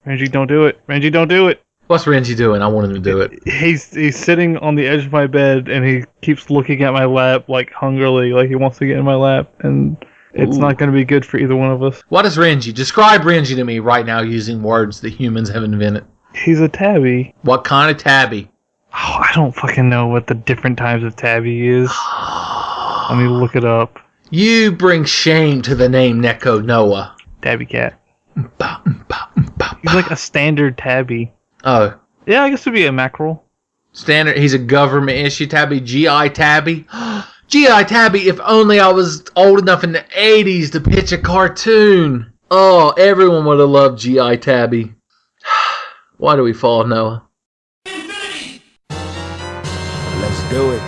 Renji, don't do it. Renji, don't do it. What's Renji doing? I want him to do it. He's sitting on the edge of my bed, and he keeps looking at my lap, like, hungrily, like he wants to get in my lap, and it's not going to be good for either one of us. What is Renji? Describe Renji to me right now using words that humans have invented. He's a tabby. What kind of tabby? Oh, I don't fucking know what the different types of tabby is. Let me look it up. You bring shame to the name Neko Noah. Tabby cat. He's like a standard tabby. Oh. Yeah, I guess it would be a mackerel. Standard. He's a government issue tabby. GI tabby. GI tabby, if only I was old enough in the 80s to pitch a cartoon. Oh, everyone would have loved GI tabby. Why do we fall, Noah? Infinity! Let's do it.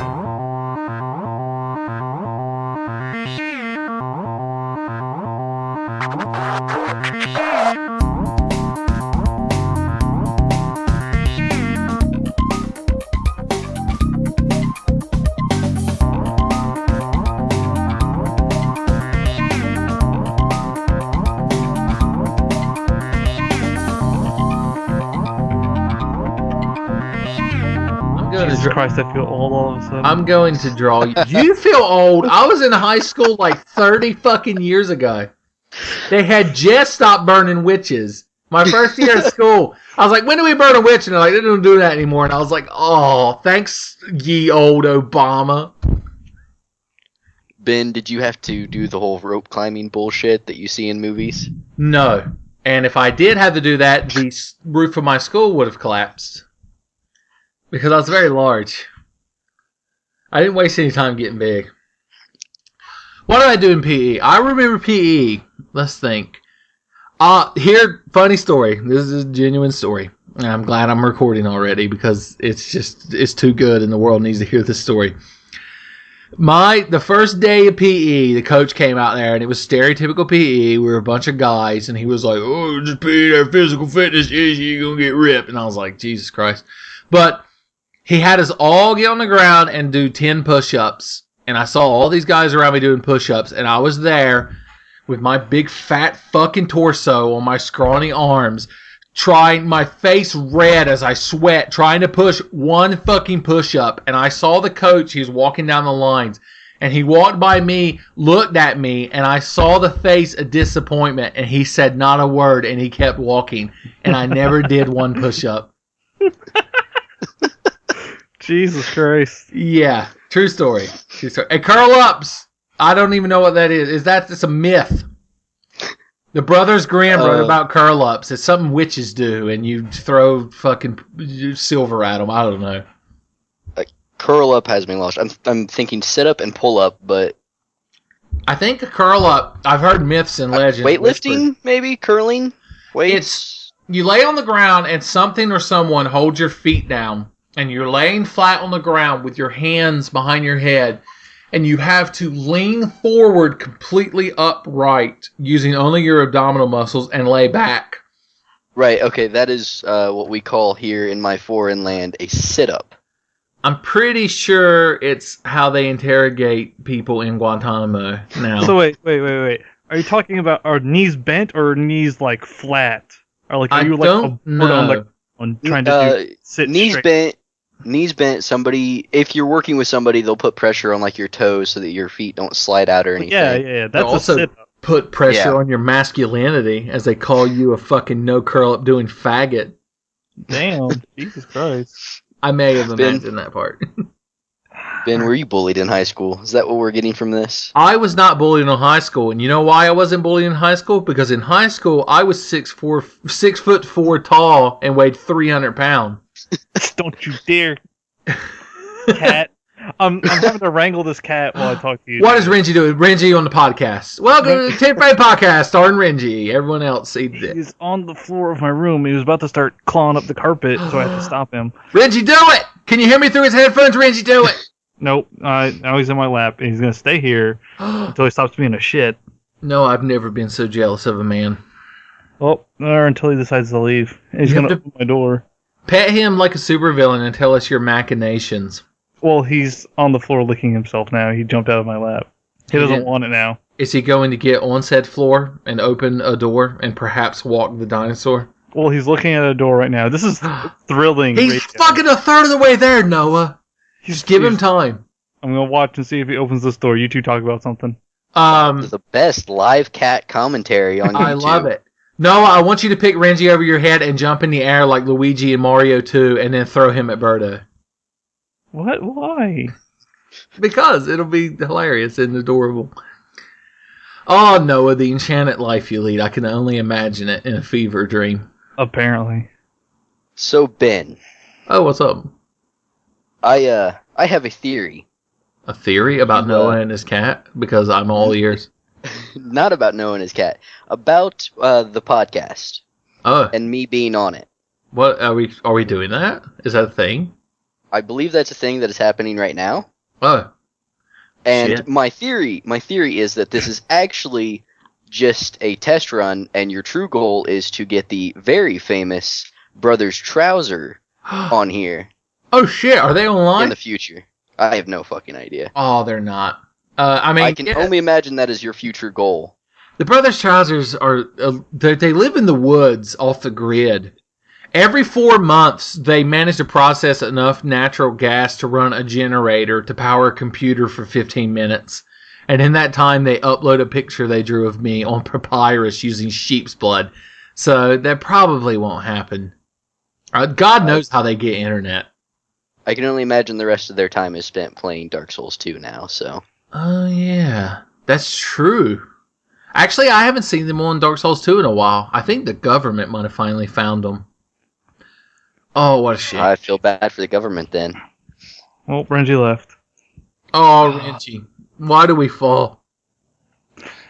Jesus Christ, I feel old all of a sudden. I'm going to draw you. You feel old. I was in high school like 30 fucking years ago. They had just stopped burning witches. My first year of school, I was like, when do we burn a witch? And they're like, they don't do that anymore. And I was like, oh, thanks, ye old Obama. Ben, did you have to do the whole rope climbing bullshit that you see in movies? No. And if I did have to do that, the roof of my school would have collapsed. Because I was very large. I didn't waste any time getting big. What did I do in PE? I remember PE. Let's think. Here, funny story. This is a genuine story. And I'm glad I'm recording already because it's too good and the world needs to hear this story. The first day of PE, the coach came out there and it was stereotypical PE. We were a bunch of guys and he was like, oh, just PE, their physical fitness issue, you're going to get ripped. And I was like, Jesus Christ. But he had us all get on the ground and do 10 push-ups. And I saw all these guys around me doing push-ups. And I was there with my big fat fucking torso on my scrawny arms, my face red as I sweat, trying to push one fucking push-up. And I saw the coach, he was walking down the lines. And he walked by me, looked at me, and I saw the face of disappointment. And he said not a word, and he kept walking. And I never did one push-up. Jesus Christ. Yeah, true story. And curl-ups, I don't even know what that is. It's a myth. The Brothers Grimm wrote about curl-ups. It's something witches do, and you throw fucking silver at them. I don't know. Curl-up has me lost. I'm thinking sit-up and pull-up, but... I think a curl-up, I've heard myths and legends. Weightlifting, maybe? Curling? Weights? You lay on the ground, and something or someone holds your feet down. And you're laying flat on the ground with your hands behind your head. And you have to lean forward completely upright using only your abdominal muscles and lay back. Right, okay, that is what we call here in my foreign land a sit-up. I'm pretty sure it's how they interrogate people in Guantanamo now. So wait. Are you talking about our knees bent or knees like flat? Or like are you like on trying to sit knees straight? bent? Knees bent, if you're working with somebody, they'll put pressure on like your toes so that your feet don't slide out or anything. Yeah, that's also a sit-up. Put pressure on your masculinity as they call you a fucking no curl up doing faggot. Damn, Jesus Christ. I may have imagined that part. Ben, were you bullied in high school? Is that what we're getting from this? I was not bullied in high school, and you know why I wasn't bullied in high school? Because in high school, I was 6'4" tall and weighed 300 pounds. Don't you dare, cat. I'm having to wrangle this cat while I talk to you. What is Renji doing? Renji on the podcast. Welcome to the Tenfenity podcast starring Renji. Everyone else sees it. He's on the floor of my room. He was about to start clawing up the carpet, so I had to stop him. Renji, do it! Can you hear me through his headphones? Renji, do it! Nope. Now he's in my lap, and he's going to stay here until he stops being a shit. No, I've never been so jealous of a man. Well, or until he decides to leave. He's going to open my door. Pet him like a supervillain and tell us your machinations. Well, he's on the floor licking himself now. He jumped out of my lap. He doesn't want it now. Is he going to get on said floor and open a door and perhaps walk the dinosaur? Well, he's looking at a door right now. This is thrilling. He's radio. fucking a third of the way there, Noah. Just give him time. I'm gonna watch and see if he opens this door. You two talk about something. The best live cat commentary on YouTube. I love it. Noah, I want you to pick Renji over your head and jump in the air like Luigi in Mario 2 and then throw him at Birdo. What? Why? Because it'll be hilarious and adorable. Oh, Noah, the enchanted life you lead. I can only imagine it in a fever dream. Apparently. So, Ben. Oh, what's up? I have a theory. A theory about Noah and his cat? Because I'm all ears. Not about Noah and his cat. About the podcast. Oh. And me being on it. What are we doing that? Is that a thing? I believe that's a thing that is happening right now. Oh. And Shit. my theory is that this is actually just a test run, and your true goal is to get the very famous Brothers Trouser on here Oh shit, are they in online? the future. I have no fucking idea. Oh, they're not. I mean, I can only imagine that is your future goal. the Brothers Trousers are, they live in the woods off the grid. Every 4 months, they manage to process enough natural gas to run a generator to power a computer for 15 minutes. And in that time, they upload a picture they drew of me on papyrus using sheep's blood. So that probably won't happen. God knows how they get internet. I can only imagine the rest of their time is spent playing Dark Souls 2 now, so. Oh, yeah. That's true. Actually, I haven't seen them on Dark Souls 2 in a while. I think the government might have finally found them. Oh, what a shit. I feel bad for the government then. Well, Renji left. Oh, Renji. Why do we fall?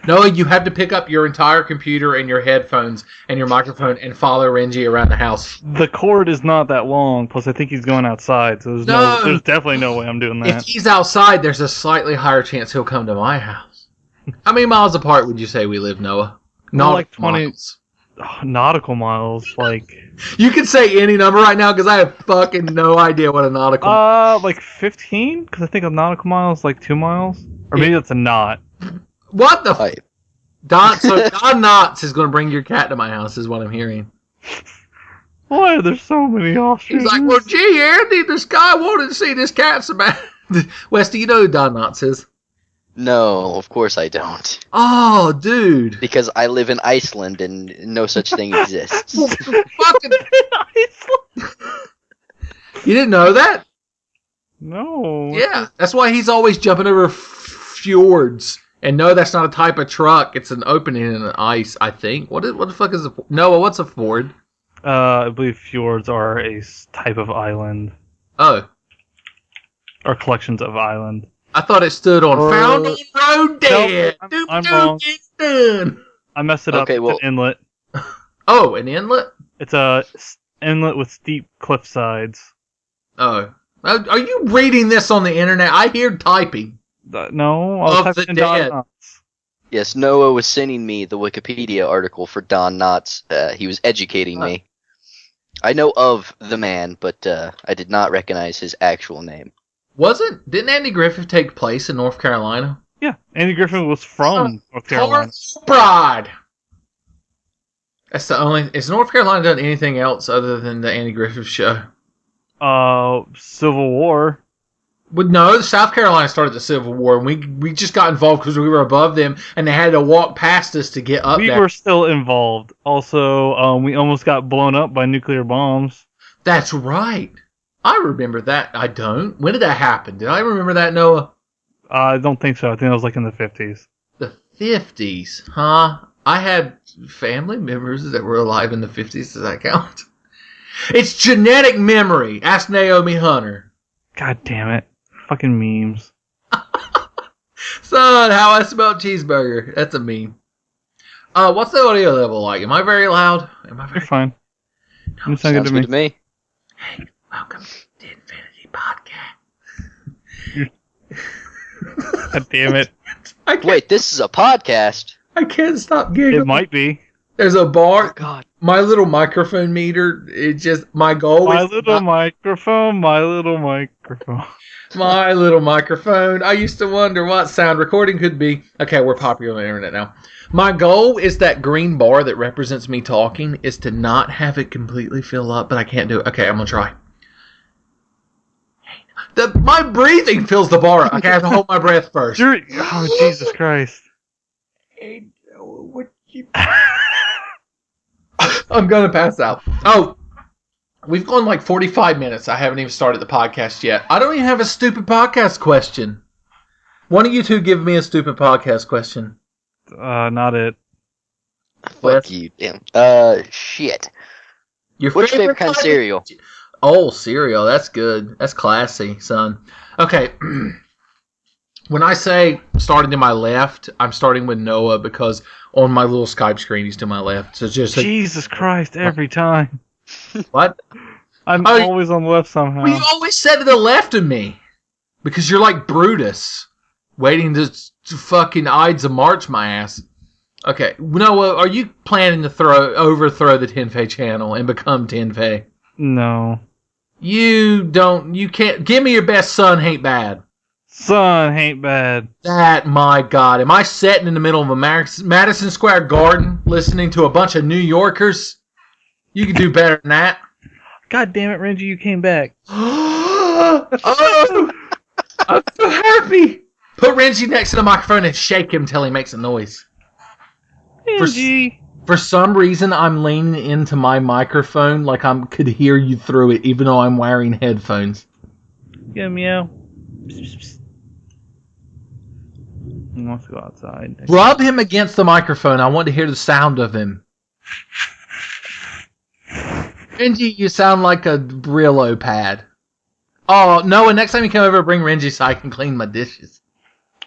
No, you have to pick up your entire computer and your headphones and your microphone and follow Renji around the house. The cord is not that long, plus I think he's going outside, so there's definitely no way I'm doing If that. he's outside, there's a slightly higher chance he'll come to my house. How many miles apart would you say we live, Noah? Well, like 20 miles. Nautical miles, like... You can say any number right now because I have fucking no idea what a nautical... like 15? Because I think a nautical mile is like 2 miles? Or maybe that's a knot. What the... Type. So Don Knotts is going to bring your cat to my house, is what I'm hearing. Why are there so many ostriches? He's like, well, gee, Andy, this guy wanted to see this cat so bad. Wes, do you know who Don Knotts is? No, of course I don't. Oh, dude. Because I live in Iceland and no such thing exists. Fucking... You didn't know that? No. Yeah, that's why he's always jumping over fjords. And no, that's not a type of truck. It's an opening in the ice, I think. What the fuck is a... Noah, what's a fjord? I believe fjords are a type of island. Oh. Or collections of island. I thought it stood on Found on Road Dead. Nope, I'm wrong. Done. I messed it up. Okay, It's well- an inlet. Oh, an inlet? It's a inlet with steep cliff sides. Oh. Are you reading this on the internet? I hear typing. No, I was Of the typing in Don dead. Knotts. Yes, Noah was sending me the Wikipedia article for Don Knotts. He was educating me. I know of the man, but I did not recognize his actual name. Didn't Andy Griffith take place in North Carolina? Yeah, Andy Griffin was from North Carolina. Pride. That's the only... Has North Carolina done anything else other than the Andy Griffith show? Civil War. But no, South Carolina started the Civil War, and we just got involved because we were above them, and they had to walk past us to get up We there. were still involved. Also, we almost got blown up by nuclear bombs. That's right. I remember that. I don't. When did that happen? Did I remember that, Noah? I don't think so. I think that was like in the 50s. The 50s, huh? I had family members that were alive in the 50s. Does that count? It's genetic memory. Ask Naomi Hunter. God damn it. Fucking memes. Son, how I spelled cheeseburger. That's a meme. What's the audio level like? Am I very loud? Am I You're very... fine. You sound Sounds good to me. Hey, welcome to the Infinity Podcast. God damn it. I can't, Wait, this is a podcast? I can't stop giggling. It might be. There's a Oh bar. God. My little microphone meter. It just my goal My is little microphone, my little microphone. my little microphone. I used to wonder what sound recording could be. Okay, we're popular on the internet now. My goal is that green bar that represents me talking is to not have it completely fill up, but I can't do it. Okay, I'm gonna try. My breathing fills the bar up. Okay, I have to hold my breath first. Oh, Jesus Christ. I'm gonna pass out. Oh, we've gone like 45 minutes. I haven't even started the podcast yet. I don't even have a stupid podcast question. One of you two give me a stupid podcast question. Not it. Fuck you, damn. Shit. Your What's your favorite kind of cereal? Oh, cereal. That's good. That's classy, son. Okay. When I say starting to my left, I'm starting with Noah because on my little Skype screen he's to my left. So just Jesus Christ, every time. what? I'm always on the left somehow. Well, you always said to the left of me because you're like Brutus, waiting to fucking Ides of March my ass. Okay, Noah, are you planning to overthrow the Tenfey channel and become Tenfey? No. You can't. Give me your best son ain't bad. Son ain't bad. That, my God. Am I sitting in the middle of a Madison Square Garden listening to a bunch of New Yorkers? You can do better than that. God damn it, Renji, you came back. Oh, I'm so happy. Put Renji next to the microphone and shake him till he makes a noise. Renji. For some reason, I'm leaning into my microphone like I could hear you through it, even though I'm wearing headphones. Yeah, meow. He wants to go outside. Rub him against the microphone. I want to hear the sound of him. Renji, you sound like a Brillo pad. Oh, Noah, next time you come over, bring Renji so I can clean my dishes.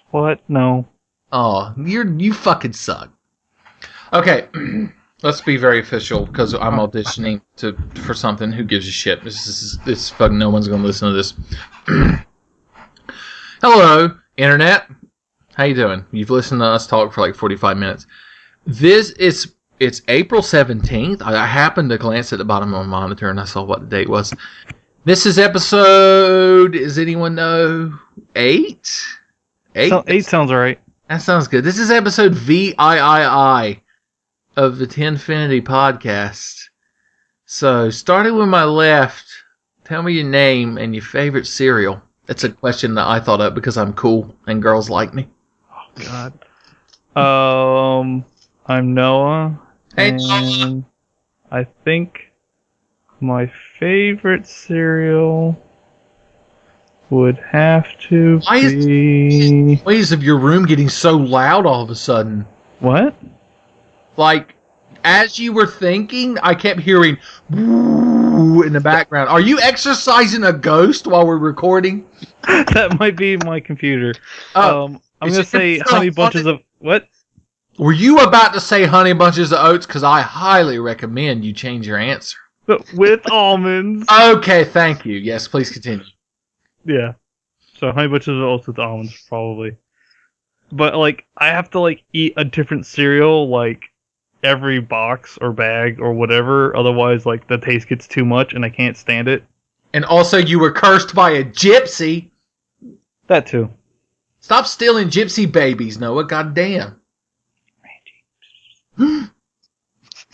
What? No. Oh, you fucking suck. Okay, let's be very official because I'm auditioning for something. Who gives a shit? This fucking no one's gonna listen to this. Hello, internet. How you doing? You've listened to us talk for like 45 minutes. It's April 17th. I happened to glance at the bottom of my monitor and I saw what the date was. This is episode. Does anyone know? 8? 8. 8 sounds alright. That sounds good. This is episode VIII of the TENFENITY podcast. So, starting with my left, tell me your name and your favorite cereal. That's a question that I thought up because I'm cool and girls like me. Oh, God. I'm Noah. Hey, and I think my favorite cereal would have to be... Why is your room getting so loud all of a sudden? What? Like, as you were thinking, I kept hearing woo in the background. Are you exercising a ghost while we're recording? That might be my computer. I'm going to say honey bunches of... What? Were you about to say honey bunches of oats? Because I highly recommend you change your answer. But with almonds. Okay, thank you. Yes, please continue. Yeah. So honey bunches of oats with almonds, probably. But, like, I have to, like, eat a different cereal, like, every box or bag or whatever. Otherwise, like, the taste gets too much and I can't stand it. And also, you were cursed by a gypsy. That too. Stop stealing gypsy babies, Noah. Goddamn.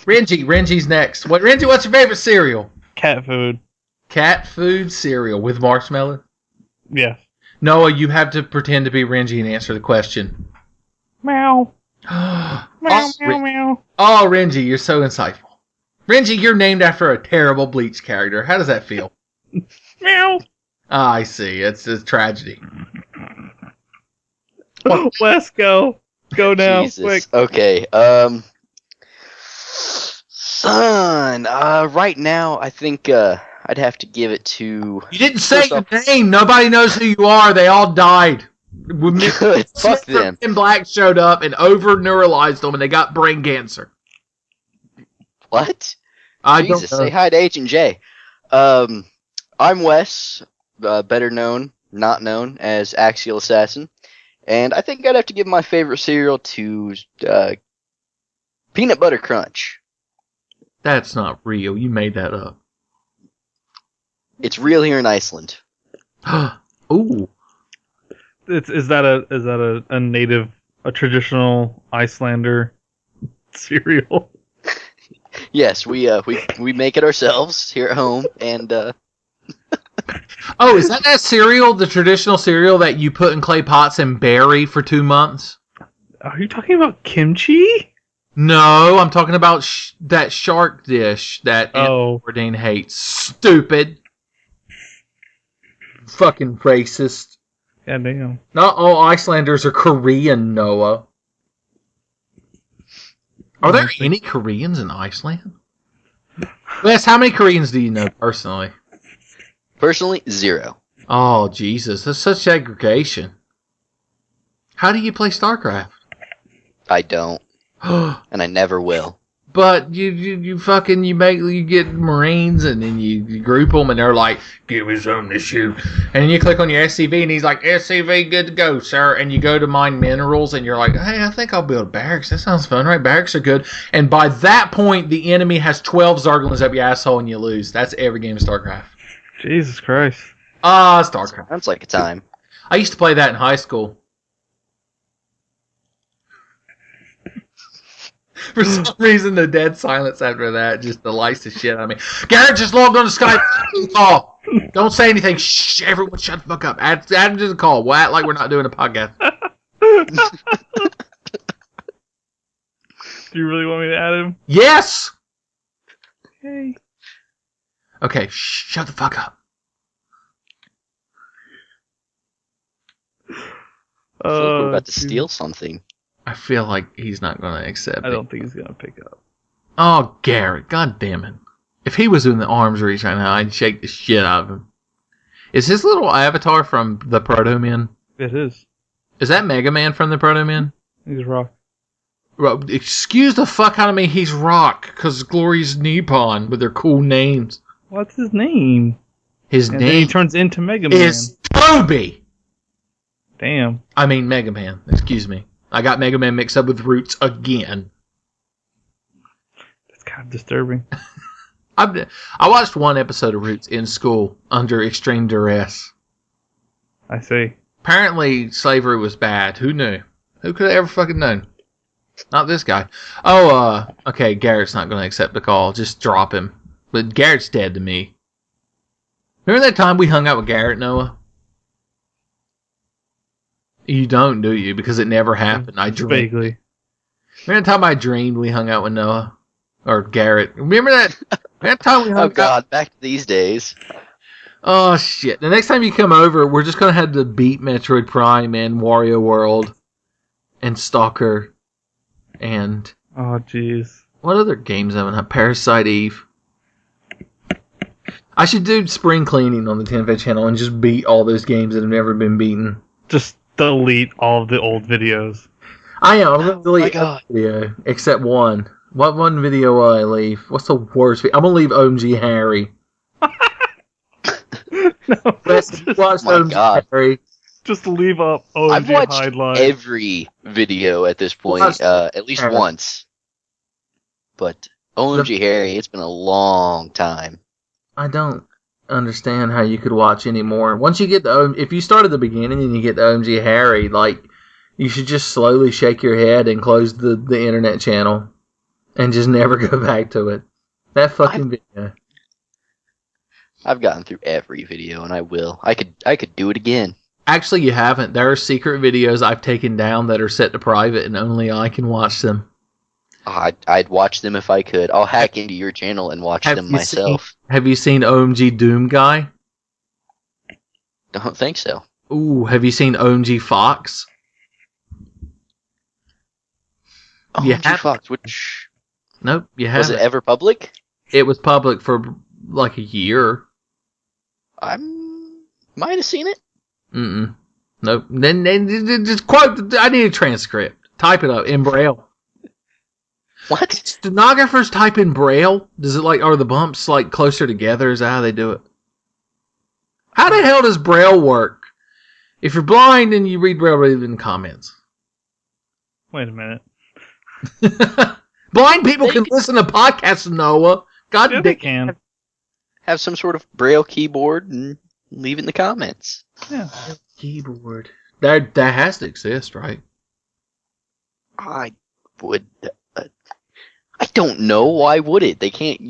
Renji's next. Renji, what's your favorite cereal? Cat food. Cat food cereal with marshmallow? Yes. Noah, you have to pretend to be Renji and answer the question. Meow. Meow, meow, meow. Oh, Renji, you're so insightful. Renji, you're named after a terrible Bleach character. How does that feel? Meow. Ah, I see. It's a tragedy. Let's go. Go now, Jesus. quick. Okay. Son. Right now, I think I'd have to give it to. You didn't say First your off- name. Nobody knows who you are. They all died. Good. Fuck them. And Black showed up and over-neuralized them, and they got brain cancer. What? I Jesus, don't know. say hi to Agent J. I'm Wes, better known, not known, as Axial Assassin. And I think I'd have to give my favorite cereal to Peanut butter crunch. That's not real. You made that up. It's real here in Iceland. Ooh. Is that a native, a traditional Icelander cereal? Yes, we make it ourselves here at home, and Oh, is that cereal, the traditional cereal that you put in clay pots and bury for 2 months? Are you talking about kimchi? No, I'm talking about that shark dish that Bourdain hates. Stupid. Fucking racist. Yeah, damn. Not all Icelanders are Korean, Noah. Are there any Koreans in Iceland? Wes, how many Koreans do you know personally? personally, 0. Oh, Jesus. That's such segregation. How do you play StarCraft? I don't, and I never will. But you get Marines and then you group them and they're like, give me something to shoot. And then you click on your SCV and he's like, SCV, good to go, sir. And you go to mine minerals and you're like, hey, I think I'll build barracks. That sounds fun, right? Barracks are good. And by that point, the enemy has 12 Zarglins up your asshole and you lose. That's every game of StarCraft. Jesus Christ. StarCraft. Sounds like a time. I used to play that in high school. For some reason, the dead silence after that just delights the shit out of me. Garrett just logged on to Skype. Call. Don't say anything. Shh, everyone shut the fuck up. Add him to the call. We'll act like we're not doing a podcast. Do you really want me to add him? Yes! Okay. Okay, shut the fuck up. I feel like we're about to steal something. I feel like he's not going to accept I it. don't think he's going to pick up. Oh, Garrett, god damn it. If he was in the arms reach right now, I'd shake the shit out of him. Is his little avatar from the Proto Men? It is. Is that Mega Man from the Proto Men? He's rock. Well, excuse the fuck out of me, he's Rock, because Glory's Nippon with their cool names. What's his name? His And then name he turns into Mega Man. is Toby! Damn. I mean Mega Man, excuse me. I got Mega Man mixed up with Roots again. That's kind of disturbing. I watched one episode of Roots in school under extreme duress. I see. Apparently, slavery was bad. Who knew? Who could have ever fucking known? Not this guy. Oh, okay, Garrett's not going to accept the call. Just drop him. But Garrett's dead to me. Remember that time we hung out with Garrett, Noah? You don't, do you? Because it never happened. I dreamed. Vaguely. Remember that time I dreamed we hung out with Noah? Or Garrett? Remember that time we hung out? Oh god, back to these days. Oh, shit. The next time you come over, we're just going to have to beat Metroid Prime and Wario World and Stalker and... Oh, jeez. What other games haven't I? Parasite Eve. I should do spring cleaning on the TenFey channel and just beat all those games that have never been beaten. Just delete all of the old videos. I am. I'm going to delete God. every video except one. What one video will I leave? What's the worst video? I'm going to leave OMG Harry. No, Wes, have you watched my OMG God. Harry? just leave up I've OMG watched Hideline. every video at this point, Watched at least Harry. once. But OMG Harry, it's been a long time. I don't understand how you could watch anymore. Once you get if you start at the beginning and you get the OMG Harry, like, you should just slowly shake your head and close the internet channel and just never go back to it. That fucking video. I've gotten through every video, and I will. I could do it again. Actually, you haven't. There are secret videos I've taken down that are set to private and only I can watch them. I'd watch them if I could. I'll hack into your channel and watch them myself. Have you seen OMG Doom Guy? Don't think so. Ooh, have you seen OMG Fox? You OMG have- Fox, which Nope, you was haven't. it ever public? It was public for like a year. I might have seen it. Mm-mm. Nope. Then just quote. I need a transcript. Type it up in Braille. What? Stenographers type in Braille. Does it are the bumps closer together? Is that how they do it? How the hell does Braille work? If you're blind and you read Braille, read it in the comments. Wait a minute. Blind people can listen to podcasts, Noah. God Yeah, damn. they can. Have some sort of braille keyboard and leave it in the comments. Yeah. Keyboard. That has to exist, right? I would. I don't know. Why would it? They can't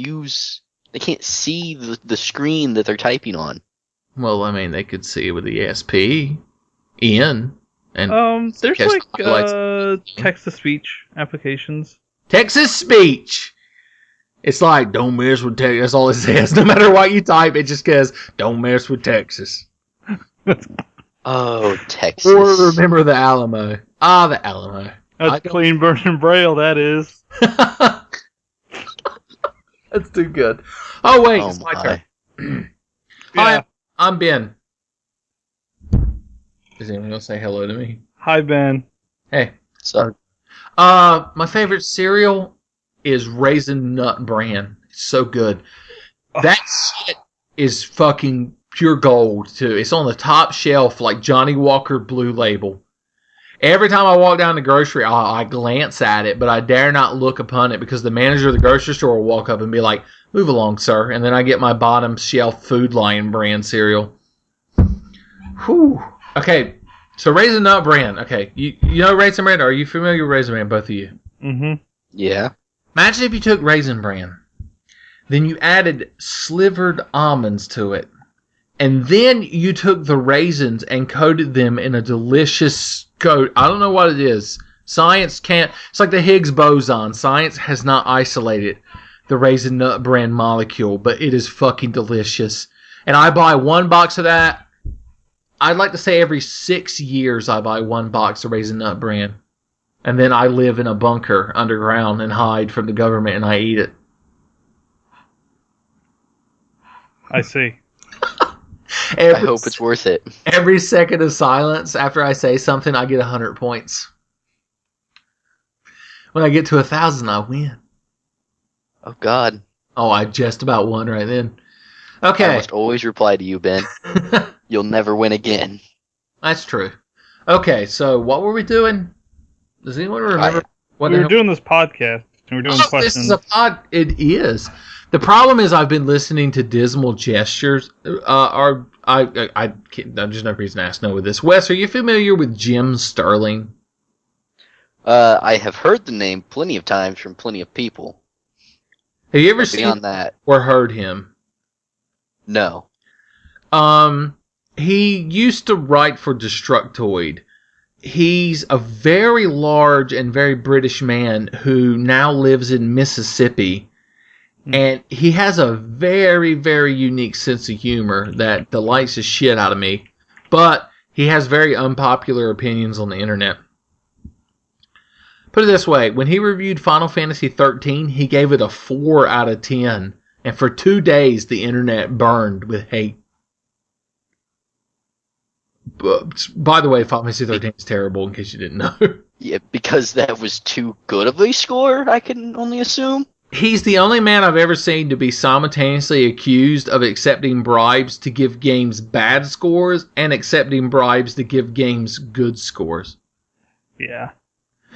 see the screen that they're typing on. Well, I mean, they could see it with the ESP in. And There's catch like the highlights. text-to-speech applications. Texas speech. It's like, don't mess with Texas. That's all it says. No matter what you type, it just says, don't mess with Texas. Oh, Texas. Or remember the Alamo. Ah, the Alamo. That's clean burning braille, that is. That's too good. Oh, wait, Oh it's my my. turn. Yeah. Hi, I'm Ben. Does anyone else say hello to me? Hi, Ben. Hey. So, My favorite cereal is Raisin Nut Bran. It's so good. That shit is fucking pure gold, too. It's on the top shelf like Johnny Walker Blue Label. Every time I walk down the grocery, I glance at it, but I dare not look upon it because the manager of the grocery store will walk up and be like, move along, sir. And then I get my bottom shelf Food Lion brand cereal. Whew. Okay, so Raisin Nut Bran. Okay, you know Raisin Bran? Are you familiar with Raisin Bran, both of you? Mm-hmm. yeah. Imagine if you took Raisin Bran, then you added slivered almonds to it, and then you took the raisins and coated them in a delicious coat. I don't know what it is. Science can't. It's like the Higgs boson. Science has not isolated the Raisin Nut Bran molecule, but it is fucking delicious. And I buy one box of that. I'd like to say every 6 years I buy one box of Raisin Nut Bran. And then I live in a bunker underground and hide from the government and I eat it. I see. I hope it's worth it. Every second of silence after I say something, I get 100 points. When I get to 1,000, I win. Oh, God. Oh, I just about won right then. I Okay. must always reply to you, Ben. You'll never win again. That's true. Okay, so what were we doing? Does anyone remember what We the were hell? doing this podcast, and we're doing This questions. is a pod. It is. The problem is I've been listening to dismal gestures. I'm just no reason to ask no with this. Wes, are you familiar with Jim Sterling? I have heard the name plenty of times from plenty of people. Have you ever But seen beyond that, or heard him? no. He used to write for Destructoid. He's a very large and very British man who now lives in Mississippi. And he has a very, very unique sense of humor that delights the shit out of me. But he has very unpopular opinions on the internet. Put it this way, when he reviewed Final Fantasy XIII, he gave it a 4 out of 10. And for 2 days, the internet burned with hate. But, by the way, Final Fantasy XIII is terrible, in case you didn't know. Yeah, because that was too good of a score, I can only assume. He's the only man I've ever seen to be simultaneously accused of accepting bribes to give games bad scores and accepting bribes to give games good scores. Yeah.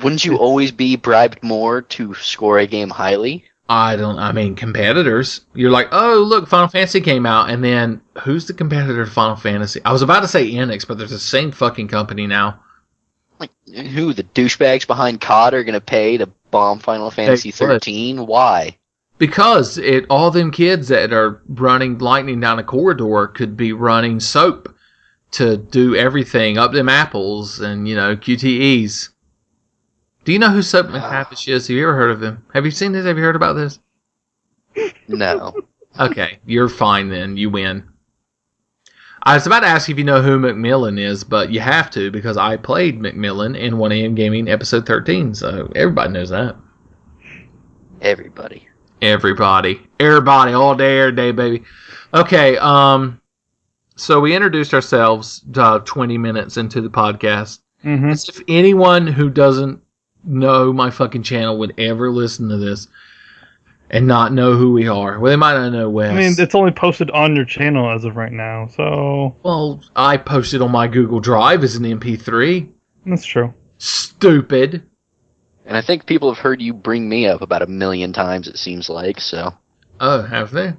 Wouldn't you always be bribed more to score a game highly? I mean, competitors. You're like, oh, look, Final Fantasy came out, and then who's the competitor to Final Fantasy? I was about to say Enix, but there's the same fucking company now. Like, who, the douchebags behind COD are going to pay to bomb Final Fantasy would. 13? Why? Because all them kids that are running lightning down a corridor could be running soap to do everything, up them apples and, QTEs. Do you know who Soap McTavish is? Have you ever heard of him? Have you seen this? Have you heard about this? No. Okay, you're fine then. You win. I was about to ask if you know who Macmillan is, but you have to because I played Macmillan in 1AM Gaming episode 13, so everybody knows that. Everybody. Everybody all day, every day, baby. Okay, so we introduced ourselves 20 minutes into the podcast. Mm-hmm. As if anyone who doesn't know my fucking channel would ever listen to this and not know who we are. Well, they might not know Wes. I mean, it's only posted on your channel as of right now, so... Well, I posted on my Google Drive as an MP3. That's true. Stupid. And I think people have heard you bring me up about 1 million times, it seems like, so. Oh, have they?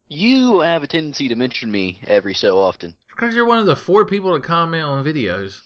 You have a tendency to mention me every so often. Because you're one of the 4 people that comment on videos.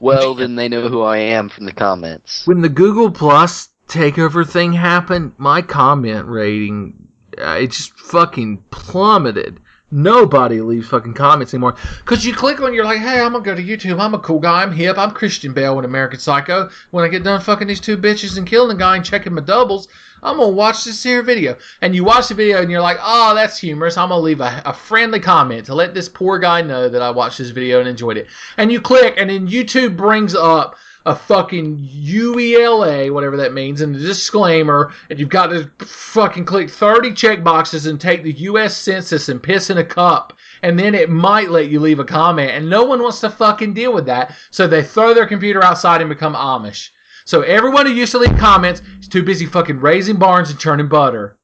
Well, then they know who I am from the comments. When the Google Plus takeover thing happened, my comment rating, it just fucking plummeted. Nobody leaves fucking comments anymore. Because you click on, you're like, hey, I'm going to go to YouTube. I'm a cool guy. I'm hip. I'm Christian Bale in American Psycho. When I get done fucking these 2 bitches and killing a guy and checking my doubles, I'm going to watch this here video. And you watch the video and you're like, oh, that's humorous. I'm going to leave a friendly comment to let this poor guy know that I watched this video and enjoyed it. And you click, and then YouTube brings up a fucking UELA, whatever that means, and a disclaimer, and you've got to fucking click 30 check boxes and take the U.S. Census and piss in a cup, and then it might let you leave a comment, and no one wants to fucking deal with that, so they throw their computer outside and become Amish. So everyone who used to leave comments is too busy fucking raising barns and churning butter.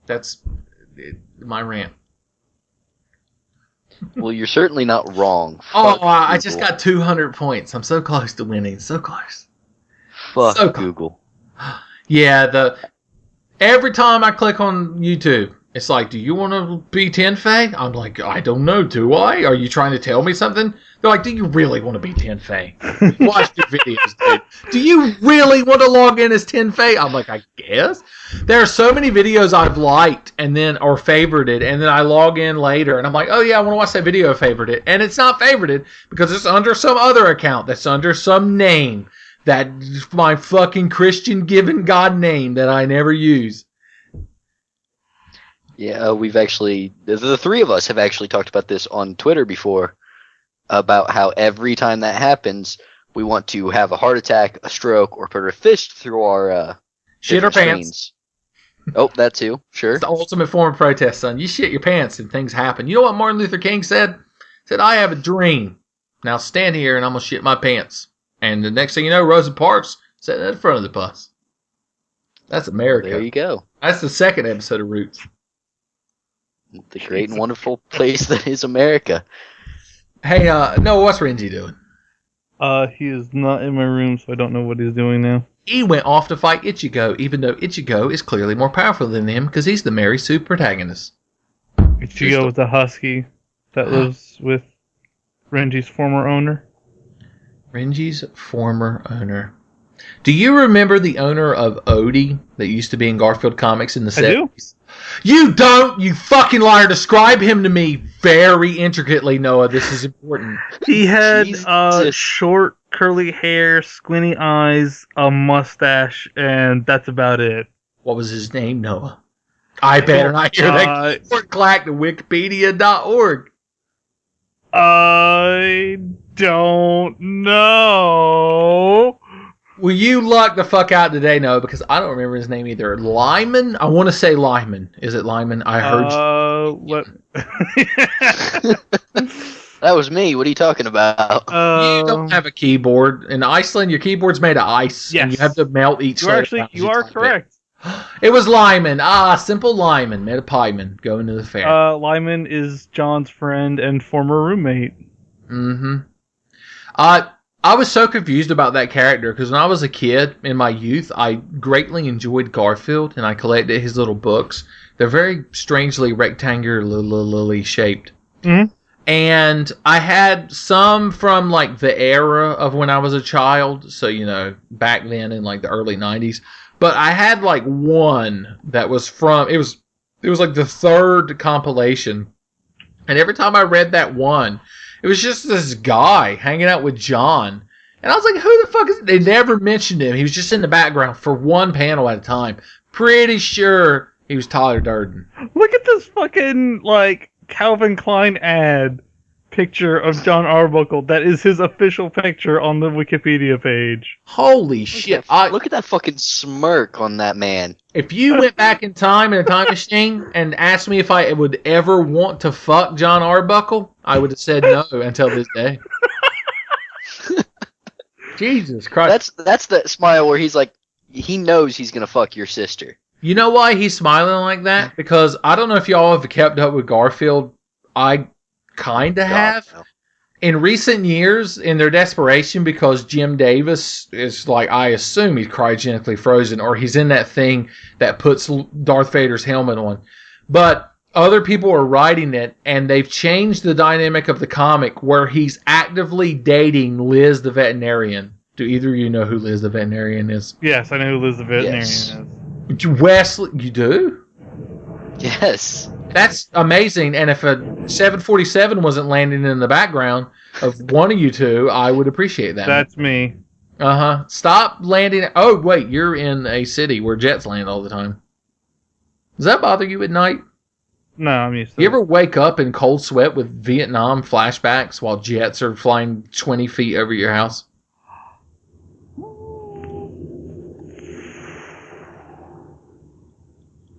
That's my rant. Well, you're certainly not wrong. Oh, I just got 200 points. I'm so close to winning. So close. Fuck so Google. Yeah, every time I click on YouTube, it's like, do you want to be Tenfey? I'm like, I don't know, do I? Are you trying to tell me something? They're like, do you really want to be Tenfey? Watch the videos, dude. Do you really want to log in as Tenfey? I'm like, I guess. There are so many videos I've liked or favorited, and then I log in later, and I'm like, oh yeah, I want to watch that video I favorited. And it's not favorited because it's under some other account that's under some name. That's my fucking Christian given God name that I never use. Yeah, we've actually, the 3 of us have actually talked about this on Twitter before, about how every time that happens, we want to have a heart attack, a stroke, or put a fist through our shit our pants. Screens. Oh, that too, sure. It's the ultimate form of protest, son. You shit your pants and things happen. You know what Martin Luther King said? He said, I have a dream. Now stand here and I'm going to shit my pants. And the next thing you know, Rosa Parks sitting in front of the bus. That's America. There you go. That's the 2nd episode of Roots. The great and wonderful place that is America. Hey, no, what's Renji doing? He is not in my room, so I don't know what he's doing now. He went off to fight Ichigo, even though Ichigo is clearly more powerful than him because he's the Mary Sue protagonist. Ichigo was a husky that lives with Renji's former owner. Renji's former owner. Do you remember the owner of Odie that used to be in Garfield Comics in the 70s? do. You don't, you fucking liar. Describe him to me very intricately, Noah. This is important. He had Jesus. short, curly hair, squinty eyes, a mustache, and that's about it. What was his name, Noah? I better not hear that. Clack to wikipedia.org. I don't know. Will you luck the fuck out today, Noah? Because I don't remember his name either. Lyman? I want to say Lyman. Is it Lyman? I heard. What? That was me. What are you talking about? You don't have a keyboard. In Iceland, your keyboard's made of ice. Yes. And you have to melt each layer. You are correct. It was Lyman. Simple Lyman. Met a pieman going to the fair. Lyman is John's friend and former roommate. Mm-hmm. I was so confused about that character because when I was a kid in my youth, I greatly enjoyed Garfield and I collected his little books. They're very strangely rectangularly shaped. Mm-hmm. And I had some from like the era of when I was a child. So, back then in like the early 90s. But I had like one that was from, it was like the 3rd compilation. And every time I read that one, it was just this guy hanging out with John. And I was like, who the fuck is it? They never mentioned him. He was just in the background for one panel at a time. Pretty sure he was Tyler Durden. Look at this fucking, Calvin Klein ad picture of John Arbuckle. That is his official picture on the Wikipedia page. Holy shit. Look at that fucking smirk on that man. If you went back in time in a time machine and asked me if I would ever want to fuck John Arbuckle, I would have said no until this day. Jesus Christ. That's the smile where he's like, he knows he's gonna fuck your sister. You know why he's smiling like that? Because I don't know if y'all have kept up with Garfield. I kind of have. No. in recent years, in their desperation, because Jim Davis is like, I assume he's cryogenically frozen, or he's in that thing that puts Darth Vader's helmet on. But other people are writing it, and they've changed the dynamic of the comic where he's actively dating Liz the veterinarian. Do either of you know who Liz the veterinarian is? Yes, I know who Liz the veterinarian Yes. is. Wesley, you do? Yes. That's amazing. And if a 747 wasn't landing in the background of one of you two, I would appreciate that. That's me. Uh-huh. Stop landing. Oh, wait, you're in a city where jets land all the time. Does that bother you at night? No, I'm used to You it. ever wake up in cold sweat with Vietnam flashbacks while jets are flying 20 feet over your house?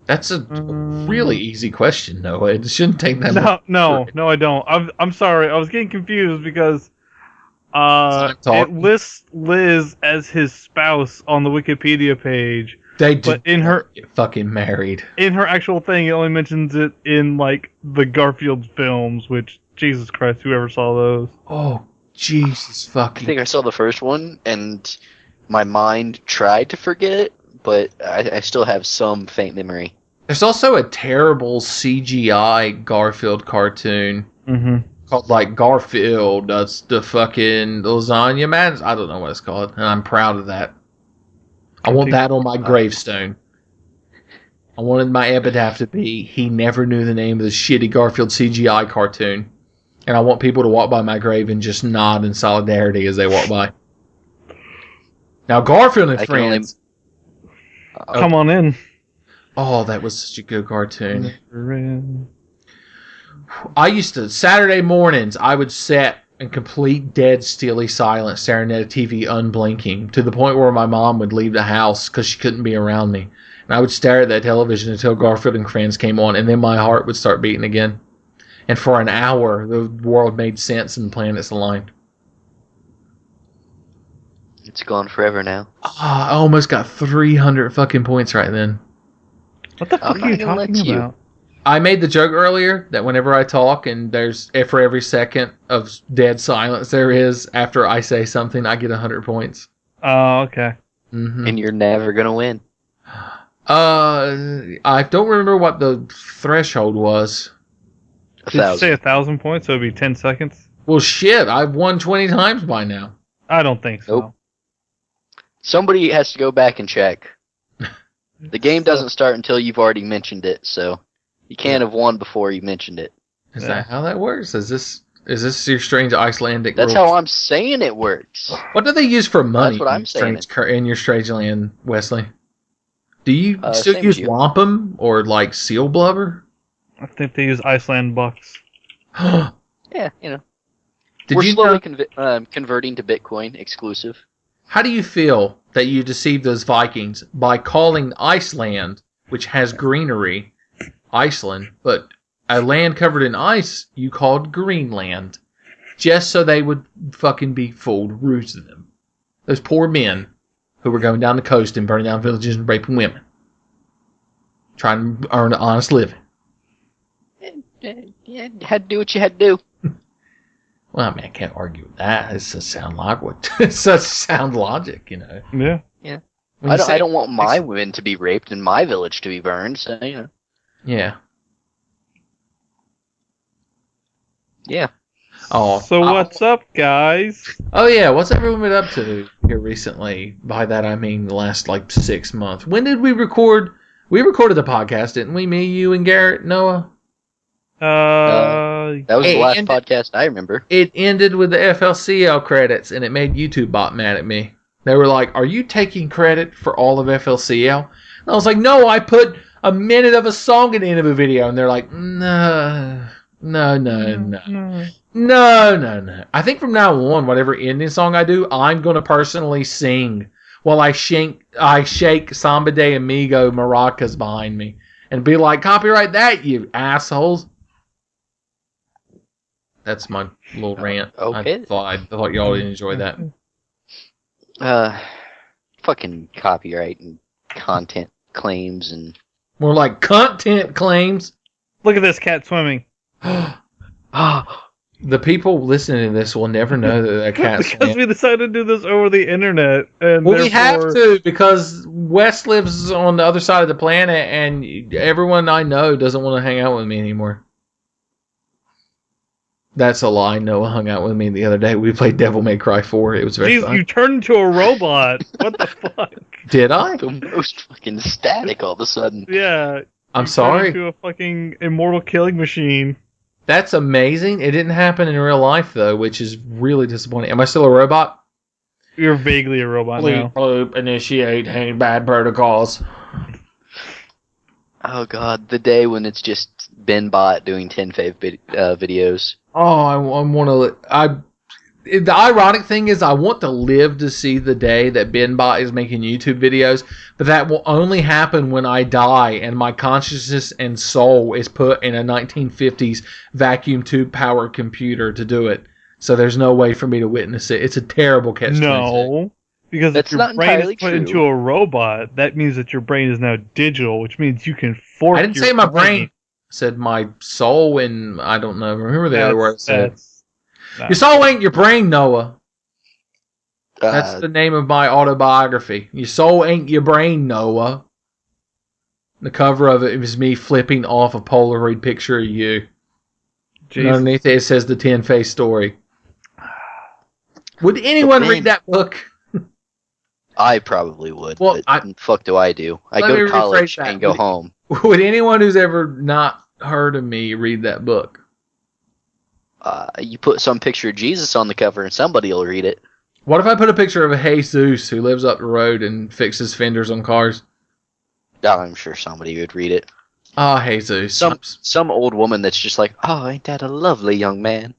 That's a really easy question, Noah. It shouldn't take that much. No, I don't. I'm sorry. I was getting confused because Talk. it lists Liz as his spouse on the Wikipedia page, They but did in her get fucking married. in her actual thing, it only mentions it in like the Garfield films. Which Jesus Christ, whoever saw those? Oh, Jesus I fucking. think I saw the first one, and my mind tried to forget it, but I still have some faint memory. There's also a terrible CGI Garfield cartoon Mm-hmm. called like Garfield. That's the fucking lasagna man. I don't know what it's called, and I'm proud of that. I want that on my gravestone. I wanted my epitaph to be, he never knew the name of the shitty Garfield CGI cartoon. And I want people to walk by my grave and just nod in solidarity as they walk by. Now, Garfield and I can only- Friends. Come on in. Oh, that was such a good cartoon. I used to, Saturday mornings, I would sit in complete dead, steely silence, staring at a TV unblinking, to the point where my mom would leave the house because she couldn't be around me. And I would stare at that television until Garfield and Friends came on, and then my heart would start beating again. And for an hour, the world made sense and planets aligned. It's gone forever now. I almost got 300 fucking points right then. What the fuck I'm are you not gonna let talking you. about? I made the joke earlier that whenever I talk and there's for every second of dead silence there is after I say something, I get 100 points. Oh, okay. Mm-hmm. And you're never gonna win. I don't remember what the threshold was. A Did you say 1,000. 1,000 points? So it'd be 10 seconds. Well, shit, I've won 20 times by now. I don't think so. Nope. Somebody has to go back and check. The game doesn't start until you've already mentioned it, so you can't have won before you mentioned it. Is Yeah. that how that works? Is this your strange Icelandic? That's rules? how I'm saying it works. What do they use for money? That's what I'm saying. In your strange land, Wesley. Do you still same use as you. wampum or like seal blubber? I think they use Iceland bucks. Did Yeah, you know. you We're slowly know, converting to Bitcoin exclusive. how do you feel that you deceived those Vikings by calling Iceland, which has greenery, Iceland, but a land covered in ice you called Greenland, just so they would fucking be fooled, ruse of them. Those poor men who were going down the coast and burning down villages and raping women, trying to earn an honest living. Yeah, had to do what you had to do. Well, I mean, I can't argue with that. It's a sound logic. It's such sound logic, you know. Yeah. When I you don't, say- I don't want my women to be raped and my village to be burned, so, you know. Yeah. Yeah. Oh. So what's up, guys? Oh yeah, what's everyone been up to here recently? By that I mean the last like 6 months. When did we record? We recorded the podcast, didn't we? Me, you, and Garrett, Noah. That was the Hey, last and- podcast I remember. It ended with the FLCL credits, and it made YouTube bot mad at me. They were like, "Are you taking credit for all of FLCL?" And I was like, "No, I put a minute of a song at the end of a video." And they're like, "No. No. I think from now on, whatever ending song I do, I'm going to personally sing while I shake Samba de Amigo maracas behind me and be like, copyright that, you assholes. That's my little rant. okay. I thought y'all would enjoy that. Fucking copyright and content claims and... More like content claims. Look at this cat swimming. Ah, The people listening to this will never know that cat's Because we decided to do this over the internet, and well, we have to because Wes lives on the other side of the planet, and everyone I know doesn't want to hang out with me anymore. That's a lie. Noah hung out with me the other day. We played Devil May Cry 4. It was very Jeez, fun. you turned into a robot. What the fuck? Did I? The most fucking static all of a sudden. Yeah. I'm you sorry. Turned into a fucking immortal killing machine. That's amazing. It didn't happen in real life, though, which is really disappointing. Am I still a robot? You're vaguely a robot now. Bleep, initiate bad protocols. Oh god, the day when it's just BenBot doing videos. Oh, I want to. The ironic thing is, I want to live to see the day that BenBot is making YouTube videos, but that will only happen when I die and my consciousness and soul is put in a 1950s vacuum tube powered computer to do it. So there's no way for me to witness it. It's a terrible catch-22. No, because That's if your not brain entirely is put true. into a robot, that means that your brain is now digital, which means you can force. I didn't say my brain. I said my soul and I don't know. Remember the other word I said. Your soul ain't your brain, Noah. That's the name of my autobiography. Your soul ain't your brain, Noah. The cover of it is me flipping off a Polaroid picture of you. And underneath it says the Tenfey story. Would anyone read that book? I probably would. Well, but fuck do I do? I Let go me to college rephrase that. and go home. Would anyone who's ever not heard of me read that book? You put some picture of Jesus on the cover and somebody will read it. What if I put a picture of a Jesus who lives up the road and fixes fenders on cars? I'm sure somebody would read it. Ah, Jesus. Some old woman that's just like, oh, ain't that a lovely young man?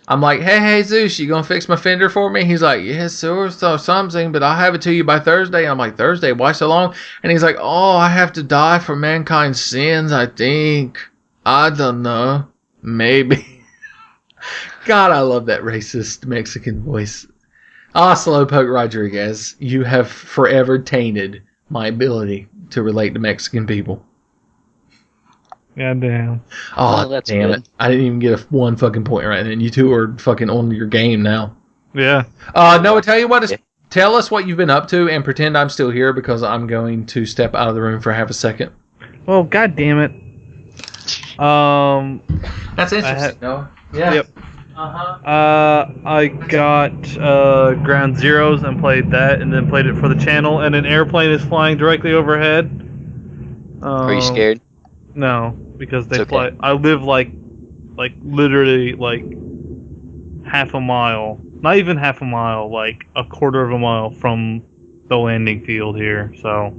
I'm like, hey, Jesus, you gonna fix my fender for me? He's like, yes, sir, so something, but I'll have it to you by Thursday. I'm like, Thursday? Why so long? And he's like, oh, I have to die for mankind's sins, I think. I don't know. Maybe. God, I love that racist Mexican voice. Slowpoke Rodriguez, you have forever tainted my ability to relate to Mexican people. Goddamn. Oh, Well, that's damn good. it. I didn't even get one fucking point right then. You two are fucking on your game now. Yeah. Noah, tell us what you've been up to and pretend I'm still here because I'm going to step out of the room for half a second. Well, goddamn it. That's interesting, Noah. Yeah. Yep. I got Ground Zeroes and played that, and then played it for the channel. And an airplane is flying directly overhead. Are you scared? No, because they It's okay. fly. I live like literally like half a mile, not even half a mile, like a quarter of a mile from the landing field here. So,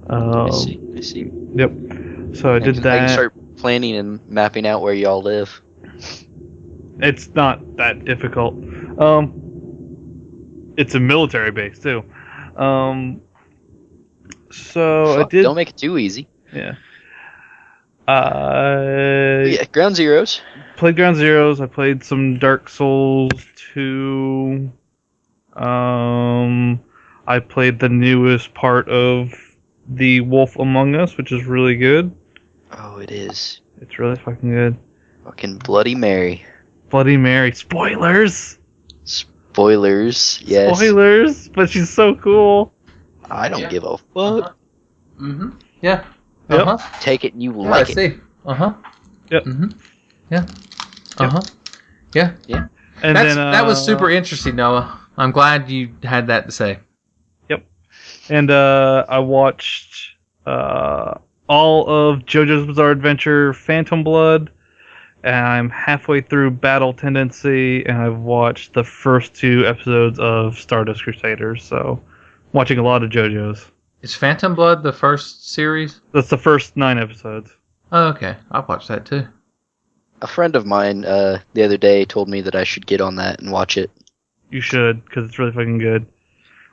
I see. Yep. So I did I that. can start planning and mapping out where y'all live. It's not that difficult. It's a military base too. So I did. Don't make it too easy. Yeah. Yeah, Ground Zeroes. Played Ground Zeroes. I played some Dark Souls 2. I played the newest part of The Wolf Among Us, which is really good. Oh, it is. It's really fucking good. Fucking Bloody Mary. Bloody Mary. Spoilers! Spoilers, yes. Spoilers! But she's so cool. I don't give a fuck. Mm-hmm. Yeah. Yep. Uh-huh. Take it and you Yeah, like I it. see. Uh-huh. Yep. Mm-hmm. Yeah. Uh-huh. Yeah. Yeah. And That was super interesting, Noah. I'm glad you had that to say. Yep. And I watched all of JoJo's Bizarre Adventure Phantom Blood, and I'm halfway through Battle Tendency, and I've watched the first 2 episodes of Stardust Crusaders, so watching a lot of JoJo's. Is Phantom Blood the first series? That's the first 9 episodes. Oh, okay. I'll watch that too. A friend of mine the other day told me that I should get on that and watch it. You should, because it's really fucking good.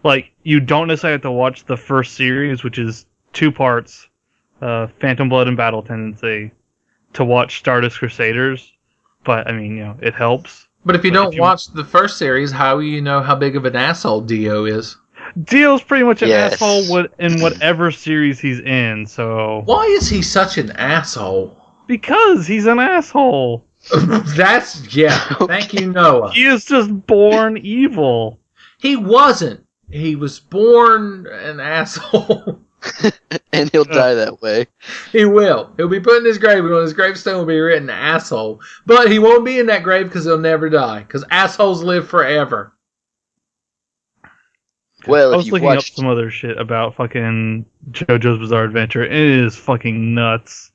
Like, you don't necessarily have to watch the first series, which is 2 parts, Phantom Blood and Battle Tendency, to watch Stardust Crusaders, but, I mean, it helps. But if you But don't if you- watch the first series, how will you know how big of an asshole Dio is? Dio's pretty much an Yes. asshole in whatever series he's in, so... Why is he such an asshole? Because he's an asshole. Thank you, Noah. He is just born evil. He wasn't. He was born an asshole. And he'll die that way. He will. He'll be put in his grave, and on his gravestone will be written asshole. But he won't be in that grave because he'll never die. Because assholes live forever. Well, I if was you've looking watched, up some other shit about fucking JoJo's Bizarre Adventure, and it is fucking nuts.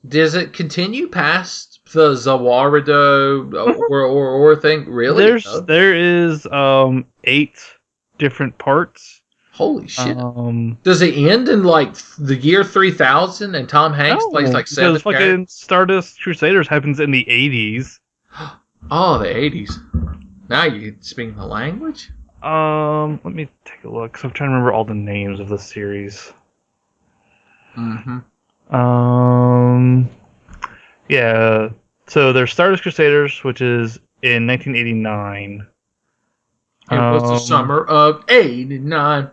Does it continue past the Zawardo or thing? Really? There is 8 different parts. Holy shit. Does it end in like the year 3000 and Tom Hanks plays like 7 because fucking Stardust Crusaders happens in the 80s. Oh, the 80s. Now you speak the language? Let me take a look, because I'm trying to remember all the names of the series. Mm-hmm. Yeah. So there's Stardust Crusaders, which is in 1989. It was the summer of 89.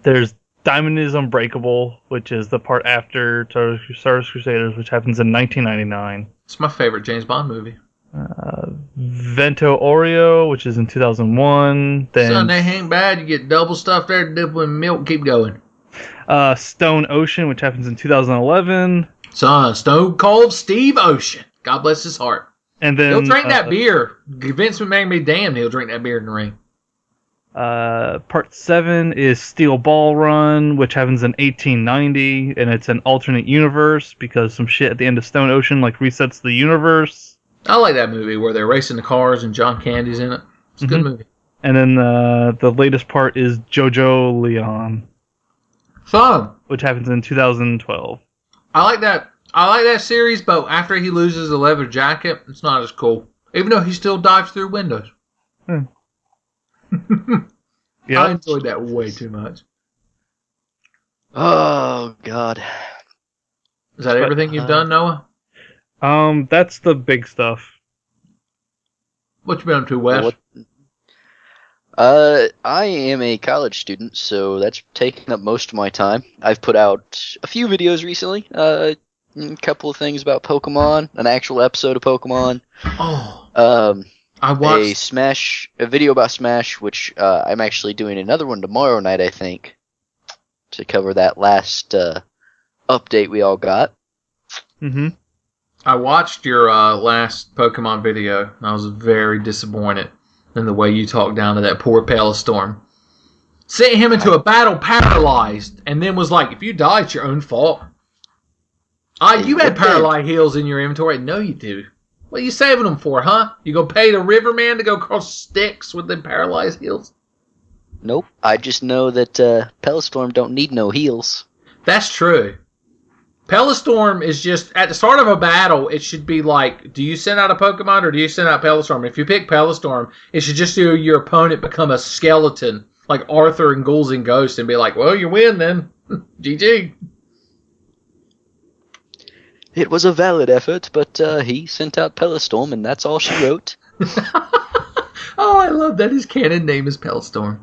There's Diamond is Unbreakable, which is the part after Stardust Crusaders, which happens in 1999. It's my favorite James Bond movie. Vento Oreo, which is in 2001. Then Son, they ain't bad. You get double stuff there, dip in milk, keep going. Stone Ocean, which happens in 2011. Son, Stone Cold Steve Ocean. God bless his heart. And then He'll drink that beer. Vince McMahon be damned, he'll drink that beer in the ring. Part 7 is Steel Ball Run, which happens in 1890, and it's an alternate universe because some shit at the end of Stone Ocean like resets the universe. I like that movie where they're racing the cars and John Candy's in it. It's a good movie. And then the latest part is JoJo Leon. Fun. Which happens in 2012. I like that series, but after he loses the leather jacket, it's not as cool. Even though he still dives through windows. Yeah. I enjoyed that way too much. oh god, Is that everything you've done, Noah? That's the big stuff. What you been up to, Wes? I am a college student, so that's taken up most of my time. I've put out a few videos recently. A couple of things about Pokemon, an actual episode of Pokemon. Oh. I watched a video about Smash, which I'm actually doing another one tomorrow night, I think, to cover that last update we all got. Mm-hmm. I watched your last Pokemon video, and I was very disappointed in the way you talked down to that poor Palostorm. Sent him into a battle paralyzed, and then was like, if you die, it's your own fault. You had paralyzed heals in your inventory. No, you do. What are you saving them for, huh? You gonna pay the Riverman to go cross sticks with them paralyzed heals? Nope. I just know that Pelostorm don't need no heals. That's true. Pelostorm is just, at the start of a battle, it should be like, do you send out a Pokemon or do you send out Pelostorm? If you pick Pelostorm, it should just do your opponent become a skeleton, like Arthur and Ghouls and Ghosts, and be like, well, you win then. GG. It was a valid effort, but he sent out Pelostorm, and that's all she wrote. Oh, I love that his canon name is Pelostorm.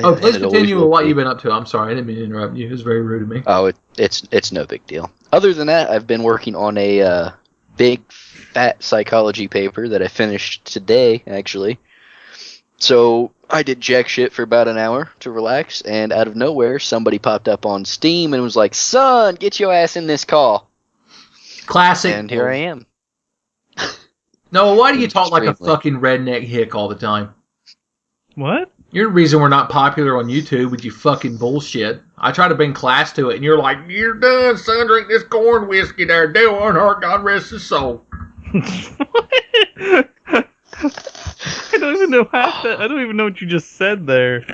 Oh, please continue with what you've been up to. I'm sorry, I didn't mean to interrupt you. It was very rude of me. Oh, it's no big deal. Other than that, I've been working on a big, fat psychology paper that I finished today, actually. So I did jack shit for about an hour to relax, and out of nowhere, somebody popped up on Steam and was like, son, get your ass in this call. Classic. And here I am. No, why do you talk like a fucking redneck hick all the time? What? You're the reason we're not popular on YouTube with you fucking bullshit. I try to bring class to it, and you're like, you're done, son, drink this corn whiskey there. Dale Earnhardt, God rest his soul. I don't even know half that. I don't even know what you just said there.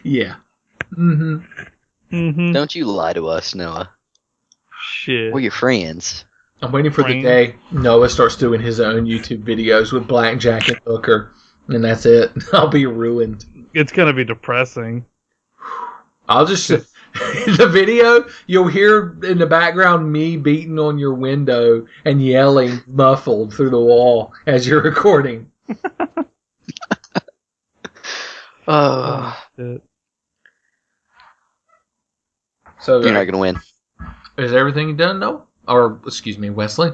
Yeah. Mm-hmm. Mm-hmm. Don't you lie to us, Noah. Shit. We're your friends. I'm waiting for the day Noah starts doing his own YouTube videos with Blackjack and Hooker, and that's it. I'll be ruined. It's gonna be depressing. I'll just... the video, you'll hear in the background me beating on your window and yelling muffled through the wall as you're recording. Oh. Shit. So You're not going to win. Is everything done, no? Or, excuse me, Wesley?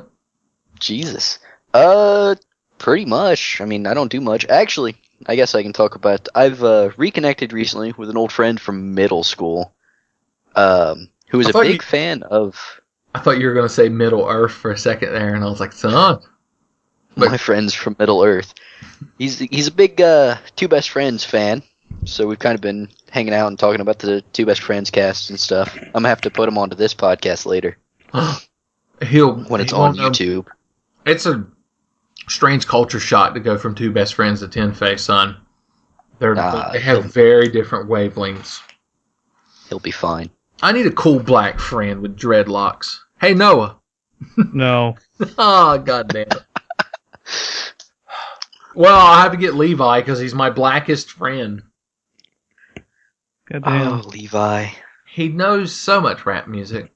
Jesus. Pretty much. I mean, I don't do much. Actually, I guess I can talk about. I've reconnected recently with an old friend from middle school, who was a big fan of. I thought you were going to say Middle Earth for a second there, and I was like, son. My friends from Middle Earth. He's a big Two Best Friends fan, so we've kind of been hanging out and talking about the Two Best Friends cast and stuff. I'm gonna have to put him onto this podcast later when it's on YouTube. It's a strange culture shock to go from Two Best Friends to Tenfey, son. They have very different wavelengths. He'll be fine. I need a cool black friend with dreadlocks. Hey, Noah. No. Oh, goddamn. Well, I'll have to get Levi because he's my blackest friend. Goddamn. Oh, Levi. He knows so much rap music.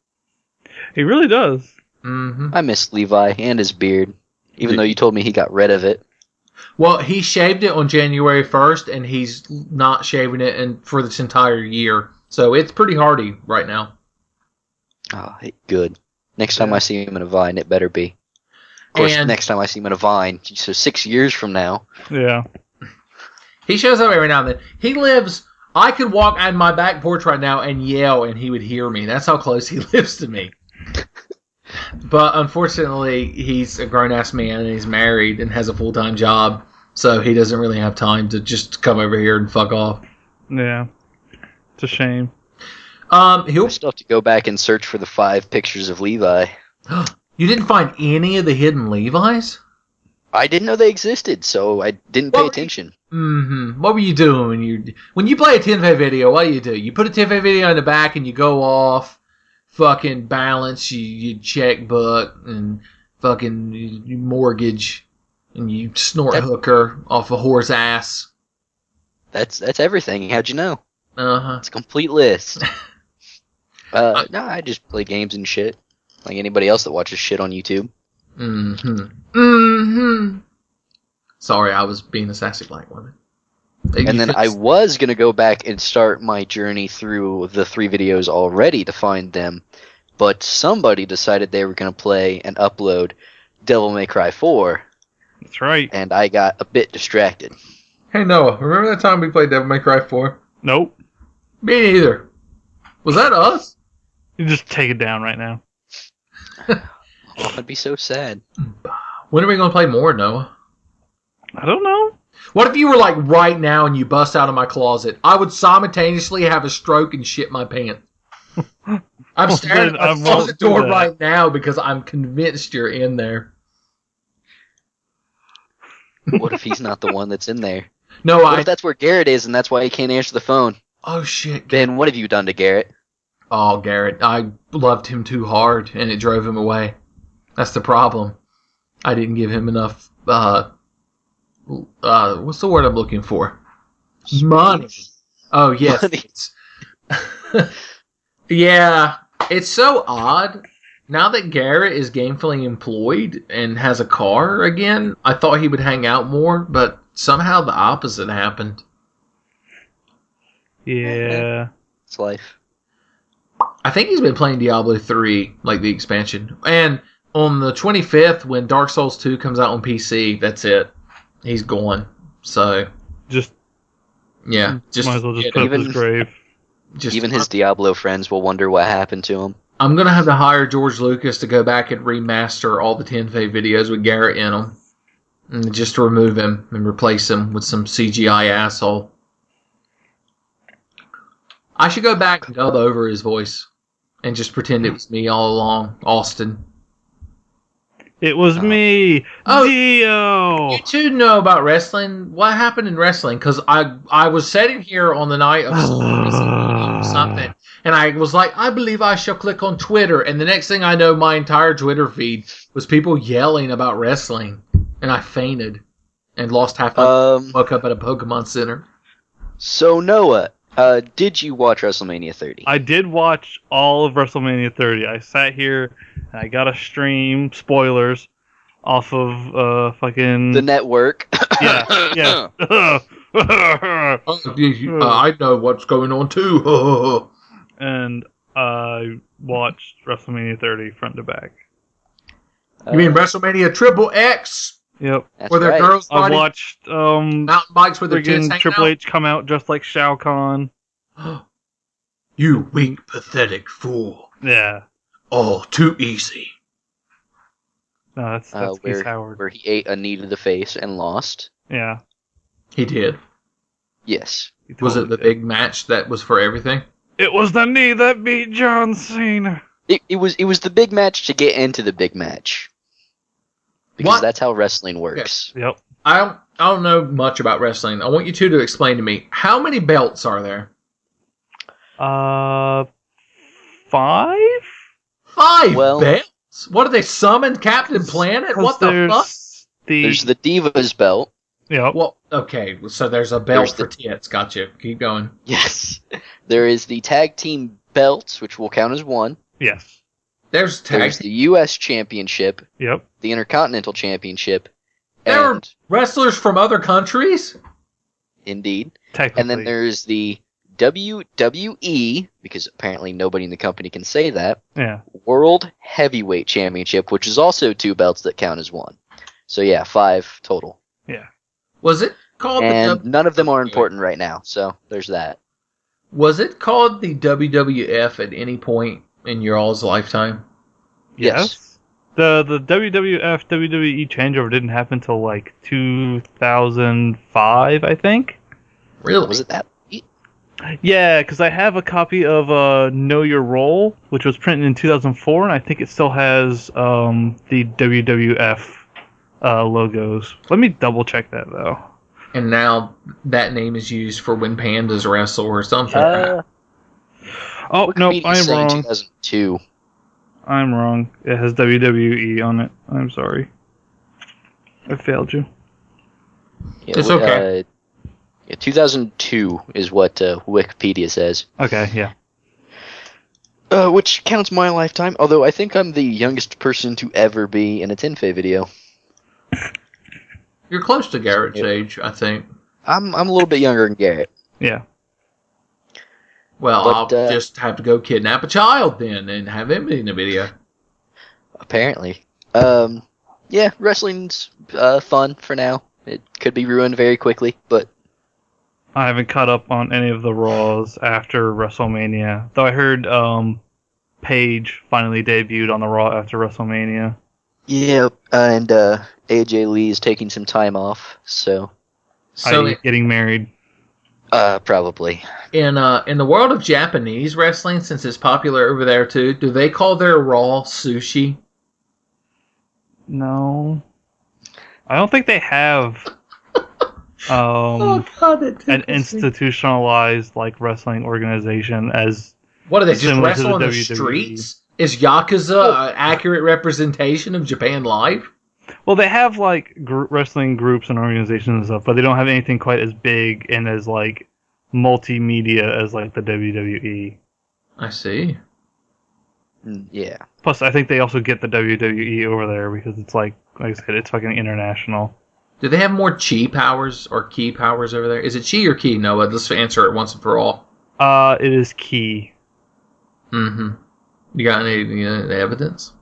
He really does. Mm-hmm. I miss Levi and his beard, even though you told me he got rid of it. Well, he shaved it on January 1st, and he's not shaving it for this entire year. So it's pretty hardy right now. Oh, good. Next time I see him in a Vine, it better be. Of course, next time I see him in a Vine, so 6 years from now. Yeah. He shows up every now and then. He lives... I could walk on my back porch right now and yell, and he would hear me. That's how close he lives to me. But unfortunately, he's a grown-ass man, and he's married and has a full-time job, so he doesn't really have time to just come over here and fuck off. Yeah. It's a shame. He'll I still have to go back and search for the 5 pictures of Levi. You didn't find any of the hidden Levi's? I didn't know they existed, so I didn't pay attention. Mm-hmm. What were you doing when you play a Tenfey video? What do? You put a Tenfey video in the back and you go off, fucking balance your checkbook and fucking you mortgage, and you snort hooker off a whore's ass. That's everything. How'd you know? Uh-huh. It's a complete list. No, I just play games and shit, like anybody else that watches shit on YouTube. Mm-hmm. Mm-hmm. Sorry, I was being a sassy black woman. And then I was going to go back and start my journey through the 3 videos already to find them, but somebody decided they were going to play and upload Devil May Cry 4. That's right. And I got a bit distracted. Hey, Noah, remember that time we played Devil May Cry 4? Nope. Me neither. Was that us? You just take it down right now. Oh, I'd be so sad. When are we going to play more, Noah? I don't know. What if you were like right now and you bust out of my closet? I would simultaneously have a stroke and shit my pants. I'm staring at the closet door right now because I'm convinced you're in there. What if he's not the one that's in there? No, what if that's where Garrett is and that's why he can't answer the phone? Oh, shit. Ben, what have you done to Garrett? Oh, Garrett, I loved him too hard and it drove him away. That's the problem. I didn't give him enough, what's the word I'm looking for? Money. Oh, yes. Money. Yeah, it's so odd. Now that Garrett is gainfully employed and has a car again, I thought he would hang out more, but somehow the opposite happened. Yeah. It's life. I think he's been playing Diablo 3, like the expansion. And on the 25th, when Dark Souls 2 comes out on PC, that's it. He's gone. So, just might as well just put up his grave. Even his Diablo friends will wonder what happened to him. I'm going to have to hire George Lucas to go back and remaster all the Tenfey videos with Garrett in them. And just to remove him and replace him with some CGI asshole. I should go back and dub over his voice and just pretend it was me all along, Austin. It was me, Dio. You two know about wrestling. What happened in wrestling? Because I was sitting here on the night of something, and I was like, I believe I shall click on Twitter. And the next thing I know, my entire Twitter feed was people yelling about wrestling, and I fainted and lost half my woke up at a Pokemon Center. So Noah, did you watch WrestleMania 30? I did watch all of WrestleMania 30. I sat here and I got to stream spoilers off of fucking the network. Yeah. I know what's going on too. And I watched WrestleMania 30 front to back. You mean WrestleMania Triple X? Yep. That's Where their right. girls I riding watched mountain bikes with their tits friggin' hanging Triple H come out dressed like Shao Kahn. out? You weak, pathetic fool. Yeah. All too easy. No, that's Keith Howard. Where he ate a knee to the face and lost. Yeah. He did. Yes. He Was it totally the did. big match that was for everything? It was the knee that beat John Cena. It was the big match to get into the big match. Because What? that's how wrestling works. Yep. I don't know much about wrestling. I want you two to explain to me, how many belts are there? 5? 5 Well- belts? What, do they summon Captain Planet? What the fuck? There's the Divas belt. Yep. Well, okay, so there's a belt There's for tits. Gotcha. Keep going. Yes. There is the tag team belts, which will count as one. Yes. There's tag. There's the U.S. Championship, Yep. the Intercontinental Championship, There are and wrestlers from other countries? indeed. Technically. And then there's the WWE, because apparently nobody in the company can say that, Yeah. World Heavyweight Championship, which is also 2 belts that count as one. So yeah, 5 total. Was it called And the none of them are important right now, so there's that. Was it called the WWF at any point in your all's lifetime? Yes. The WWF WWE changeover didn't happen until like 2005, I think. Really? Was it that? Yeah, because I have a copy of Know Your Role, which was printed in 2004, and I think it still has the WWF logos. Let me double check that though. And now that name is used for when pandas wrestle or something. Oh no, Wikipedia's I'm saying wrong. 2002. I'm wrong. It has WWE on it. I'm sorry. I failed you. Yeah, It's okay. Yeah, 2002 is what Wikipedia says. Okay, yeah. Which counts my lifetime, although I think I'm the youngest person to ever be in a Tenfei video. You're close to Garrett's Yep. age, I think. I'm a little bit younger than Garrett. Yeah. Well, But, I'll just have to go kidnap a child then and have him in the video. Apparently. Yeah, wrestling's fun for now. It could be ruined very quickly, but I haven't caught up on any of the Raws after WrestleMania. Though I heard Paige finally debuted on the Raw after WrestleMania. yeah, and AJ Lee is taking some time off, so So Getting married. probably. in the world of Japanese wrestling, since it's popular over there too, do they call their Raw sushi? No. I don't think they have God, an institutionalized like wrestling organization as What do they just similar to wrestle on the the WWE. streets? Is Yakuza an accurate representation of Japan Live? well, they have like wrestling groups and organizations and stuff, but they don't have anything quite as big and as like multimedia as like the WWE. I see. Yeah. Plus, I think they also get the WWE over there because it's like I said, it's fucking international. Do they have more chi powers or key powers over there? Is it chi or key, Noah? Let's answer it once and for all. It is key. Mm-hmm. You got any evidence?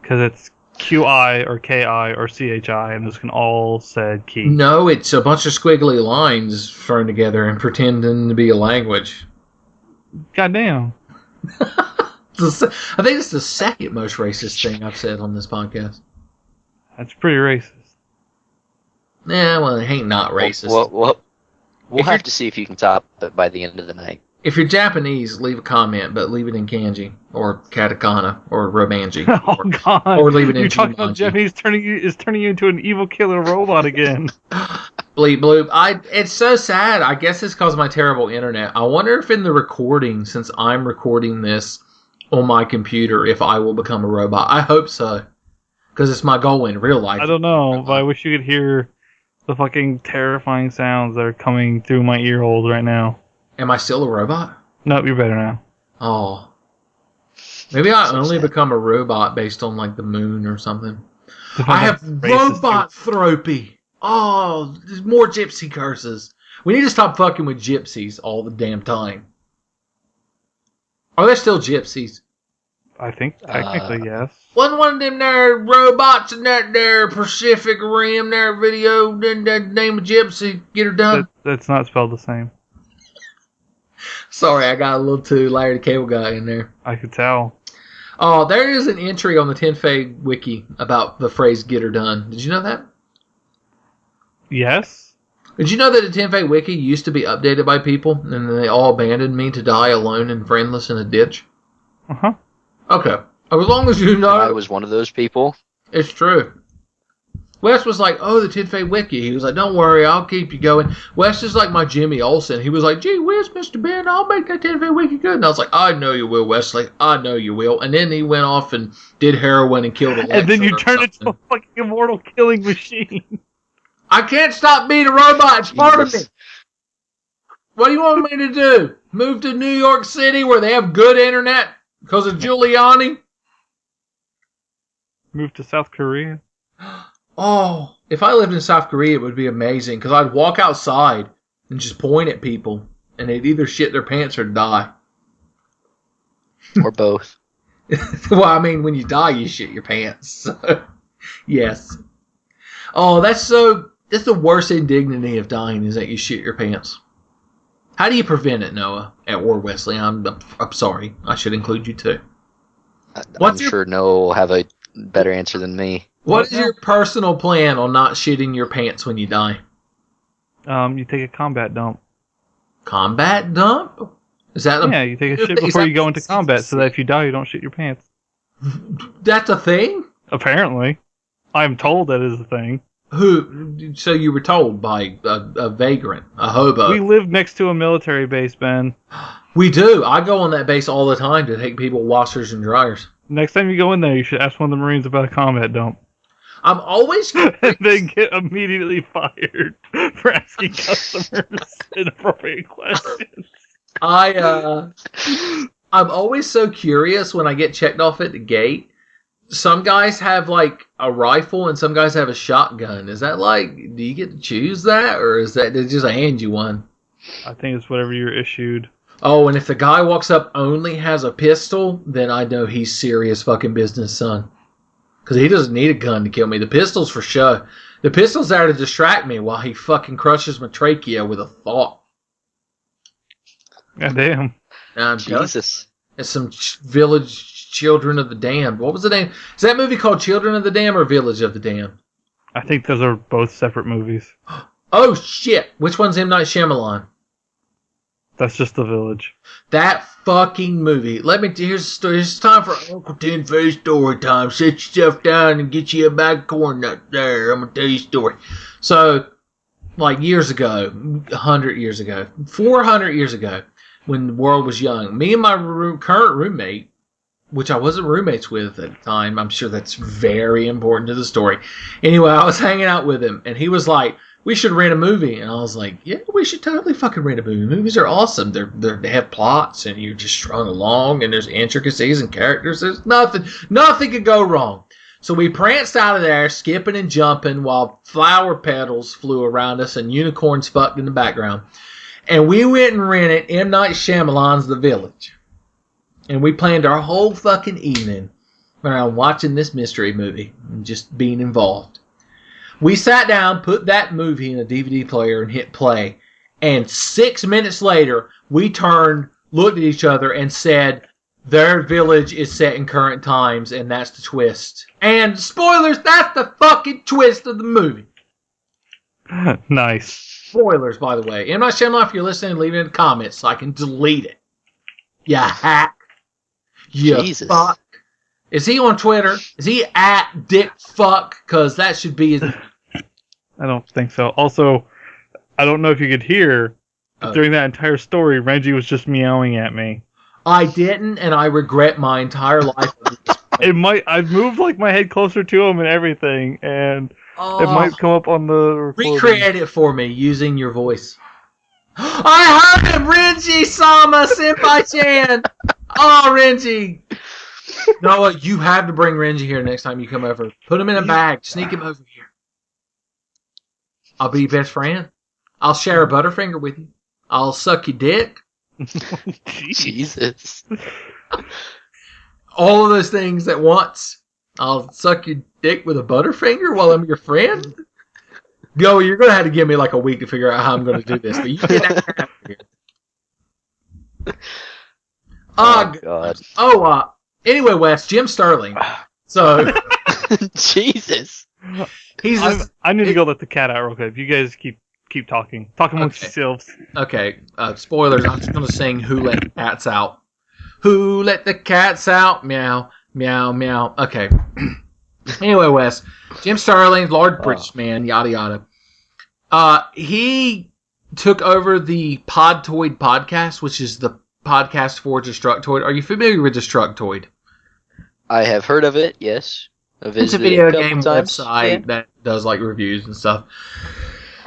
Because it's QI or KI or CHI, and those can all said key. No, it's a bunch of squiggly lines thrown together and pretending to be a language. Goddamn. I think it's the second most racist thing I've said on this podcast. That's pretty racist. Yeah, well, it ain't not racist. We'll If have you're- to see if you can top it by the end of the night. If you're Japanese, leave a comment, but leave it in kanji or katakana or romanji. Oh God! or leave it in You're talking about Jumanji. Japanese turning you into an evil killer robot again. Bleep bloop. It's so sad. I guess it's because of my terrible internet. I wonder if in the recording, since I'm recording this on my computer, if I will become a robot. I hope so. Because it's my goal in real life. I don't know, but I wish you could hear the fucking terrifying sounds that are coming through my ear holes right now. Am I still a robot? Nope, you're better now. Oh. Maybe I So only sad. become a robot based on like the moon or something. Depends I on have racist robot thropy. Oh, there's more gypsy curses. We need to stop fucking with gypsies all the damn time. Are they still gypsies? I think technically yes. Wasn't one of them there robots in that there Pacific Rim there video, then that name of Gypsy, get her done? That's not spelled the same. Sorry, I got a little too Larry the Cable Guy in there. I could tell. Oh, there is an entry on the Tenfey wiki about the phrase "get her done." Did you know that? Yes. Did you know that the Tenfey wiki used to be updated by people, and then they all abandoned me to die alone and friendless in a ditch? Uh-huh. Okay. As long as you know, I was one of those people. it's true. Wes was like, "Oh, the Tenfey wiki." He was like, "Don't worry, I'll keep you going." Wes is like my Jimmy Olsen. He was like, "Gee whiz, Mr. Ben, I'll make that Tenfey wiki good." And I was like, "I know you will, Wesley. I know you will." And then he went off and did heroin and killed Alexa. And then you or turned into a something. fucking immortal killing machine. I can't stop being a robot. It's part of me. What do you want me to do? Move to New York City where they have good internet because of Giuliani? Move to South Korea. Oh, if I lived in South Korea, it would be amazing because I'd walk outside and just point at people and they'd either shit their pants or die. Or both. Well, I mean, when you die, you shit your pants. So, yes. Oh, that's the worst indignity of dying is that you shit your pants. How do you prevent it, Noah? Or Wesley? I'm sorry. I should include you too. I'm sure Noah will have a better answer than me. What is your personal plan on not shitting your pants when you die? You take a combat dump. Combat dump? Is that Yeah, you take a shit before you go into combat so that if you die, you don't shit your pants. That's a thing? Apparently. I'm told that is a thing. Who? So you were told by a vagrant, a hobo. We live next to a military base, Ben. We do. I go on that base all the time to take people washers and dryers. Next time you go in there, you should ask one of the Marines about a combat dump. I'm always And then get immediately fired for asking customers inappropriate questions. I'm always so curious when I get checked off at the gate. Some guys have like a rifle and some guys have a shotgun. Is that like, do you get to choose that, or is that they just hand you one? I think it's whatever you're issued. Oh, and if the guy walks up only has a pistol, then I know he's serious fucking business, son. Because he doesn't need a gun to kill me. The pistol's for show. The pistol's there to distract me while he fucking crushes my trachea with a thought. God damn. Jesus. It's some Village Children of the Damned. What was the name? Is that movie called Children of the Damned or Village of the Damned? I think those are both separate movies. Oh, shit. Which one's M. Night Shyamalan? That's just The Village. That fucking movie. Here's the story. It's time for Uncle Tenfey's story time. Sit yourself down and get you a bag of corn nuts there. I'm going to tell you a story. So, like years ago, 100 years ago, 400 years ago, when the world was young, me and my current roommate, which I wasn't roommates with at the time, I'm sure that's very important to the story. Anyway, I was hanging out with him, and he was like, "We should rent a movie." And I was like, "Yeah, we should totally fucking rent a movie. Movies are awesome. They have plots, and you're just strung along, and there's intricacies and characters. There's nothing could go wrong." So we pranced out of there, skipping and jumping, while flower petals flew around us and unicorns fucked in the background. And we went and rented M. Night Shyamalan's The Village. And we planned our whole fucking evening around watching this mystery movie and just being involved. We sat down, put that movie in a DVD player and hit play. And 6 minutes later, we turned, looked at each other and said, "Their village is set in current times," and that's the twist. And spoilers, that's the fucking twist of the movie. Nice. Spoilers, by the way. M. Night Shyamalan, if you're listening, leave it in the comments so I can delete it. Ya hack. Ya Jesus. fuck. Is he on Twitter? Is he at Dick Fuck? Because that should be his... I don't think so. Also, I don't know if you could hear, but during that entire story, Reggie was just meowing at me. I didn't, and I regret my entire life. I've moved like my head closer to him and everything, and it might come up on the recording. Recreate it for me using your voice. I heard him! Renji Sama Senpai-chan! Oh, Renji! Noah, you have to bring Renji here next time you come over. Put him in a bag. Sneak him over here. I'll be your best friend. I'll share a Butterfinger with you. I'll suck your dick. Jesus. All of those things at once. I'll suck your dick with a butterfinger while I'm your friend? Yo, you're going to have to give me like a week to figure out how I'm going to do this, but you get that here. Oh, God. Anyway, Wes, Jim Sterling. So, Jesus. I need to go let the cat out real quick. If you guys keep talking amongst yourselves. Okay, spoilers. I'm just going to sing Who Let the Cats Out. Who let the cats out? Meow, meow, meow. Okay. Anyway, Wes, Jim Sterling, large British man, yada yada. He took over the Podtoid podcast, which is the podcast for Destructoid. Are you familiar with Destructoid? I have heard of it, yes. It's a video game website that does like reviews and stuff.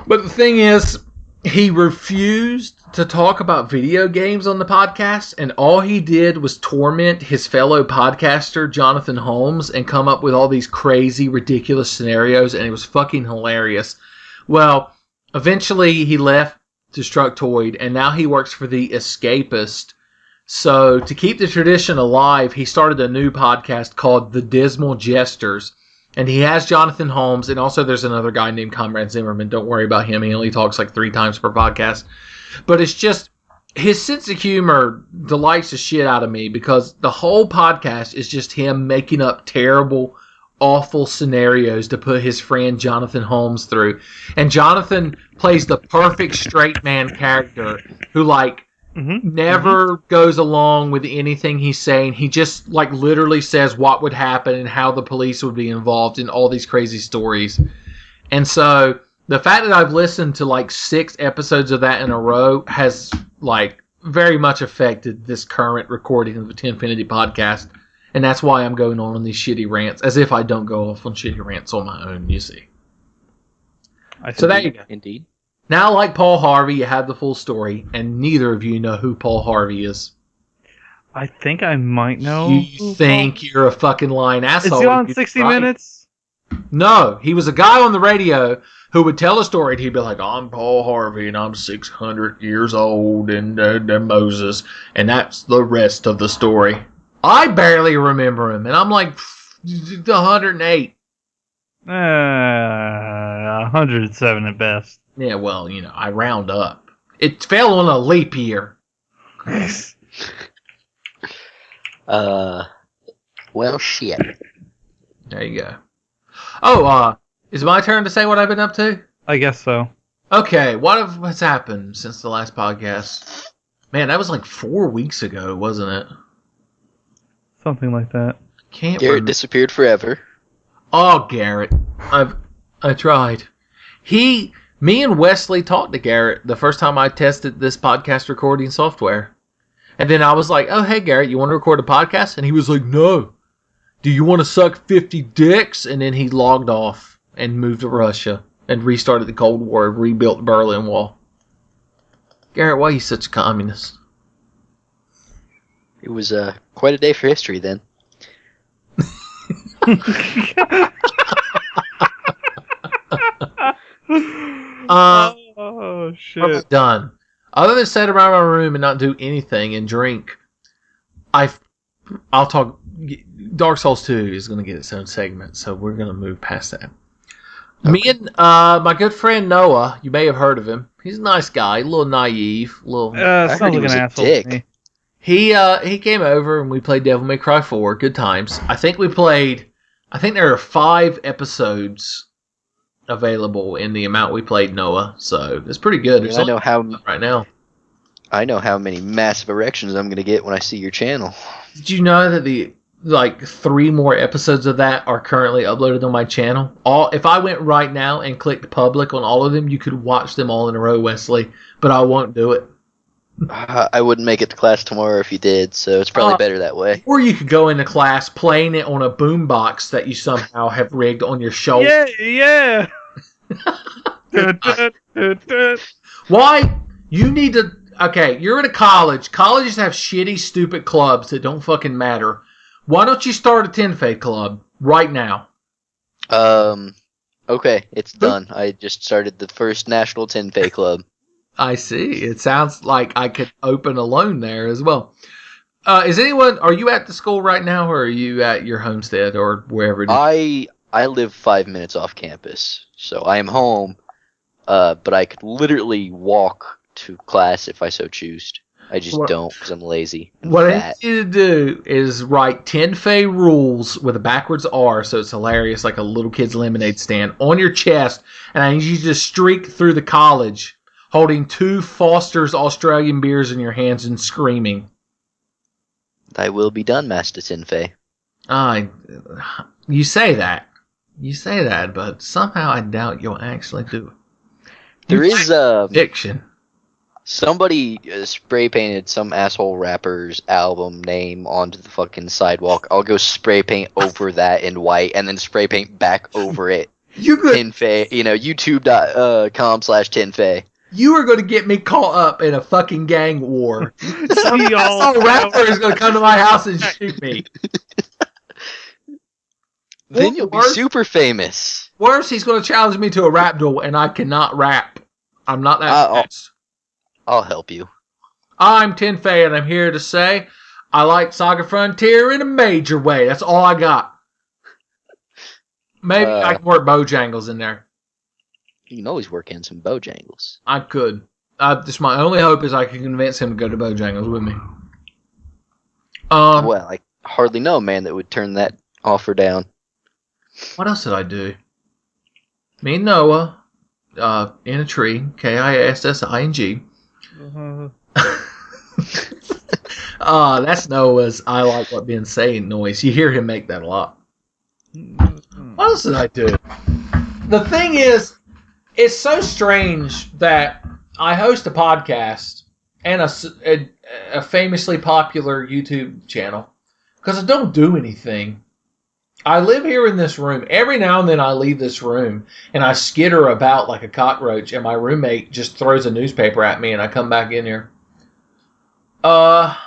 But the thing is, he refused to talk about video games on the podcast, and all he did was torment his fellow podcaster, Jonathan Holmes, and come up with all these crazy, ridiculous scenarios, and it was fucking hilarious. Well, eventually he left Destructoid, and now he works for The Escapist. So, to keep the tradition alive, he started a new podcast called The Dismal Jesters. And he has Jonathan Holmes, and also there's another guy named Comrade Zimmerman. Don't worry about him. He only talks like 3 times per podcast. But it's just, his sense of humor delights the shit out of me because the whole podcast is just him making up terrible, awful scenarios to put his friend Jonathan Holmes through. And Jonathan plays the perfect straight man character who, like, never goes along with anything he's saying. He just like literally says what would happen and how the police would be involved in all these crazy stories. And so the fact that I've listened to like 6 episodes of that in a row has like very much affected this current recording of the TENFENITY podcast. And that's why I'm going on these shitty rants, as if I don't go off on shitty rants on my own, you see. So there you go. Indeed. Now, like Paul Harvey, you have the full story, and neither of you know who Paul Harvey is. I think I might know. You think you're a fucking lying asshole. Is he on 60 Minutes? No, he was a guy on the radio who would tell a story, and he'd be like, I'm Paul Harvey, and I'm 600 years old, and Moses, and that's the rest of the story. I barely remember him, and I'm like, 108. 107 at best. Yeah, well, I round up. It fell on a leap year. Well, shit. There you go. Oh, is it my turn to say what I've been up to? I guess so. Okay, what's happened since the last podcast? Man, that was like 4 weeks ago, wasn't it? Something like that. Garrett disappeared forever. Oh, Garrett. I tried. Me and Wesley talked to Garrett the first time I tested this podcast recording software. And then I was like, oh, hey, Garrett, you want to record a podcast? And he was like, no. Do you want to suck 50 dicks? And then he logged off and moved to Russia and restarted the Cold War and rebuilt the Berlin Wall. Garrett, why are you such a communist? It was quite a day for history then. Oh shit! I'm done. Other than sit around my room and not do anything and drink, I'll talk. Dark Souls 2 is going to get its own segment, so we're going to move past that. Okay. Me and my good friend Noah, you may have heard of him. He's a nice guy, a little naive, sounds like an asshole to me. He came over and we played Devil May Cry 4. Good times. I think there are 5 episodes available in the amount we played, Noah. So it's pretty good. I know how right now. I know how many massive erections I'm going to get when I see your channel. Did you know that 3 more episodes of that are currently uploaded on my channel? If I went right now and clicked public on all of them, you could watch them all in a row, Wesley. But I won't do it. I wouldn't make it to class tomorrow if you did, so it's probably better that way. Or you could go into class playing it on a boombox that you somehow have rigged on your shoulder. Yeah. Why? You need to... Okay, you're in a college. Colleges have shitty, stupid clubs that don't fucking matter. Why don't you start a Tenfey club right now? Okay, it's done. I just started the first National Tenfey Club. I see. It sounds like I could open a loan there as well. Are you at the school right now, or are you at your homestead, or wherever it is? I live 5 minutes off campus, so I am home, but I could literally walk to class if I so choose. I just don't because I'm lazy. What I need you to do is write Tenfey rules with a backwards R, so it's hilarious, like a little kid's lemonade stand, on your chest, and I need you to streak through the college holding 2 Foster's Australian beers in your hands and screaming. Thy will be done, Master Tenfey. You say that, but somehow I doubt you'll actually do it. There is fiction. Somebody spray painted some asshole rapper's album name onto the fucking sidewalk. I'll go spray paint over that in white and then spray paint back over it. You could, Tenfey, youtube.com/Tenfey. You are going to get me caught up in a fucking gang war. Some rapper is going to come to my house and shoot me. Then you'll be super famous. Worse, he's going to challenge me to a rap duel, and I cannot rap. I'm not that fast. I'll help you. I'm Tenfey, and I'm here to say I like Saga Frontier in a major way. That's all I got. Maybe I can work Bojangles in there. You can always work in some Bojangles. I could. Just my only hope is I can convince him to go to Bojangles with me. Well, I hardly know a man that would turn that offer down. What else did I do? Me and Noah, in a tree, KISSING. That's Noah's I like what being saying noise. You hear him make that a lot. What else did I do? The thing is, it's so strange that I host a podcast and a famously popular YouTube channel because I don't do anything. I live here in this room. Every now and then I leave this room and I skitter about like a cockroach, and my roommate just throws a newspaper at me and I come back in here. I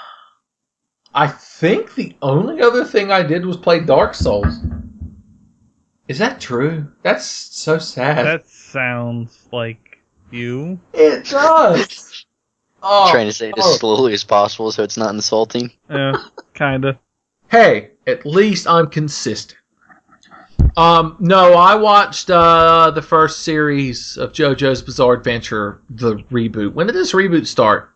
think the only other thing I did was play Dark Souls. Is that true? That's so sad. That sounds like you. It does. Trying to say it as slowly as possible so it's not insulting. Yeah, kinda. Hey, at least I'm consistent. No, I watched the first series of JoJo's Bizarre Adventure, the reboot. When did this reboot start?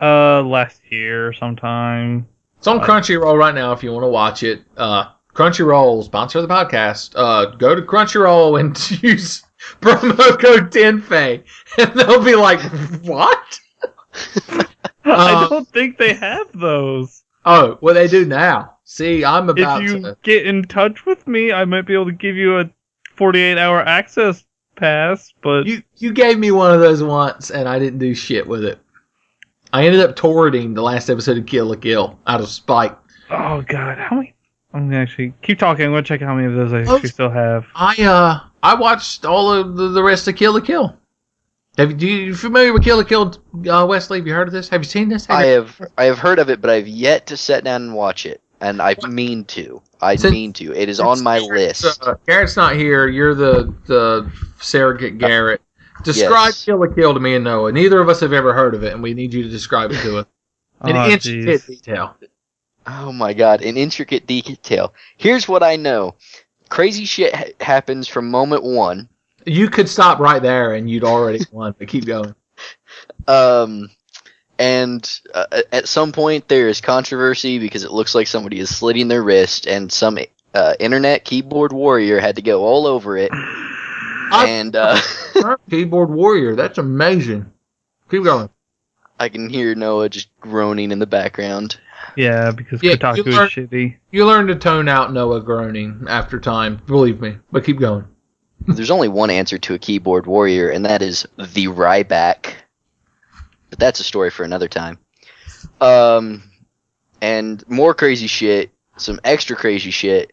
Last year sometime. It's on Crunchyroll right now if you want to watch it. Crunchyroll, sponsor of the podcast. Go to Crunchyroll and use promo code Tenfey, and they'll be like, "What?" I don't think they have those. Oh, well, they do now. See, I'm about If you get in touch with me, I might be able to give you a 48-hour access pass, but... You gave me one of those once, and I didn't do shit with it. I ended up torrenting the last episode of Kill la Kill out of spite. Oh, God. How many... I'm going to actually... Keep talking. I'm going to check out how many of those I actually still have. I watched all of the rest of Kill la Kill. You familiar with Kill la Kill, Wesley? Have you heard of this? Have you seen this? I have heard of it, but I've yet to sit down and watch it. And I mean to. It is on my list. Garrett's not here. You're the surrogate Garrett. Describe Kill la Kill to me and Noah. Neither of us have ever heard of it, and we need you to describe it to us in intricate detail. Oh my God, in intricate detail. Here's what I know. Crazy shit happens from moment one. You could stop right there, and you'd already won, but keep going. And at some point there is controversy because it looks like somebody is slitting their wrist, and some internet keyboard warrior had to go all over it. Keyboard warrior, that's amazing. Keep going. I can hear Noah just groaning in the background. Yeah, because Kotaku is shitty. You learn to tone out Noah groaning after time, believe me, but keep going. There's only one answer to a keyboard warrior, and that is the Ryback. But that's a story for another time. And more crazy shit, some extra crazy shit.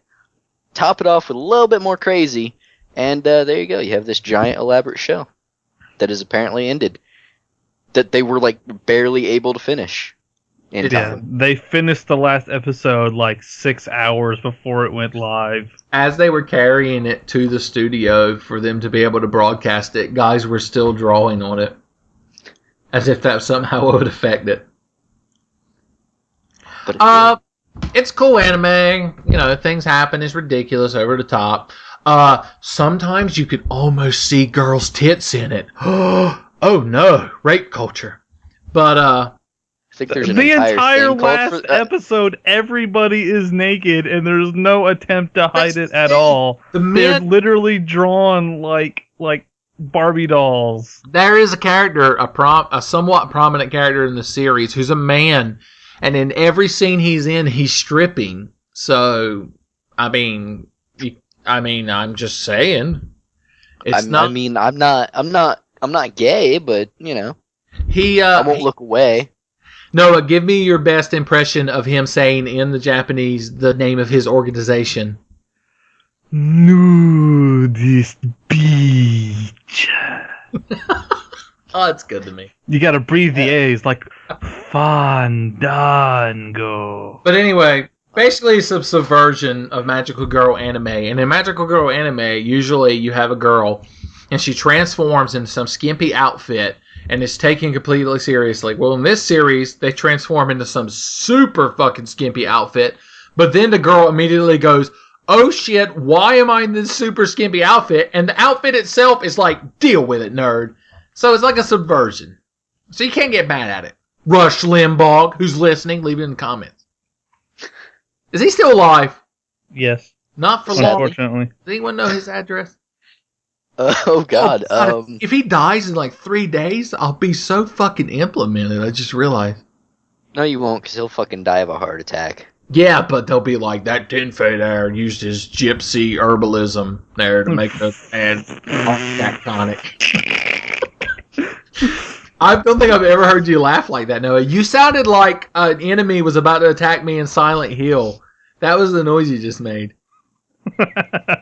Top it off with a little bit more crazy, and there you go. You have this giant elaborate show that is apparently ended. That they were like barely able to finish in time. They finished the last episode like 6 hours before it went live. As they were carrying it to the studio for them to be able to broadcast it, guys were still drawing on it. As if that somehow would affect it. But It's cool anime. You know, things happen. It's ridiculous, over the top. Sometimes you could almost see girls' tits in it. Oh no, rape culture. But I think there's an the entire thing called last for, episode, everybody is naked, and there's no attempt to hide it at the- all. the They're men. literally drawn like Barbie dolls. There is a character, a somewhat prominent character in the series, who's a man, and in every scene he's in, he's stripping. So, I mean, I'm just saying, it's not. I mean, I'm not gay, but you know, He. I won't look away. Noah, give me your best impression of him saying in the Japanese the name of his organization. Nudist beach. Oh, it's good to me. You gotta breathe the A's like Fandango. But anyway, basically it's a subversion of Magical Girl anime. And in Magical Girl anime, usually you have a girl and she transforms into some skimpy outfit and is taken completely seriously. Well, in this series, they transform into some super fucking skimpy outfit. But then the girl immediately goes, oh shit, why am I in this super skimpy outfit? And the outfit itself is like, deal with it, nerd. So it's like a subversion. So you can't get mad at it. Rush Limbaugh, who's listening, leave it in the comments. Is he still alive? Yes, Not for long. unfortunately. Does anyone know his address? Oh God. If he dies in like 3 days, I'll be so fucking implemented. I just realized. No, you won't, because he'll fucking die of a heart attack. Yeah, but they'll be like, that Tenfei there used his gypsy herbalism there to make the ad tectonic. I don't think I've ever heard you laugh like that, Noah. You sounded like an enemy was about to attack me in Silent Hill. That was the noise you just made.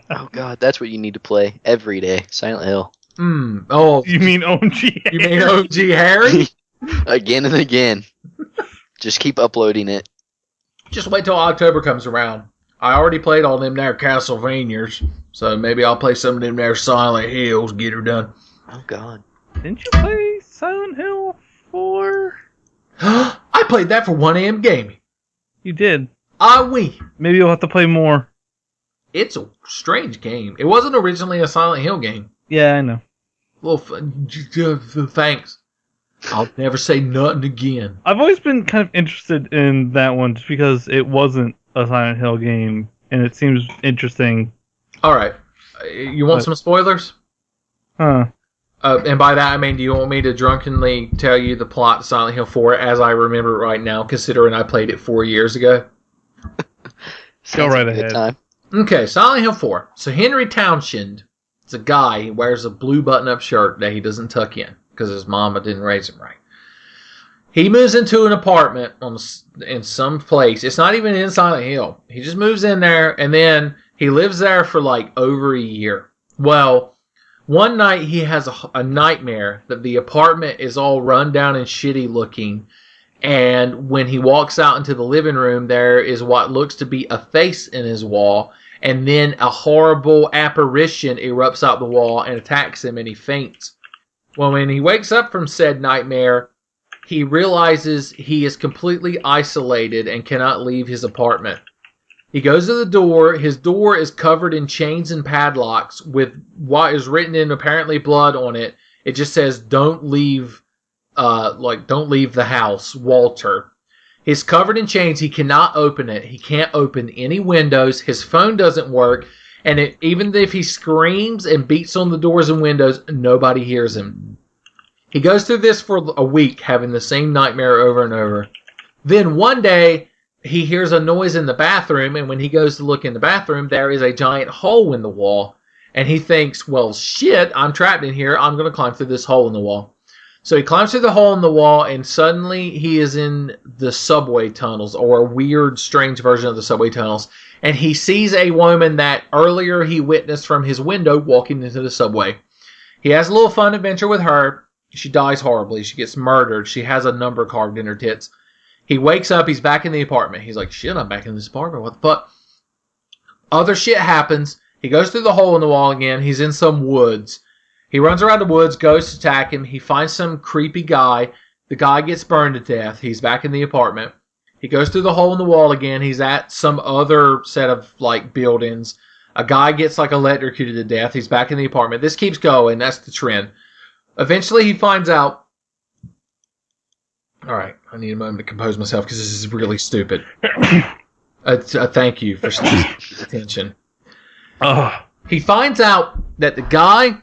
Oh God, that's what you need to play every day. Silent Hill. Oh, You mean OMG? you mean OG Harry? Again and again. Just keep uploading it. Just wait till October comes around. I already played all them there Castlevanias, so maybe I'll play some of them there Silent Hills, get her done. Oh God. Didn't you play Silent Hill 4? I played that for 1 AM gaming. You did. Oui. Maybe you'll have to play more. It's a strange game. It wasn't originally a Silent Hill game. Yeah, I know. Thanks. I'll never say nothing again. I've always been kind of interested in that one just because it wasn't a Silent Hill game, and it seems interesting. All right. You want some spoilers? Huh. And by that I mean, do you want me to drunkenly tell you the plot of Silent Hill 4 as I remember it right now, considering I played it 4 years ago? Go right like a good ahead. time. Okay, Silent Hill 4. So Henry Townshend, it's a guy. He wears a blue button-up shirt that he doesn't tuck in because his mama didn't raise him right. He moves into an apartment in some place. It's not even in Silent Hill. He just moves in there, and then he lives there for like over a year. Well, one night he has a nightmare that the apartment is all run down and shitty looking. And when he walks out into the living room, there is what looks to be a face in his wall. And then a horrible apparition erupts out the wall and attacks him, and he faints. Well, when he wakes up from said nightmare, he realizes he is completely isolated and cannot leave his apartment. He goes to the door. His door is covered in chains and padlocks with what is written in apparently blood on it. It just says, don't leave the house, Walter. He's covered in chains. He cannot open it. He can't open any windows. His phone doesn't work. And even if he screams and beats on the doors and windows, nobody hears him. He goes through this for a week, having the same nightmare over and over. Then one day, he hears a noise in the bathroom, and when he goes to look in the bathroom, there is a giant hole in the wall. And he thinks, well, shit, I'm trapped in here. I'm going to climb through this hole in the wall. So he climbs through the hole in the wall, and suddenly he is in the subway tunnels, or a weird, strange version of the subway tunnels. And he sees a woman that earlier he witnessed from his window walking into the subway. He has a little fun adventure with her. She dies horribly. She gets murdered. She has a number carved in her tits. He wakes up. He's back in the apartment. He's like, shit, I'm back in this apartment. What the fuck? Other shit happens. He goes through the hole in the wall again. He's in some woods. He runs around the woods, goes to attack him. He finds some creepy guy The guy gets burned to death. He's back in the apartment. He goes through the hole in the wall again. He's at some other set of like buildings. A guy gets like electrocuted to death. He's back in the apartment. This keeps going. That's the trend. Eventually, he finds out. All right, I need a moment to compose myself because this is really stupid. Thank you for attention. He finds out that the guy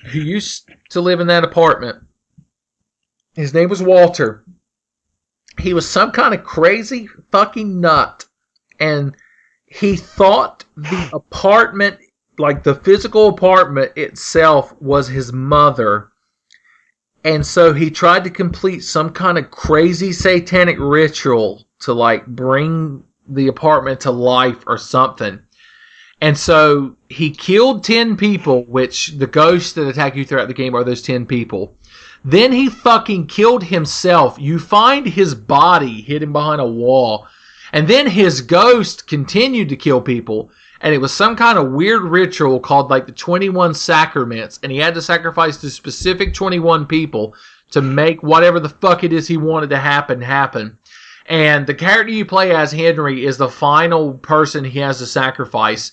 who used to live in that apartment, his name was Walter. He was some kind of crazy fucking nut. And he thought the apartment, like the physical apartment itself, was his mother. And so he tried to complete some kind of crazy satanic ritual to like bring the apartment to life or something. And so he killed 10 people, which the ghosts that attack you throughout the game are those 10 people. Then he fucking killed himself. You find his body hidden behind a wall. And then his ghost continued to kill people. And it was some kind of weird ritual called like the 21 sacraments. And he had to sacrifice the specific 21 people to make whatever the fuck it is he wanted to happen. And the character you play as, Henry, is the final person he has to sacrifice.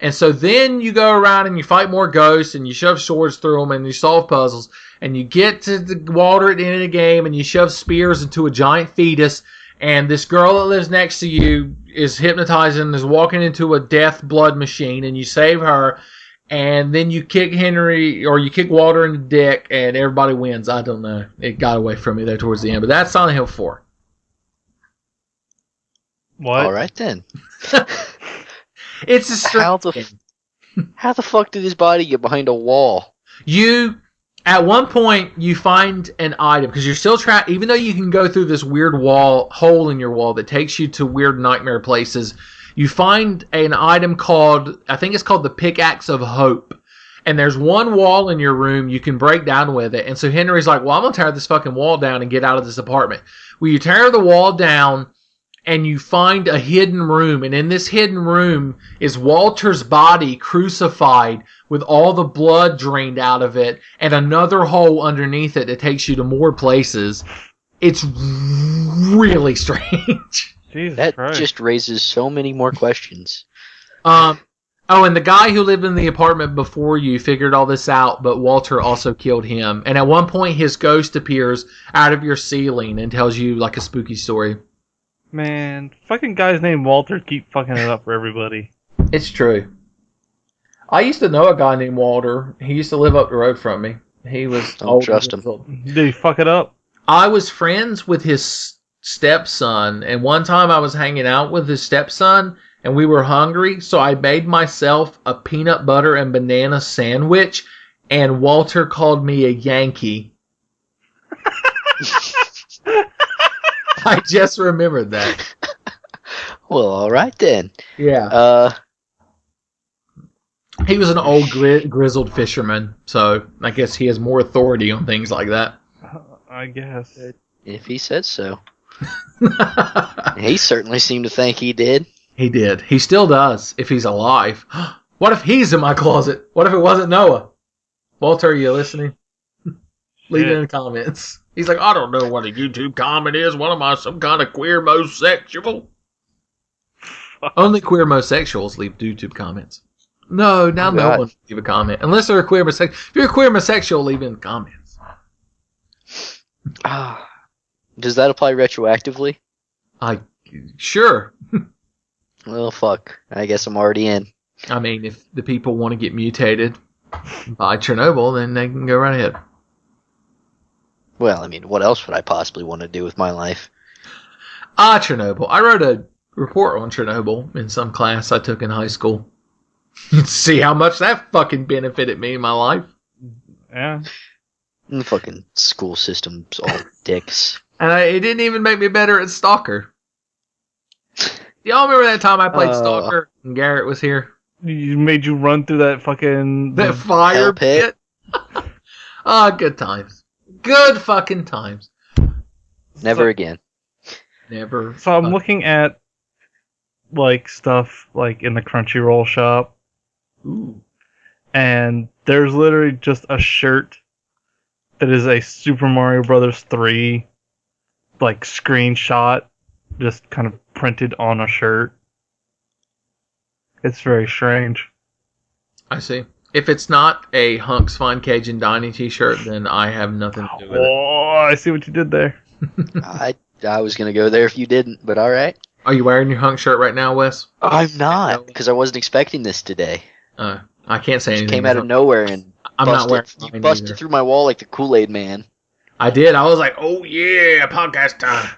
And so then you go around and you fight more ghosts and you shove swords through them and you solve puzzles. And you get to the water at the end of the game and you shove spears into a giant fetus. And this girl that lives next to you is hypnotized and is walking into a death blood machine. And you save her. And then you kick Henry, or you kick Walter in the dick, and everybody wins. I don't know. It got away from me there towards the end. But that's Silent Hill 4. What? All right then. It's a strange How the fuck did his body get behind a wall? At one point, you find an item, because you're still trapped, even though you can go through this weird hole in your wall that takes you to weird nightmare places, you find an item called, I think it's called the Pickaxe of Hope. And there's one wall in your room you can break down with it. And so Henry's like, well, I'm going to tear this fucking wall down and get out of this apartment. Well, you tear the wall down, and you find a hidden room. And in this hidden room is Walter's body crucified with all the blood drained out of it and another hole underneath it that takes you to more places. It's really strange. Jesus That Christ. just raises so many more questions. Oh, and the guy who lived in the apartment before you figured all this out, but Walter also killed him. And at one point, his ghost appears out of your ceiling and tells you like a spooky story. Man, fucking guys named Walter keep fucking it up for everybody. It's true. I used to know a guy named Walter. He used to live up the road from me. He was Don't old. trust him. Did he fuck it up? I was friends with his stepson, and one time I was hanging out with his stepson, and we were hungry, so I made myself a peanut butter and banana sandwich, and Walter called me a Yankee. I just remembered that. Well, all right then. Yeah. He was an old grizzled fisherman, so I guess he has more authority on things like that. I guess. If he says so. He certainly seemed to think he did. He did. He still does, if he's alive. What if he's in my closet? What if it wasn't Noah? Walter, are you listening? Leave it in the comments. He's like, I don't know what a YouTube comment is. What am I, some kind of queer homosexual? Only queer homosexuals leave YouTube comments. No, now no one leave a comment. Unless they're a queer homosexual. If you're a queer homosexual, leave it in the comments. Does that apply retroactively? Sure. Well, fuck. I guess I'm already in. I mean, if the people want to get mutated by Chernobyl, then they can go right ahead. Well, I mean, what else would I possibly want to do with my life? Chernobyl. I wrote a report on Chernobyl in some class I took in high school. See how much that fucking benefited me in my life. Yeah. The fucking school system's all dicks. And it didn't even make me better at Stalker. Y'all remember that time I played Stalker and Garrett was here? You made you run through that fucking... That fire hell pit? Good times. Good fucking times. Never again. Never. So I'm looking at like stuff like in the Crunchyroll shop. Ooh. And there's literally just a shirt that is a Super Mario Brothers 3 like screenshot, just kind of printed on a shirt. It's very strange. I see. If it's not a Hunks Fine Cajun Dining t-shirt, then I have nothing to do with it. Oh, I see what you did there. I was gonna go there if you didn't, but all right. Are you wearing your Hunk shirt right now, Wes? I'm not, because I wasn't expecting this today. I can't say It anything. came out of nowhere and I'm not wearing you mine busted either. through my wall like the Kool-Aid Man. I did. I was like, oh yeah, podcast time.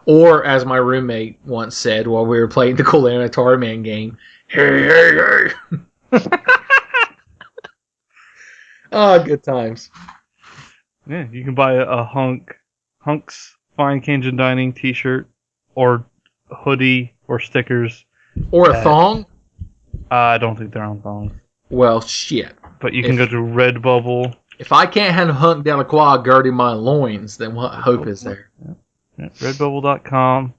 Or, as my roommate once said while we were playing the Cool and Atari Man game, hey, hey, hey. Oh, good times. Yeah, you can buy a Hunks Fine Cajun Dining t-shirt or hoodie or stickers. Or a thong? I don't think they're on thongs. Well, shit. But you can go to Redbubble. If I can't have Hunk Delacroix girding my loins, then what hope is there? Yeah, Redbubble.com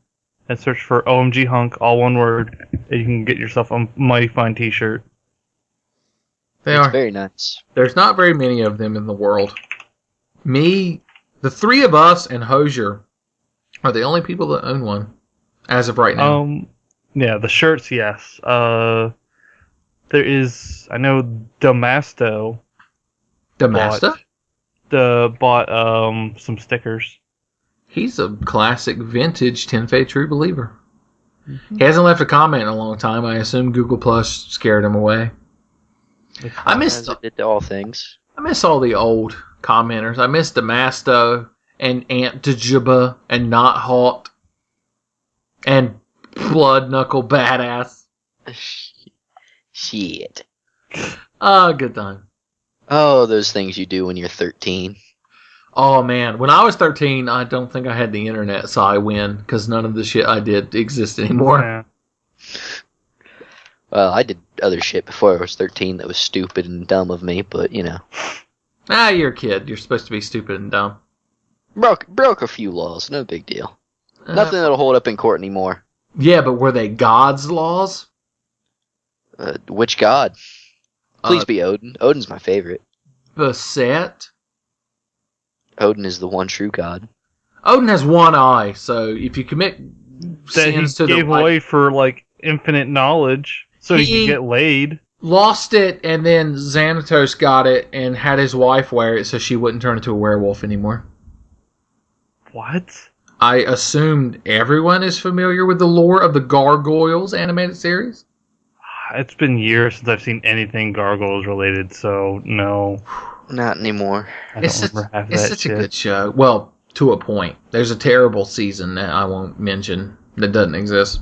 and search for OMG Hunk, all one word, and you can get yourself a mighty fine t-shirt. They It's are. very nice. There's not very many of them in the world. Me, the three of us, and Hosier are the only people that own one as of right now. Yeah, the shirts, yes. There is, I know Damasto Damasta? bought some stickers. He's a classic vintage Tenfei True Believer. He hasn't left a comment in a long time. I assume Google Plus scared him away. I miss As it did to all things. all the old commenters. I miss Damasto and Aunt Dajuba and Not Hot and Blood Knuckle Badass. Shit. Ah, good time. Oh, those things you do when you're 13. Oh man, when I was 13, I don't think I had the internet, so I win because none of the shit I did exists anymore. Yeah. Well, I did other shit before I was 13 that was stupid and dumb of me, but you know, Ah, you're a kid. You're supposed to be stupid and dumb. broke a few laws. No big deal. Nothing that'll hold up in court anymore. Yeah, but were they God's laws? Which god? Please be Odin. Odin's my favorite. Beset? Odin is the one true god. Odin has one eye, so if you commit That he sins to gave the right, away for, like, infinite knowledge so he He- could get laid. lost it, and then Xanatos got it and had his wife wear it so she wouldn't turn into a werewolf anymore. What? I assumed everyone is familiar with the lore of the Gargoyles animated series. It's been years since I've seen anything gargoyles related, so no. Not anymore. I don't remember half of It's that such shit. a good show. Well, to a point. There's a terrible season that I won't mention that doesn't exist.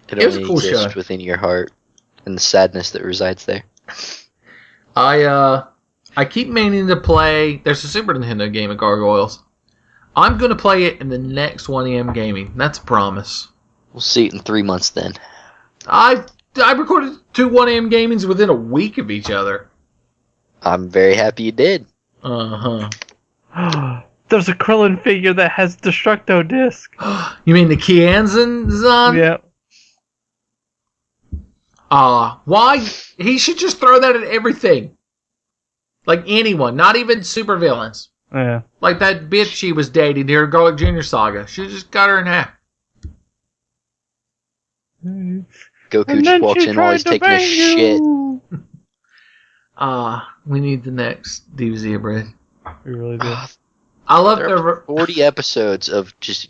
It It was a only cool exists show. within your heart and the sadness that resides there. I keep meaning to play. There's a Super Nintendo game of Gargoyles. I'm gonna play it in the next 1am gaming. That's a promise. We'll see it in 3 months then. I recorded 2 1am gamings within a week of each other. I'm very happy you did. There's a Krillin figure that has Destructo Disc. You mean the Kianzan Zan? Yeah. Why? He should just throw that at everything. Like anyone, not even supervillains. Yeah. Like that bitch she was dating during Garlic Jr. saga. She just got her in half. Goku just walks in while he's taking a shit. We need the next DBZ bread. We really do. I love There their are 40 episodes of just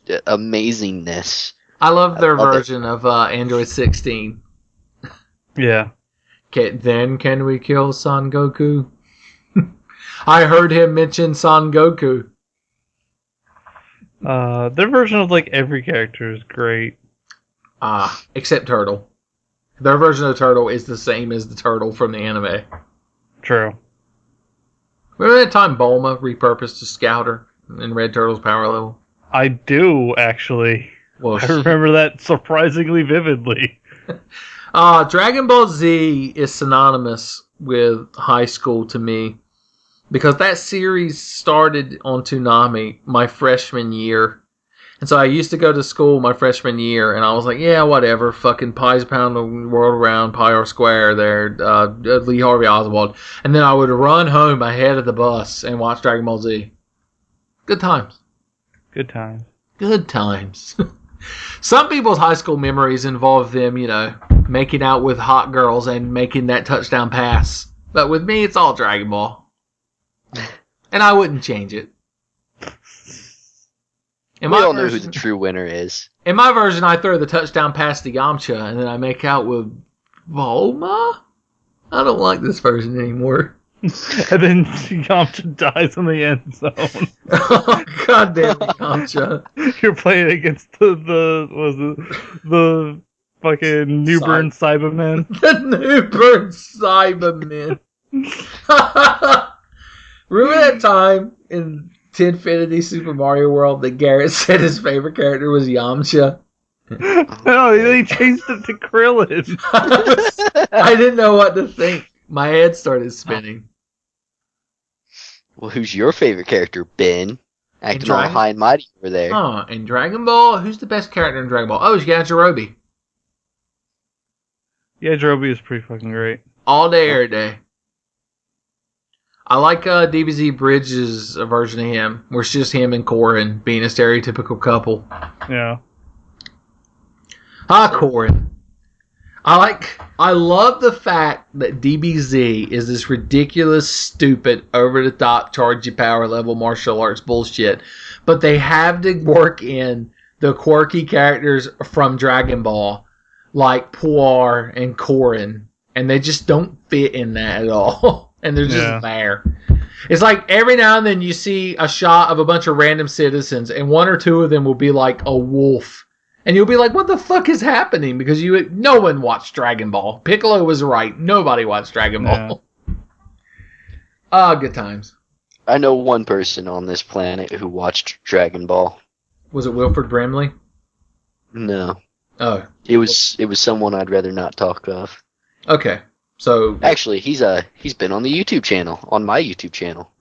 amazingness. I love their love it. version of Android 16. Yeah. Then can we kill Son Goku? I heard him mention Son Goku. Their version of like every character is great. Except Turtle. Their version of Turtle is the same as the Turtle from the anime. True. Remember that time Bulma repurposed a Scouter in Red Turtle's power level? I do actually. Well, I remember that surprisingly vividly. Dragon Ball Z is synonymous with high school to me because that series started on Toonami my freshman year. And so I used to go to school my freshman year, and I was like, yeah, whatever, fucking pies pound the world around, Pi R Square there, Lee Harvey Oswald. And then I would run home ahead of the bus and watch Dragon Ball Z. Good times. Good times. Good times. Some people's high school memories involve them, making out with hot girls and making that touchdown pass. But with me, it's all Dragon Ball. And I wouldn't change it. We all know who the true winner is. In my version, I throw the touchdown pass to Yamcha, and then I make out with Bulma? I don't like this version anymore. And then Yamcha dies in the end zone. Oh, God damn it, Yamcha. You're playing against the fucking Newburn Cybermen. The Newburn Cybermen. Remember that time in TENFENITY Super Mario World that Garrett said his favorite character was Yamcha? No, they changed it to Krillin. I didn't know what to think. My head started spinning. Well, who's your favorite character, Ben? Acting all high and mighty over there. Oh, in Dragon Ball, who's the best character in Dragon Ball? Oh, it's Yajirobe. Yeah, Yajirobe is pretty fucking great. All day, every day. I like DBZ Bridges' version of him, where it's just him and Korin being a stereotypical couple. Yeah. Hi, Korin. I love the fact that DBZ is this ridiculous, stupid, over-the-top, charge your power level martial arts bullshit, but they have to work in the quirky characters from Dragon Ball, like Puar and Korin, and they just don't fit in that at all, and they're just there. It's like every now and then you see a shot of a bunch of random citizens, and one or two of them will be like a wolf. And you'll be like, what the fuck is happening? Because no one watched Dragon Ball. Piccolo was right. Nobody watched Dragon Ball. Good times. I know one person on this planet who watched Dragon Ball. Was it Wilford Brimley? No. Oh. It was someone I'd rather not talk of. Okay. So actually, he's been on the YouTube channel, on my YouTube channel.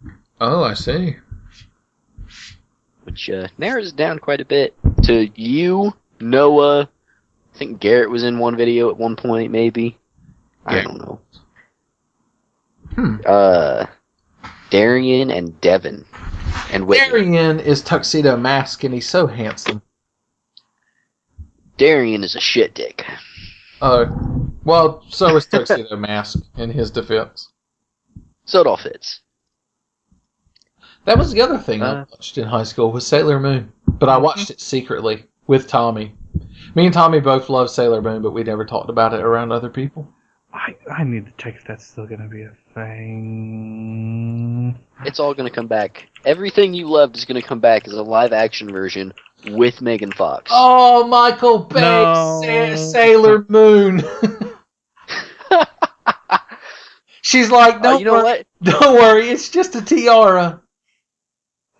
Oh, I see. Which narrows it down quite a bit to you, Noah. I think Garrett was in one video at one point, maybe. Yeah. I don't know. Darian and Devin and Whitney. Darian is Tuxedo Mask, and he's so handsome. Darian is a shit dick. Well, so is Tuxedo Mask, in his defense. So it all fits. That was the other thing I watched in high school was Sailor Moon, but I watched it secretly with Tommy. Me and Tommy both love Sailor Moon, but we never talked about it around other people. I need to check if that's still going to be a thing. It's all going to come back. Everything you loved is going to come back as a live-action version with Megan Fox. Oh, Michael Bay, no. Sailor Moon. She's like, don't worry, it's just a tiara.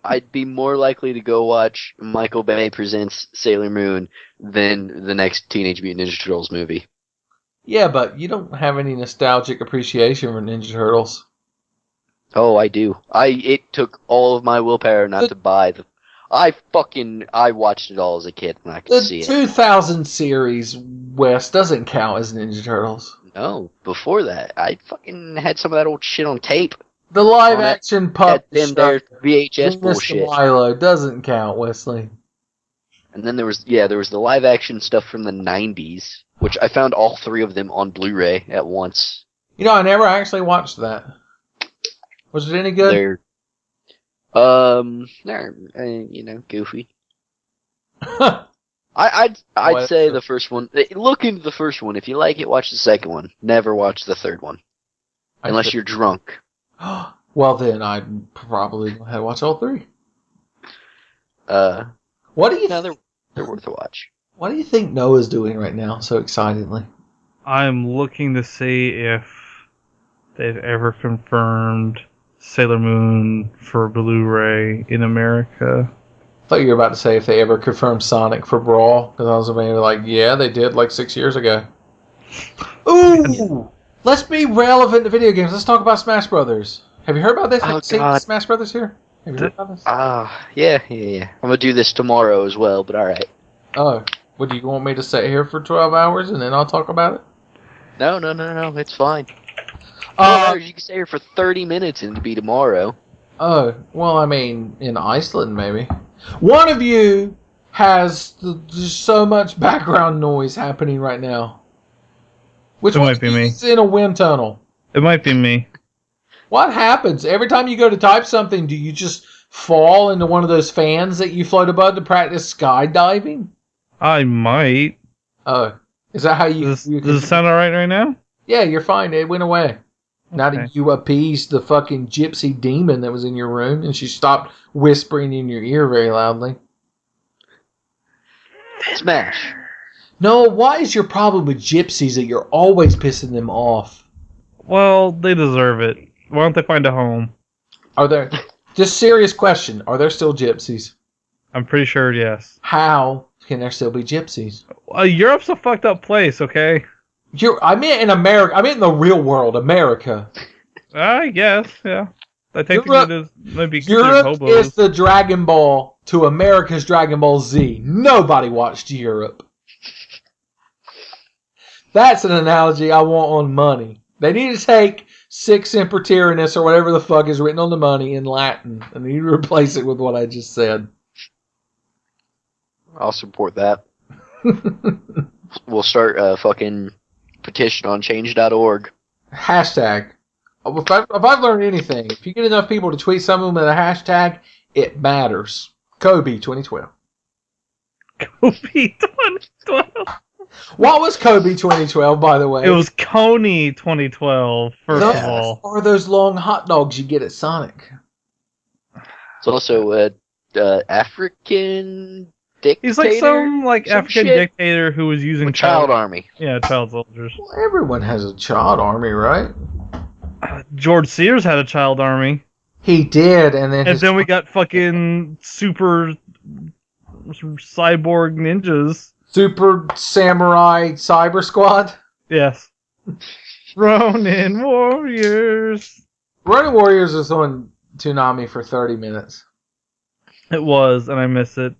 I'd be more likely to go watch Michael Bay Presents Sailor Moon than the next Teenage Mutant Ninja Turtles movie. Yeah, but you don't have any nostalgic appreciation for Ninja Turtles. Oh, I do. It took all of my willpower not to buy the... I watched it all as a kid when I could see it. The 2000 series, Wes, doesn't count as Ninja Turtles. No, before that, I fucking had some of that old shit on tape. The live-action puppet stuff, VHS bullshit. Milo doesn't count, Wesley. And then there was the live-action stuff from the 90s, which I found all three of them on Blu-ray at once. You know, I never actually watched that. Was it any good? They're goofy. I'd say the first one. Look into the first one. If you like it, watch the second one. Never watch the third one, unless you're drunk. Well, then I'd probably have to watch all three. What do you? They're worth a watch. What do you think Noah's doing right now, so excitedly? I'm looking to see if they've ever confirmed Sailor Moon for Blu-ray in America. I thought you were about to say if they ever confirmed Sonic for Brawl, because I was maybe like, yeah, they did like 6 years ago. Ooh! Let's be relevant to video games. Let's talk about Smash Brothers. Have you heard about this? Have you seen Smash Brothers here? Have you heard about this? Yeah. I'm gonna do this tomorrow as well, but alright. Oh, what, do you want me to sit here for 12 hours and then I'll talk about it? No, it's fine. You can stay here for 30 minutes and it'll be tomorrow. Oh, well, I mean, in Iceland, maybe. One of you has just so much background noise happening right now. Which It one might of be you me. is in a wind tunnel? It might be me. What happens? Every time you go to type something, do you just fall into one of those fans that you float above to practice skydiving? I might. Oh, is that how you... Does it sound alright right now? Yeah, you're fine. It went away. Now Okay. that you appeased the fucking gypsy demon that was in your room, and she stopped whispering in your ear very loudly. Smash. No, what is your problem with gypsies that you're always pissing them off? Well, they deserve it. Why don't they find a home? Are there... Just serious question. Are there still gypsies? I'm pretty sure yes. How can there still be gypsies? Europe's a fucked up place, okay? I meant in America. I meant in the real world, America. I guess, yeah. I think Europe- it is maybe considered Europe hobos. is the Dragon Ball to America's Dragon Ball Z. Nobody watched Europe. That's an analogy I want on money. They need to take Six Emperor Tyrannus or whatever the fuck is written on the money in Latin, and they need to replace it with what I just said. I'll support that. We'll start a fucking petition on change.org. Hashtag. If I've learned anything, if you get enough people to tweet something with a hashtag, it matters. Kobe 2012. Kobe 2012. What was Kobe 2012, by the way? It was Coney 2012, first of all. Or those long hot dogs you get at Sonic. It's also African dictator. He's like some some African shit. dictator who was using With child army. Yeah, child soldiers. Well, everyone has a child army, right? George Sears had a child army. He did, and then And then we got fucking super cyborg ninjas. Super Samurai Cyber Squad. Yes. Ronin Warriors. Ronin Warriors was on Toonami for 30 minutes. It was, and I miss it.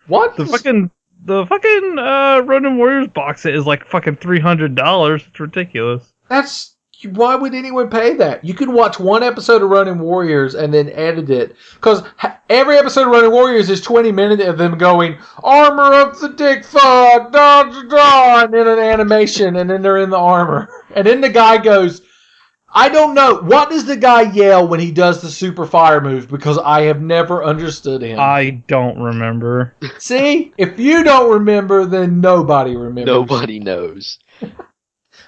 What? The fucking Ronin Warriors box set is like fucking $300. It's ridiculous. That's... Why would anyone pay that? You can watch one episode of Ronin Warriors and then edit it. Because every episode of Ronin Warriors is 20 minutes of them going, armor up the dick fuck, da da da, and then an animation, and then they're in the armor. And then the guy goes, I don't know, what does the guy yell when he does the super fire move? Because I have never understood him. I don't remember. See? If you don't remember, then nobody remembers. Nobody knows.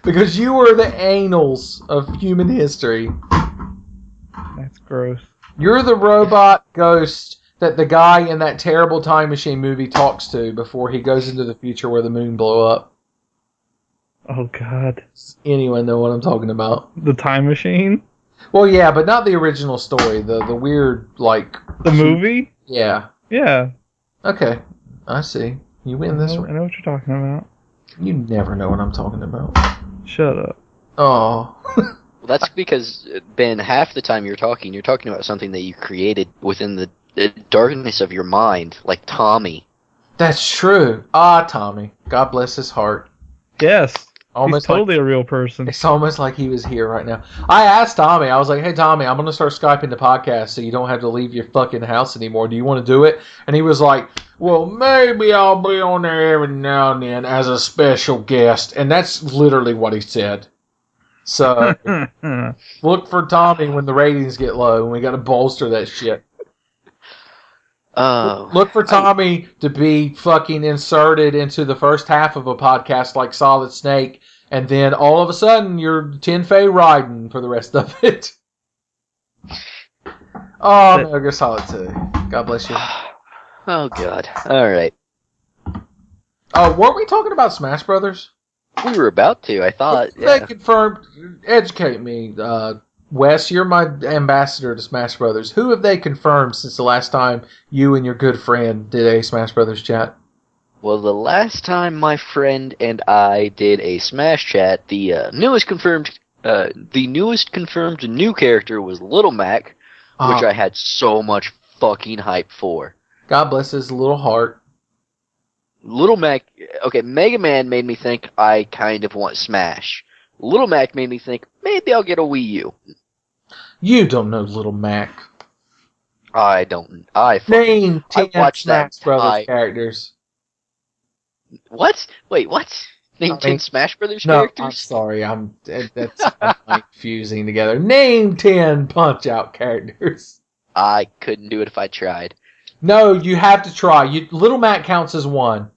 Because you were the annals of human history. That's gross. You're the robot ghost that the guy in that terrible Time Machine movie talks to before he goes into the future where the moon blow up. Oh god. Anyone know what I'm talking about? The Time Machine? Well, yeah, but not the original story. The weird, like... The movie? Yeah. Yeah. Okay. I see. You win this I one. know what you're talking about. You never know what I'm talking about. Shut up. Oh. Well, that's because, Ben, half the time you're talking about something that you created within the darkness of your mind, like Tommy. That's true. Ah, Tommy. God bless his heart. Yes. Almost He's totally a real person. It's almost like he was here right now. I asked Tommy, I was like, hey, Tommy, I'm going to start Skyping the podcast so you don't have to leave your fucking house anymore. Do you want to do it? And he was like, well, maybe I'll be on there every now and then as a special guest. And that's literally what he said. So look for Tommy when the ratings get low and we got to bolster that shit. Look for Tommy to be fucking inserted into the first half of a podcast like Solid Snake, and then all of a sudden you're Tenfey riding for the rest of it. Oh, Metal Gear Solid 2. God bless you. Oh, God. Alright. Oh, weren't we talking about Smash Brothers? We were about to, I thought. They Yeah. confirmed. Educate me, Wes. You're my ambassador to Smash Brothers. Who have they confirmed since the last time you and your good friend did a Smash Brothers chat? Well, the last time my friend and I did a Smash chat, the newest confirmed new character was Little Mac, which I had so much fucking hype for. God bless his little heart. Little Mac, okay, Mega Man made me think I kind of want Smash. Little Mac made me think maybe I'll get a Wii U. You don't know Little Mac. I don't. I Name 10 watched that Smash Brothers entire- characters. What? Wait, what? Name I 10 mean, Smash Brothers No, I'm characters? sorry. That's confusing together. Name 10 Punch-Out characters. I couldn't do it if I tried. No, you have to try. Little Mac counts as one.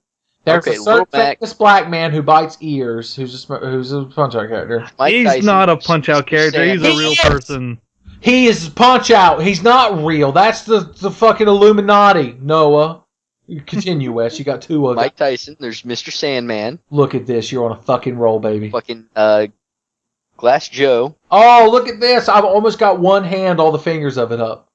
There's Okay, a Little certain Mac- famous black man who bites ears, who's a Punch-Out character. Mike He's Tyson, not a punch-out character. He's a He real is! person. He is Punch-Out. He's not real. That's the fucking Illuminati, Noah. You continue, Wes. You got two of them. Mike Tyson. There's Mr. Sandman. Look at this. You're on a fucking roll, baby. Fucking Glass Joe. Oh, look at this. I've almost got one hand, all the fingers of it up.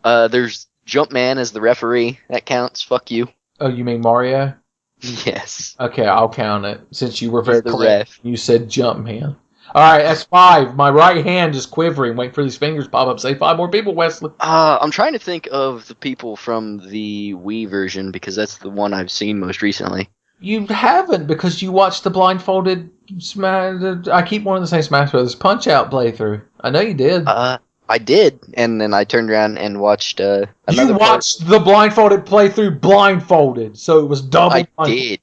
There's Jumpman as the referee. That counts. Fuck you. Oh, you mean Mario? Yes. Okay, I'll count it since you were very the clear. ref. You said Jumpman. All right, that's 5. My right hand is quivering. Wait for these fingers to pop up. Say 5 more people, Wesley. I'm trying to think of the people from the Wii version because that's the one I've seen most recently. You haven't because you watched the blindfolded Smash. I keep wanting to say Smash Brothers Punch-Out playthrough. I know you did. I did, and then I turned around and watched you another watched the blindfolded playthrough blindfolded, so it was double. I did.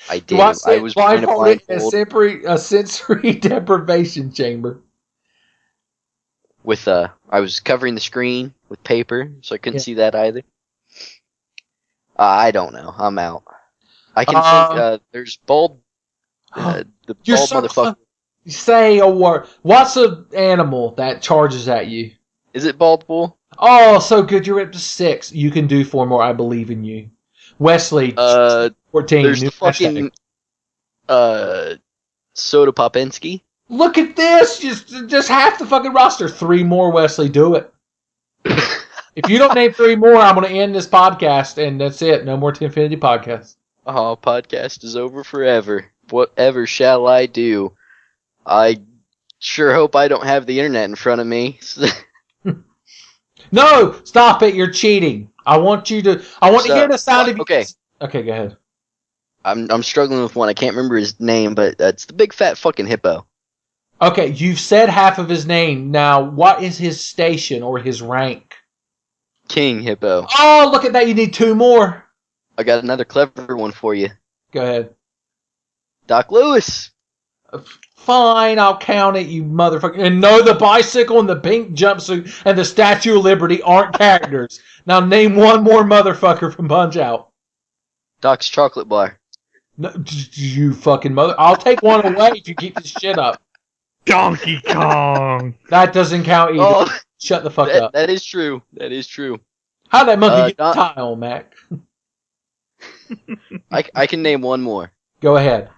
I did. Do I say I was wearing a blindfolded blindfold a sensory deprivation chamber? with I was covering the screen with paper, so I couldn't see that either. I don't know. I'm out. I can think. There's bald. The You're bald so motherfucker. Say a word. What's an animal that charges at you? Is it bald bull? Oh, so good. You're up to 6. You can do 4 more. I believe in you. Wesley, 14. There's new the fucking Soda Popinski. Look at this. Just half the fucking roster. 3 more, Wesley. Do it. If you don't name 3 more, I'm going to end this podcast, and that's it. No more TENFENITY podcast. Oh, podcast is over forever. Whatever shall I do? I sure hope I don't have the internet in front of me. No, stop it. You're cheating. I want to hear the sound of you. Okay. Okay, go ahead. I'm struggling with one. I can't remember his name, but it's the big fat fucking hippo. Okay, you've said half of his name. Now, what is his station or his rank? King Hippo. Oh, look at that. You need 2 more. I got another clever one for you. Go ahead. Doc Lewis. Fine, I'll count it, you motherfucker. And no, the bicycle and the pink jumpsuit and the Statue of Liberty aren't characters. Now name 1 more motherfucker from Punch-Out. Doc's chocolate bar. No, you fucking mother. I'll take 1 away if you keep this shit up. Donkey Kong. That doesn't count either. Oh, Shut the fuck up. that is true. That is true. How'd that monkey get the Don- tie on, Mac? I can name one more. Go ahead.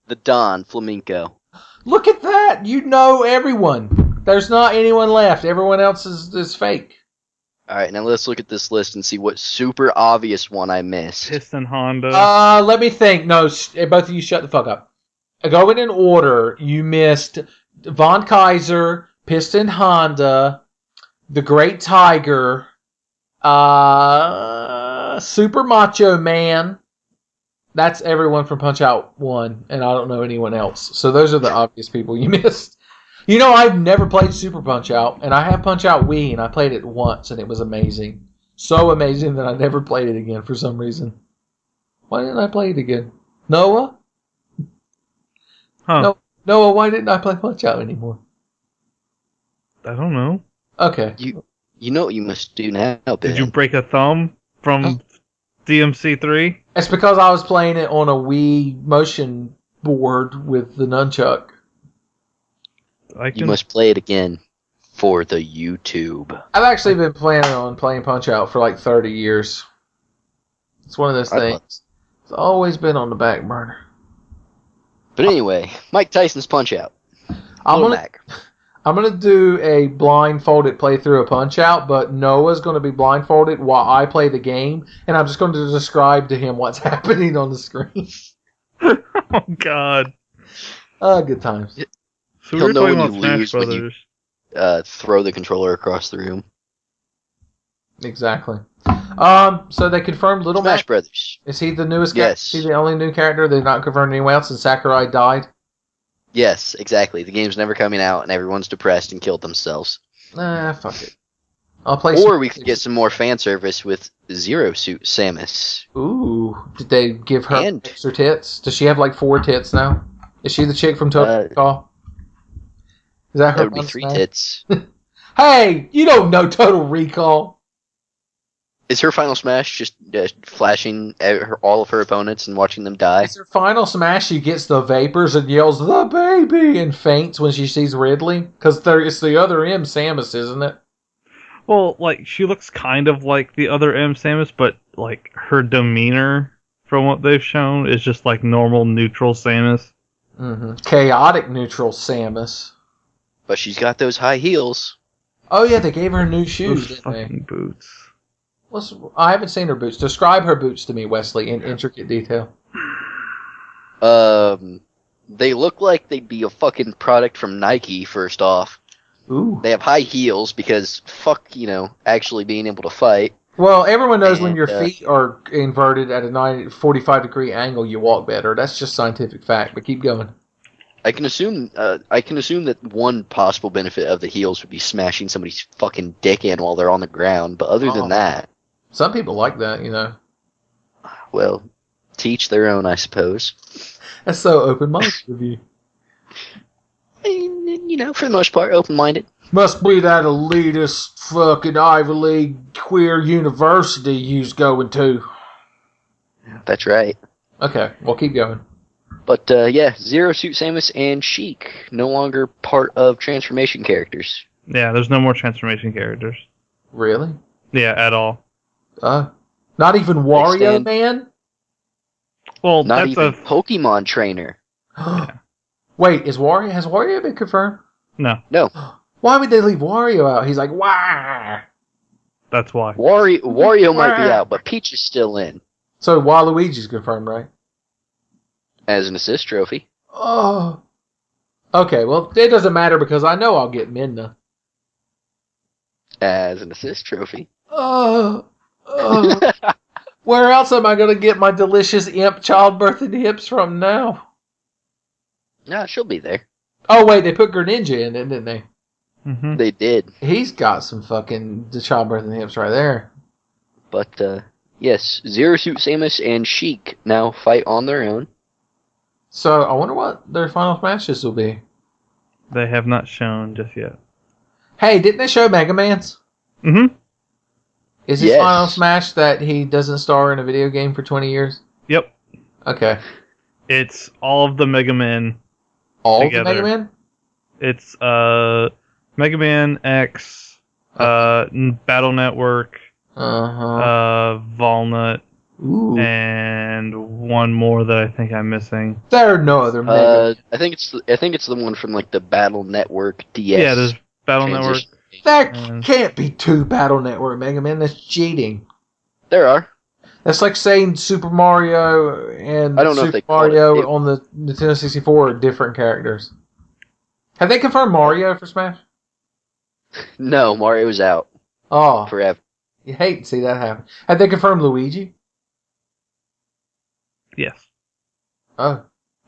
The Don Flamenco. Look at that. You know everyone. There's not anyone left. Everyone else is fake. All right, now let's look at this list and see what super obvious one I missed. Piston Honda. Let me think. No, both of you shut the fuck up. Going in order, you missed Von Kaiser, Piston Honda, The Great Tiger, Super Macho Man. That's everyone from Punch-Out 1, and I don't know anyone else. So those are the obvious people you missed. You know, I've never played Super Punch-Out, and I have Punch-Out Wii, and I played it once, and it was amazing. So amazing that I never played it again for some reason. Why didn't I play it again? Noah? Huh. No, Noah, why didn't I play Punch-Out anymore? I don't know. Okay. You know what you must do now, Ben. Did you break a thumb from DMC3? It's because I was playing it on a Wii motion board with the nunchuck. You must play it again for the YouTube. I've actually been planning on playing Punch-Out for like 30 years. It's one of those things. It's always been on the back burner. But anyway, Mike Tyson's Punch-Out. I'm gonna do a blindfolded playthrough of Punch-Out, but Noah's gonna be blindfolded while I play the game, and I'm just going to describe to him what's happening on the screen. Oh God. Good times. So He'll we're know talking when about you Smash lose when Brothers. you throw the controller across the room. Exactly. So they confirmed Little Smash Mac. Brothers. Is he the newest character? Yes. Is he the only new character? They've not confirmed anyone else, and Sakurai died? Yes, exactly. The game's never coming out, and everyone's depressed and killed themselves. Fuck it. I'll play. Or we could get some more fan service with Zero Suit Samus. Ooh, did they give her And- extra tits? Does she have like 4 tits now? Is she the chick from Total Recall? Is that her? That would be fun 3 smash? tits. Hey, you don't know Total Recall. Is her final smash just flashing at all of her opponents and watching them die? It's her final smash. She gets the vapors and yells "the baby" and faints when she sees Ridley because it's the other M Samus, isn't it? Well, like, she looks kind of like the other M Samus, but, like, her demeanor, from what they've shown, is just like normal, neutral Samus. Mm-hmm. Chaotic neutral Samus. But she's got those high heels. Oh yeah, they gave her new shoes, Those didn't they? fucking boots. I haven't seen her boots. Describe her boots to me, Wesley, in intricate detail. They look like they'd be a fucking product from Nike, first off. Ooh. They have high heels because fuck, actually being able to fight. Well, everyone knows when And, your feet are inverted at a 45-degree angle, you walk better. That's just scientific fact. But keep going. I can assume that one possible benefit of the heels would be smashing somebody's fucking dick in while they're on the ground. But other than that, Some people like that, well, teach their own, I suppose. That's so open-minded of you. For the most part, open-minded. Must be that elitist fucking Ivy League queer university you's going to. That's right. Okay, well, keep going. But Zero Suit Samus and Sheik no longer part of transformation characters. Yeah, there's no more transformation characters. Really? Yeah, at all. Not even Wario stand- Man? Well, Not that's even Pokemon Trainer. Wait, has Wario been confirmed? No, No. Why would they leave Wario out? He's like, wah! that's why. Wario might be out, but Peach is still in So Waluigi's confirmed, right? as an assist trophy. Oh. Okay, well, it doesn't matter because I know I'll get Midna. As an assist trophy. Oh. Where else am I going to get my delicious imp childbirthing hips from now? Nah, she'll be there. Oh, wait, they put Greninja in it, didn't they? Mm-hmm. They did. He's got some fucking childbirthing hips right there. But, yes, Zero Suit Samus and Sheik now fight on their own. So, I wonder what their final matches will be. They have not shown just yet. Hey, didn't they show Mega Man's? Mm-hmm. Is his Yes. final smash that he doesn't star in a video game for 20 years? Yep. Okay. It's all of the Mega Men. All Together. the Mega Man? It's Mega Man X, Battle Network, Uh-huh. Walnut, Ooh. and one more that I think I'm missing. There are no other Mega I think it's the one from like the Battle Network DS. Yeah, there's Battle Network. transition. That can't be 2 Battle Network Mega Man. That's cheating. There are. That's like saying Super Mario and I don't know if Super they call Mario it- on the Nintendo 64 are different characters. Have they confirmed Mario for Smash? No, Mario's out Oh, forever. you hate to see that happen. Have they confirmed Luigi? Yes. Oh.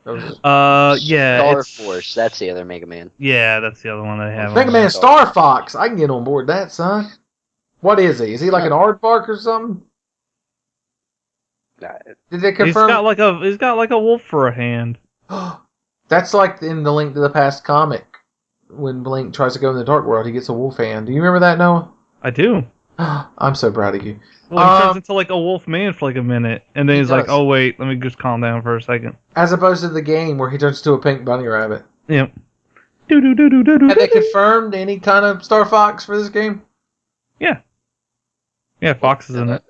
That was Yeah. Star it's- Force. That's the other Mega Man. Yeah, that's the other one they have. Mega on Man there. Star Fox. I can get on board that, son. What is he? Is he like an aardvark or something? Did they He's confirm? got like a wolf for a hand. That's like in the Link to the Past comic. When Link tries to go in the Dark World, he gets a wolf hand. Do you remember that, Noah? I do. I'm so proud of you. Well, he turns into like a wolf man for like a minute, and then He he's like, does. "Oh wait, let me just calm down for a second." As opposed to the game where he turns into a pink bunny rabbit. Yep. Do do do do do do. Have they confirmed any kind of Star Fox for this game? Yeah, Fox is in it.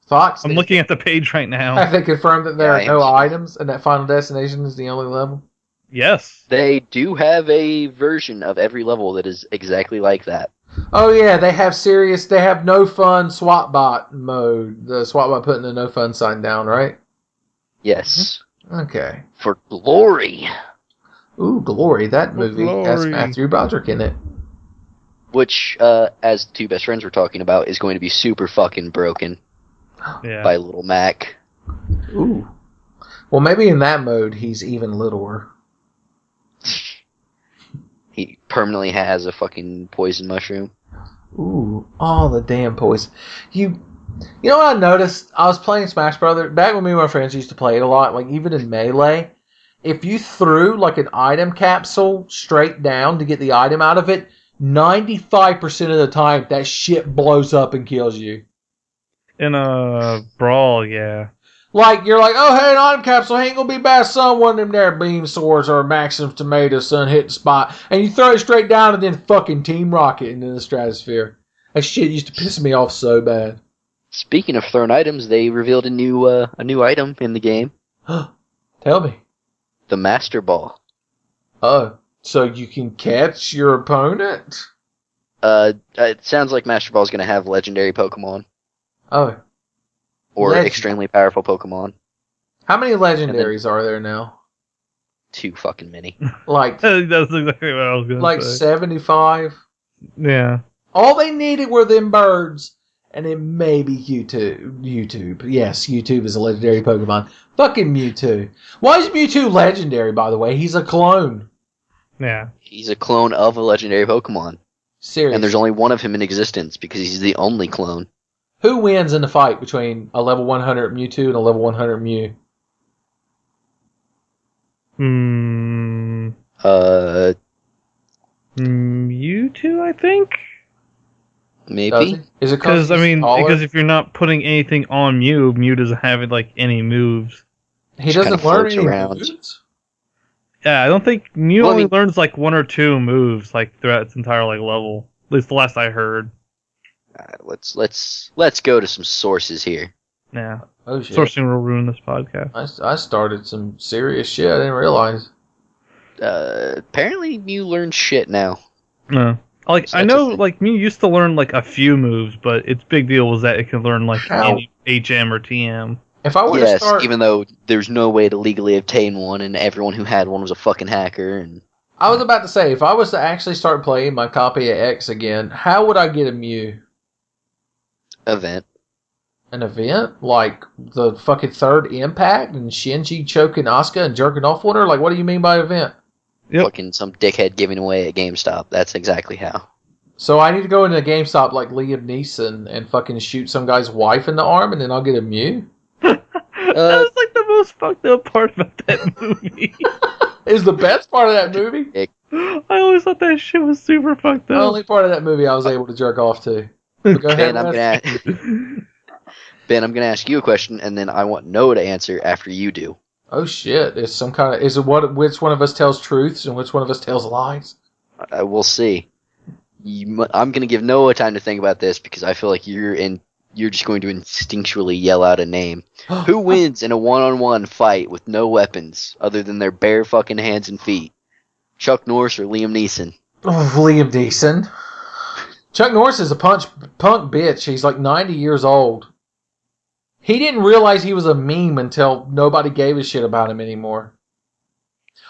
Fox? I'm looking at the page right now. Have they confirmed that there Yeah, are no I am. items and that Final Destination is the only level? Yes. They do have a version of every level that is exactly like that. Oh yeah, they have no fun SWATbot mode. The SWATbot putting the no fun sign down, right? Yes. Okay. For glory. Ooh, Glory. That movie has Glory. Matthew Broderick in it. Which, as the two best friends were talking about, is going to be super fucking broken Yeah. by Little Mac. Ooh. Well, maybe in that mode he's even littler. He permanently has a fucking poison mushroom. Ooh, all the damn poison. You know what I noticed? I was playing Smash Brothers back when me and my friends used to play it a lot. Like even in Melee, if you threw like an item capsule straight down to get the item out of it, 95% of the time that shit blows up and kills you. In a brawl, yeah. Like you're like, oh hey, an item capsule ain't gonna be bad, son. One of them there beam swords or Maximum Tomato, son, hit the spot, and you throw it straight down and then fucking team rocket into the stratosphere. That shit used to piss me off so bad. Speaking of thrown items, they revealed a new item in the game. Tell me. The Master Ball. Oh, so you can catch your opponent? It sounds like Master Ball is going to have legendary Pokemon. Oh. Or extremely powerful Pokemon. How many legendaries are there now? Too fucking many. Like That's exactly what I was going to say. 75? Yeah. All they needed were them birds, and then maybe YouTube. Yes, YouTube is a legendary Pokemon. Fucking Mewtwo. Why is Mewtwo legendary, by the way? He's a clone. Yeah. He's a clone of a legendary Pokemon. Seriously. And there's only one of him in existence because he's the only clone. Who wins in the fight between a level 100 Mewtwo and a level 100 Mew? Mewtwo, I think? Maybe. Is it Because, because if you're not putting anything on Mew, Mew doesn't have, like, any moves. he doesn't kinda learn floats any around. moves? Yeah, I don't think Mew Well, I only mean- learns, like, one or two moves, like, throughout its entire, like, level. At least the last I heard. Let's go to some sources here. Yeah. Oh shit. Sourcing will ruin this podcast. I started some serious shit I didn't realize. Apparently Mew learns shit now. No. Like, So I that's a know, thing. like, Mew used to learn, like, a few moves, but its big deal was that it can learn, like, How? any HM or TM. If I were to Yes, start, even though there's no way to legally obtain one, and everyone who had one was a fucking hacker. And I was about to say, if I was to actually start playing my copy of X again, how would I get a Mew? event. An event? Like the fucking third impact and Shinji choking Asuka and jerking off on her? Like, what do you mean by event? Yep. Fucking some dickhead giving away at GameStop. That's exactly how. So I need to go into a GameStop like Liam Neeson and fucking shoot some guy's wife in the arm and then I'll get a Mew? That was, like, the most fucked up part about that movie. Is the best part of that movie? I always thought that shit was super fucked The up. only part of that movie I was able to jerk off to. But go ahead, Ben, I'm gonna ask you a question, and then I want Noah to answer after you do. Oh shit! It's some kind of. Is it which one of us tells truths and which one of us tells lies? We'll see. I'm gonna give Noah time to think about this because I feel like you're just going to instinctually yell out a name. Who wins in a one-on-one fight with no weapons other than their bare fucking hands and feet? Chuck Norris or Liam Neeson? Oh, Liam Neeson. Chuck Norris is a punk bitch. He's like 90 years old. He didn't realize he was a meme until nobody gave a shit about him anymore.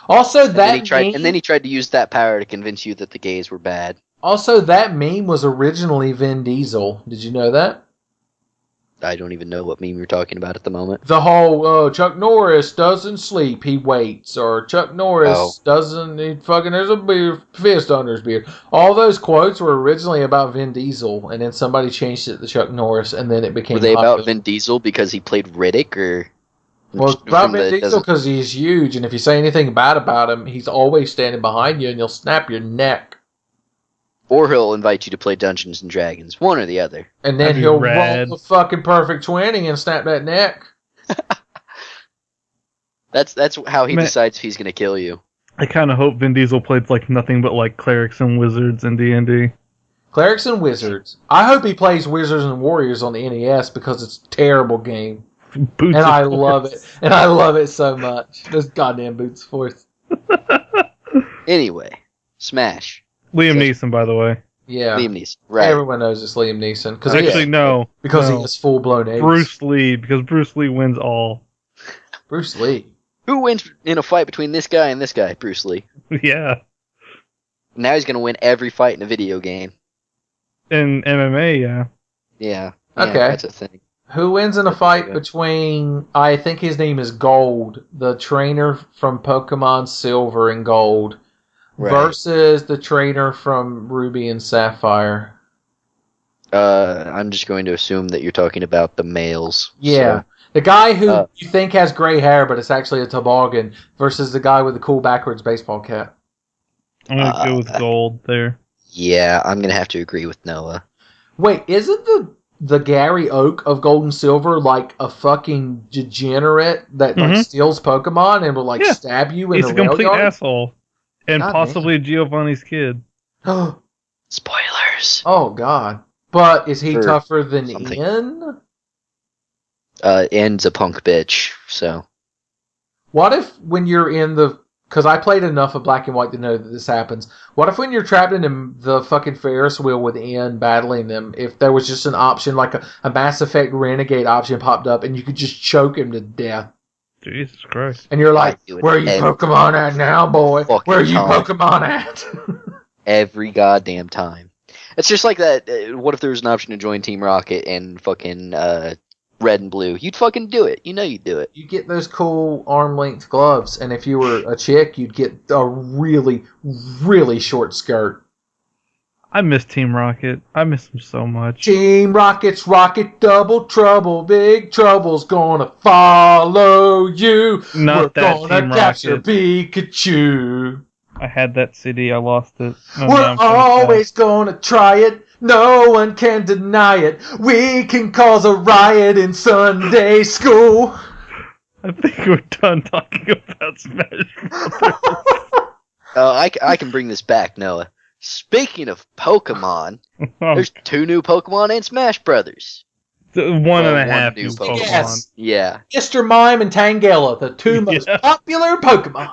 Also, And then he tried to use that power to convince you that the gays were bad. Also, that meme was originally Vin Diesel. Did you know that? I don't even know what meme you're talking about at the moment. The whole Chuck Norris doesn't sleep, he waits, or Chuck Norris doesn't there's a beard, fist under his beard. All those quotes were originally about Vin Diesel, and then somebody changed it to Chuck Norris, and then it became. Were they popular. about Vin Diesel because he played Riddick, or? Well, it's about from Vin the- Diesel because he's huge, and if you say anything bad about him, he's always standing behind you, and he'll snap your neck. Or he'll invite you to play Dungeons and Dragons, one or the other. And then That'd be he'll rad. roll the fucking perfect 20 and snap that neck. That's how he Man. decides if he's gonna kill you. I kind of hope Vin Diesel plays, like, nothing but, like, clerics and wizards in D&D. Clerics and Wizards. I hope he plays Wizards and Warriors on the NES because it's a terrible game. Boots And of I Force. love it. And I love it so much. Those goddamn Boots of Force. Anyway, Smash. Liam Neeson, by the way. Yeah. Liam Neeson. Right. Everyone knows it's Liam Neeson. Actually, no. Because no. he has full-blown AIDS. Bruce Lee, because Bruce Lee wins all. Bruce Lee. Who wins in a fight between this guy and this guy? Bruce Lee. Yeah. Now he's gonna win every fight in a video game. In MMA, yeah. Yeah. Okay. That's a thing. Who wins in a fight between, I think his name is Gold, the trainer from Pokemon Silver and Gold, Right. versus the trainer from Ruby and Sapphire? I'm just going to assume that you're talking about the males. Yeah. So, The guy who you think has gray hair, but it's actually a toboggan, versus the guy with the cool backwards baseball cap. I'm gonna go with gold there. yeah, I'm going to have to agree with Noah. Wait, isn't the Gary Oak of Gold and Silver like a fucking degenerate that like steals Pokemon and will like stab you in He's the a rail complete yard? asshole. And God possibly Giovanni's kid. Spoilers. Oh god. But is he Or tougher than something. Ian? Ian's a punk bitch, so. What if when you're in the... Because I played enough of Black and White to know that this happens. What if when you're trapped in the fucking Ferris wheel with Ian battling them, if there was just an option, like a Mass Effect Renegade option popped up, and you could just choke him to death? Jesus Christ. And you're like, I'd do it where are you every Pokemon at now, boy? fucking Where are you time. Pokemon at? Every goddamn time. It's just like that. What if there was an option to join Team Rocket and fucking Red and Blue? You'd fucking do it. You know you'd do it. You get those cool arm-length gloves, and if you were a chick, you'd get a really, really short skirt. I miss Team Rocket. I miss him so much. Team Rocket's rocket double trouble. Big trouble's gonna follow you. Not We're that gonna Team capture Rocket. Pikachu. I had that CD. I lost it. Oh, We're now I'm kinda always gonna try it. No one can deny it. We can cause a riot in Sunday school. sad. I think we're done talking about Smash Bros. I can bring this back, Noah. Speaking of Pokemon, there's 2 new Pokemon in Smash Brothers. One Well, and a one half new new Pokemon. Pokemon. Yes. Yeah. Mr. Mime and Tangela, the two most Yeah. popular Pokemon.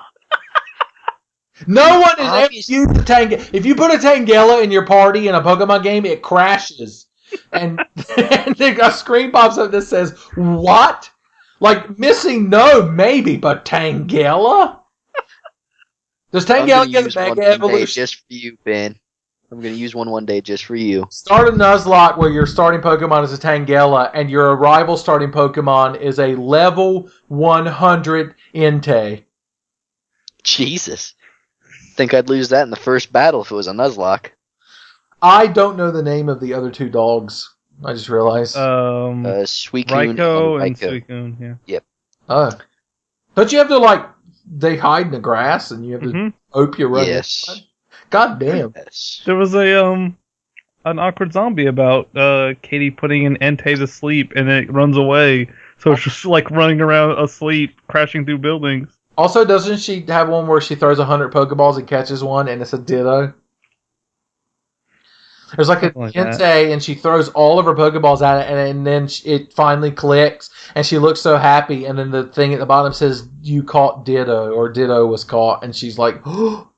No one has ever Obvious- used a Tangela. If you put a Tangela in your party in a Pokemon game, it crashes. And, and a screen pops up that says, what? Like, missing no, maybe, but Tangela? Does I'm Tangela gonna get a use one Mega day Evolution? just for you, Ben. I'm gonna use one day just for you. Start a Nuzlocke where your starting Pokemon is a Tangela, and your rival starting Pokemon is a level 100 Entei. Jesus. Think I'd lose that in the first battle if it was a Nuzlocke. I don't know the name of the other two dogs. I just realized. Suicune Raiko and Raikou. Suicune, yeah. Oh. Don't you have to, like, they hide in the grass and you have to hope you run Yes. inside? God damn. Yes. There was an awkward zombie about Katie putting an Entei to sleep and then it runs away. So it's just like running around asleep, crashing through buildings. Also, doesn't she have one where she throws 100 Pokeballs and catches one and it's a Ditto? There's like a Something like that. Entei and she throws all of her Pokeballs at it and then it finally clicks and she looks so happy and then the thing at the bottom says, you caught Ditto or Ditto was caught and she's like, oh.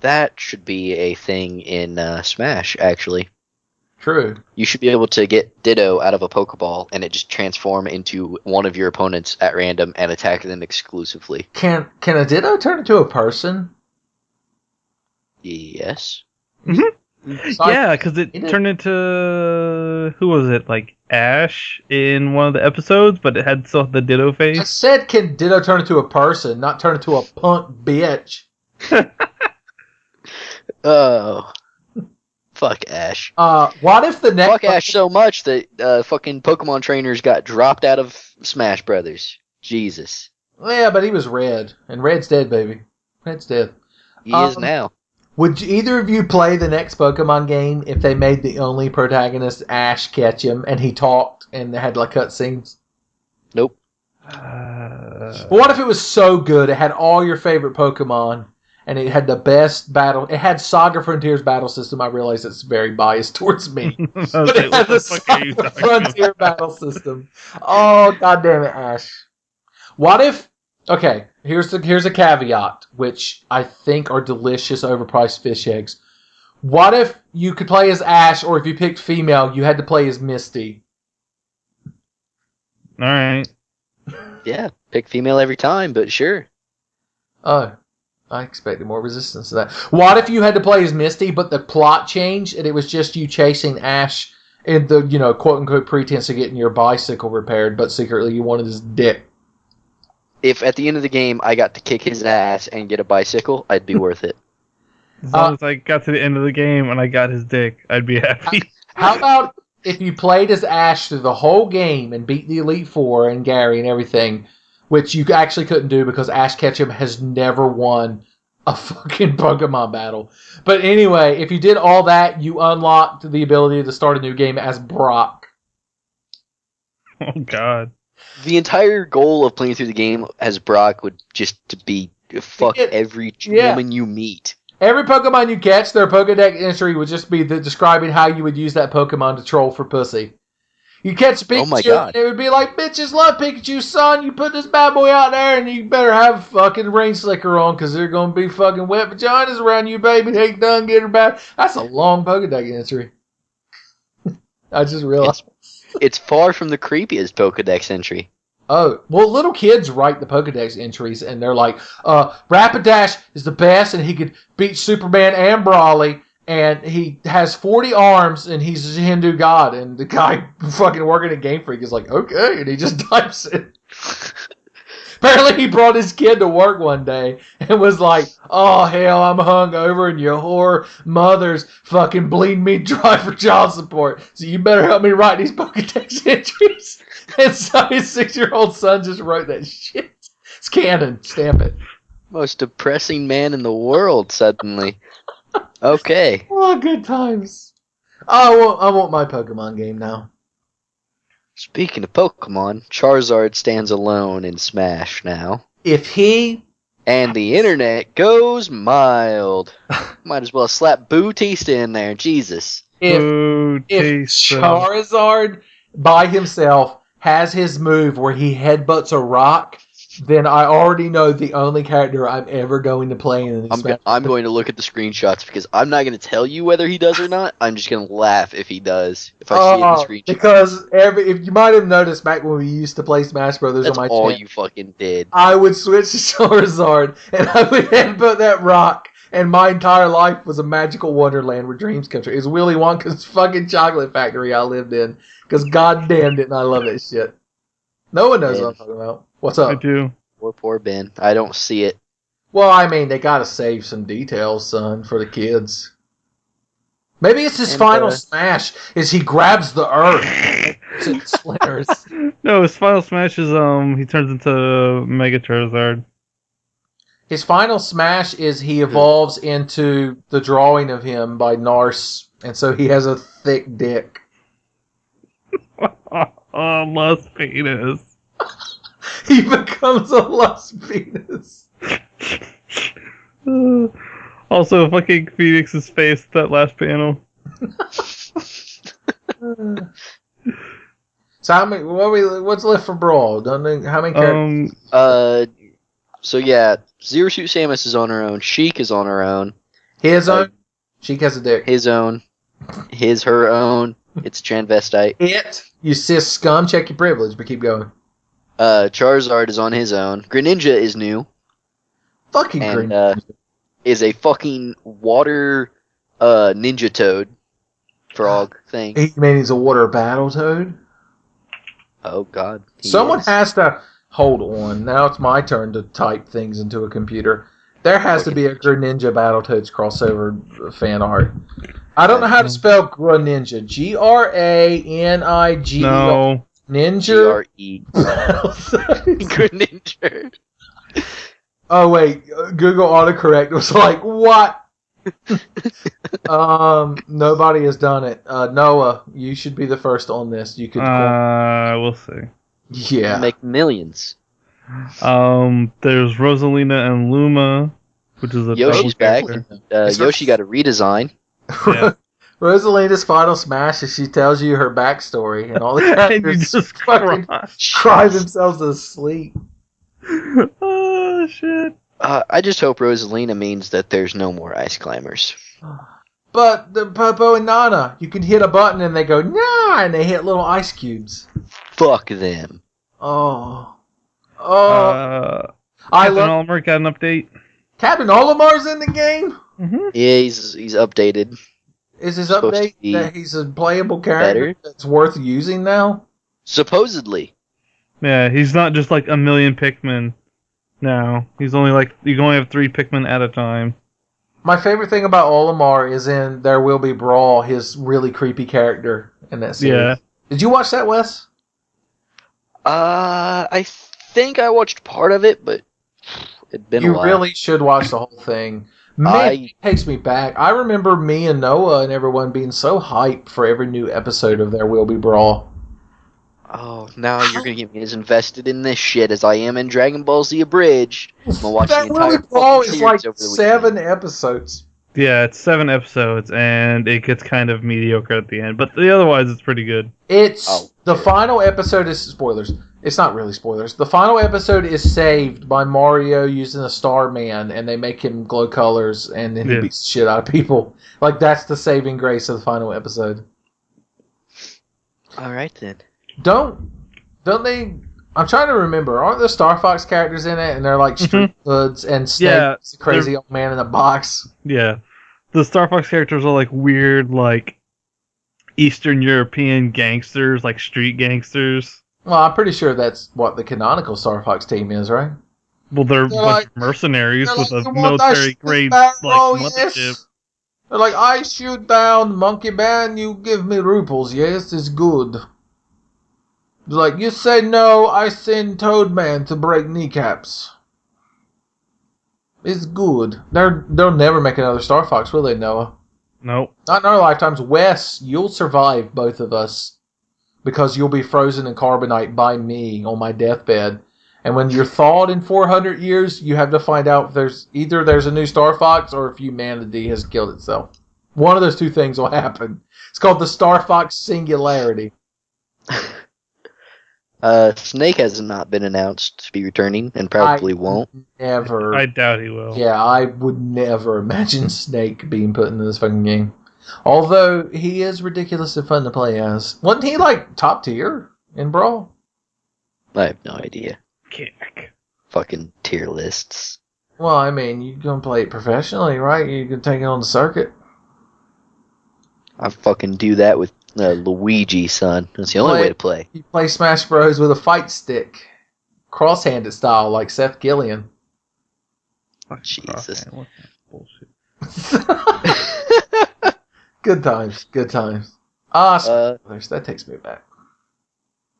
That should be a thing in Smash, actually. True. You should be able to get Ditto out of a Pokeball and it just transform into one of your opponents at random and attack them exclusively. Can a Ditto turn into a person? Yes. So Yeah, because it turned into who was it? Like Ash in one of the episodes, but it had still the Ditto I face. said can Ditto turn into a person, not turn into a punk bitch. Oh. Fuck Ash. What if the next Fuck Ash so much that fucking Pokemon trainers got dropped out of Smash Brothers. Jesus. Yeah, but he was Red, and Red's dead, baby. Red's dead. He is now. Would either of you play the next Pokemon game if they made the only protagonist Ash catch him and he talked and they had like cutscenes? Nope. But what if it was so good? It had all your favorite Pokemon and it had the best battle. It had Saga Frontier's battle system. I realize it's very biased towards me. But it had the Saga Frontier battle system. Oh, God damn it, Ash. What if... Okay, here's a caveat, which I think are delicious overpriced fish eggs. What if you could play as Ash, or if you picked female, you had to play as Misty? Alright. Yeah, pick female every time, but sure. Oh, I expected more resistance to that. What if you had to play as Misty, but the plot changed, and it was just you chasing Ash in the, quote-unquote pretense of getting your bicycle repaired, but secretly you wanted his dick? If at the end of the game I got to kick his ass and get a bicycle, I'd be worth it. As long as I got to the end of the game and I got his dick, I'd be happy. How about if you played as Ash through the whole game and beat the Elite Four and Gary and everything, which you actually couldn't do because Ash Ketchum has never won a fucking Pokemon battle. But anyway, if you did all that, you unlocked the ability to start a new game as Brock. Oh God. The entire goal of playing through the game as Brock would just to be fuck every woman you meet. Every Pokemon you catch, their Pokedex entry would just be describing how you would use that Pokemon to troll for pussy. You catch Pikachu, oh my God. and it would be like, bitches love Pikachu, son. You put this bad boy out there, and you better have a fucking rain slicker on, because they're going to be fucking wet vaginas around you, baby. Ain't done, get her back. That's a long Pokedex entry. I just realized. It's far from the creepiest Pokedex entry. Oh, well, little kids write the Pokedex entries, and they're like, Rapidash is the best, and he could beat Superman and Brawly, and he has 40 arms, and he's a Hindu god. And the guy fucking working at Game Freak is like, okay, and he just types it. Apparently, he brought his kid to work one day and was like, oh, hell, I'm hungover, and your whore mother's fucking bleeding me dry for child support, so you better help me write these Pokedex entries. And so his 6-year-old son just wrote that shit. It's canon. Stamp it. Most depressing man in the world, suddenly. Okay. Oh, good times. Oh, I want my Pokemon game now. Speaking of Pokemon, Charizard stands alone in Smash now. If he... And the internet goes mild. Might as well slap Bootista in there, Jesus. If Bootista. Charizard by himself has his move where he headbutts a rock, then I already know the only character I'm ever going to play in this match. I'm going to look at the screenshots because I'm not going to tell you whether he does or not. I'm just going to laugh if he does. If I see it in the screenshot. Because if you might have noticed back when we used to play Smash Brothers That's on my all channel, you fucking did. I would switch to Charizard and I would headbutt that rock, and my entire life was a magical wonderland where dreams come true. It was Willy Wonka's fucking chocolate factory I lived in. Because goddamn didn't I love that shit. No one knows what I'm talking about. What's up? I do. Poor Ben. I don't see it. Well, I mean, they gotta save some details, son, for the kids. Maybe it's his final smash, is he grabs the earth and it splinters. No, his final smash is he turns into Mega Charizard. His final smash is he evolves into the drawing of him by Narse, and so he has a thick dick. Oh, Las Vegas. He becomes a Las Vegas. Also, fucking Phoenix's face, that last panel. So how many? What's left for Brawl? How many characters? So yeah, Zero Suit Samus is on her own. Sheik is on her own. His own. Sheik has a dick. His own. Her own. It's transvestite. You cis scum. Check your privilege, but keep going. Charizard is on his own. Greninja is new. Fucking Greninja. Is a fucking water ninja toad frog thing. You mean he's a water battle toad? Oh god. Someone has to hold on. Now it's my turn to type things into a computer. There has to be a Greninja Battletoads crossover fan art. I don't know how to spell Greninja. G-R-A-N-I-G. No. Ninja. G-R-E. Greninja. Oh wait, Google autocorrect was like, what? Nobody has done it. Noah, you should be the first on this. You could. We'll see. Yeah. Make millions. There's Rosalina and Luma, which is a Yoshi's back. character. Yoshi got a redesign. Yeah. Rosalina's final smash is she tells you her backstory, and all the characters And you just fucking cry themselves to sleep. Oh shit. I just hope Rosalina means that there's no more ice climbers. But the Popo and Nana, you can hit a button and they go, nah, and they hit little ice cubes. Fuck them. I Captain love Olimar got an update. Captain Olimar's in the game? Mm-hmm. Yeah, he's updated. Is his Supposed update to be that he's a playable character better. that's worth using now? Supposedly. Yeah, he's not just like a million Pikmin now. He's only like, you can only have 3 Pikmin at a time. My favorite thing about Olimar is in There Will Be Brawl, his really creepy character in that series. Yeah. Did you watch that, Wes? I think I watched part of it, but it'd been a You while. really should watch the whole thing. Man, it takes me back. I remember me and Noah and everyone being so hyped for every new episode of There Will Be Brawl. Oh, now you're gonna get me as invested in this shit as I am in Dragon Ball Z Abridged. I'm gonna watch the There Will entire Be Brawl fucking is series like over the 7 episodes. Yeah, it's 7 episodes, and it gets kind of mediocre at the end. But otherwise, it's pretty good. The final episode is spoilers. It's not really spoilers. The final episode is saved by Mario using a Star Man, and they make him glow colors, and then he beats the shit out of people. Like, that's the saving grace of the final episode. All right then. Don't they? I'm trying to remember. Aren't the Star Fox characters in it? And they're like street hoods, and Snake's a crazy old man in a box. Yeah, the Star Fox characters are like weird, like Eastern European gangsters, like street gangsters. Well, I'm pretty sure that's what the canonical Star Fox team is, right? Well, they're a bunch of mercenaries with a military-grade mothership. They're like, I shoot down Monkey Man, you give me rubles. Yes, it's good. They're like, you say no, I send Toad Man to break kneecaps. It's good. They'll never make another Star Fox, will they, Noah? Nope. Not in our lifetimes. Wes, you'll survive, both of us. Because you'll be frozen in carbonite by me on my deathbed. And when you're thawed in 400 years, you have to find out if there's a new Star Fox or if humanity has killed itself. One of those two things will happen. It's called the Star Fox Singularity. Snake has not been announced to be returning, and probably won't. Never. I doubt he will. Yeah, I would never imagine Snake being put into this fucking game. Although, he is ridiculously fun to play as. Wasn't he, like, top tier in Brawl? I have no idea. Kick. Fucking tier lists. Well, I mean, you can play it professionally, right? You can take it on the circuit. I fucking do that with Luigi, son. That's the only way to play. You play Smash Bros. With a fight stick. Cross-handed style, like Seth Gillian. Jesus. What bullshit. Good times, good times. That takes me back.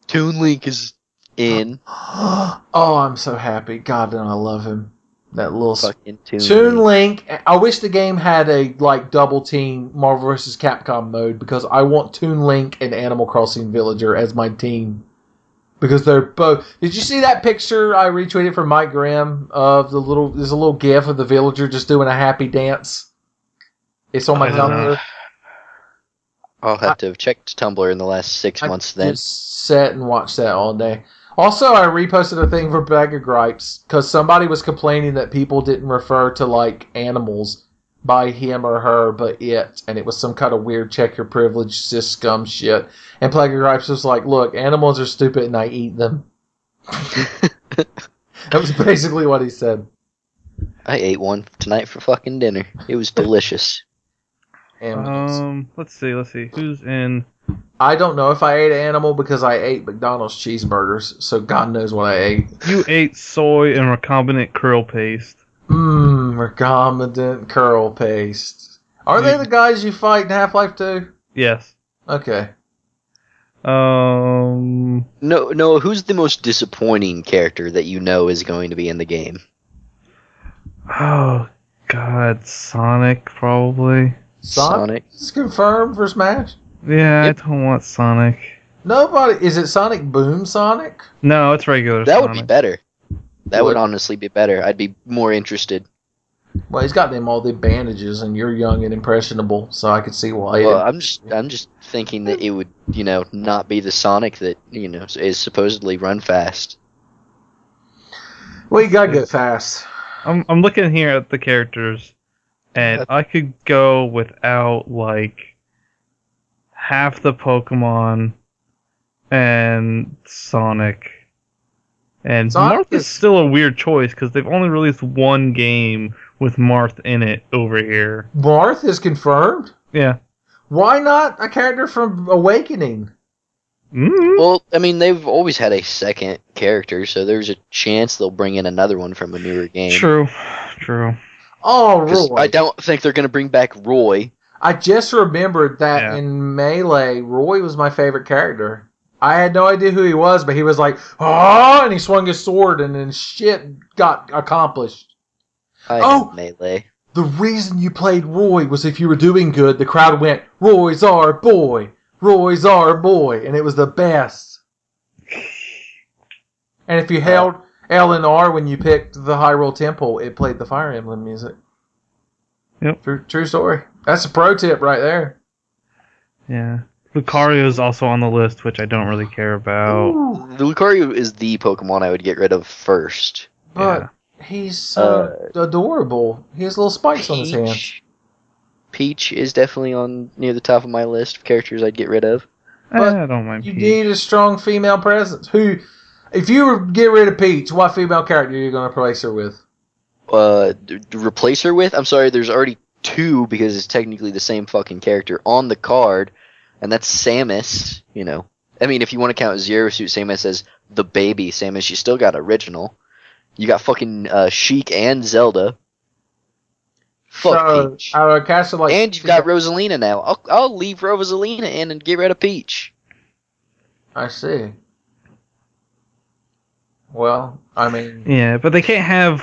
Toon Link is in. Oh, I'm so happy. God, don't I love him. That little fucking Toon Link. I wish the game had a double team Marvel vs. Capcom mode because I want Toon Link and Animal Crossing Villager as my team. Because they're both. Did you see that picture I retweeted from Mike Graham of there's a little gif of the villager just doing a happy dance? It's on my Tumblr. I'll have to have checked Tumblr in the last 6 months then. Just sat and watched that all day. Also, I reposted a thing for Bag of Gripes because somebody was complaining that people didn't refer to like animals by him or her, but it, and it was some kind of weird check your privilege cis scum shit. And Plague of Gripes was like, look, animals are stupid and I eat them. That was basically what he said. I ate one tonight for fucking dinner. It was delicious. Let's see. Who's in? I don't know if I ate an animal because I ate McDonald's cheeseburgers, so God knows what I ate. You ate soy and recombinant curl paste. Recombinant curl paste. Are they the guys you fight in Half-Life 2? Yes. Okay. No, who's the most disappointing character that you know is going to be in the game? Oh, God. Sonic, probably. Sonic? It's confirmed for Smash? Yeah, Yep. I don't want Sonic. Nobody. Is it Sonic Boom Sonic? No, it's regular That Sonic. would be better. That would honestly be better. I'd be more interested. Well, he's got them all the bandages, and you're young and impressionable, so I could see why. Well, I'm just thinking that it would, not be the Sonic that, is supposedly run fast. Well, you gotta go fast. I'm looking here at the characters, and I could go without, half the Pokemon and Sonic. And Sonic Marth is still a weird choice, because they've only released one game with Marth in it over here. Marth is confirmed? Yeah. Why not a character from Awakening? Mm-hmm. Well, I mean, they've always had a second character, so there's a chance they'll bring in another one from a newer game. True. Oh, 'Cause Roy. I don't think they're going to bring back Roy. I just remembered that Yeah. in Melee, Roy was my favorite character. I had no idea who he was, but he was like, oh, and he swung his sword, and then shit got accomplished. I Oh! hate Melee. The reason you played Roy was if you were doing good, the crowd went, Roy's our boy! Roy's our boy! And it was the best. And if you held L and R when you picked the Hyrule Temple, it played the Fire Emblem music. Yep. True story. That's a pro tip right there. Yeah. Lucario is also on the list, which I don't really care about. Ooh, The Lucario is the Pokemon I would get rid of first. but he's so adorable. He has little spikes on his hands. Peach is definitely on near the top of my list of characters I'd get rid of. But I don't mind You Peach. need a strong female presence. If you were to get rid of Peach, what female character are you going to replace her with? Replace her with? I'm sorry, there's already two because it's technically the same fucking character on the card, and that's Samus. You know, I mean, if you want to count Zero Suit Samus as the baby Samus, you still got original. You got fucking Sheik and Zelda. Fuck Peach. I would cast it like. And you've got Rosalina now. I'll leave Rosalina in and get rid of Peach. I see. Well, I mean, Yeah, but they can't have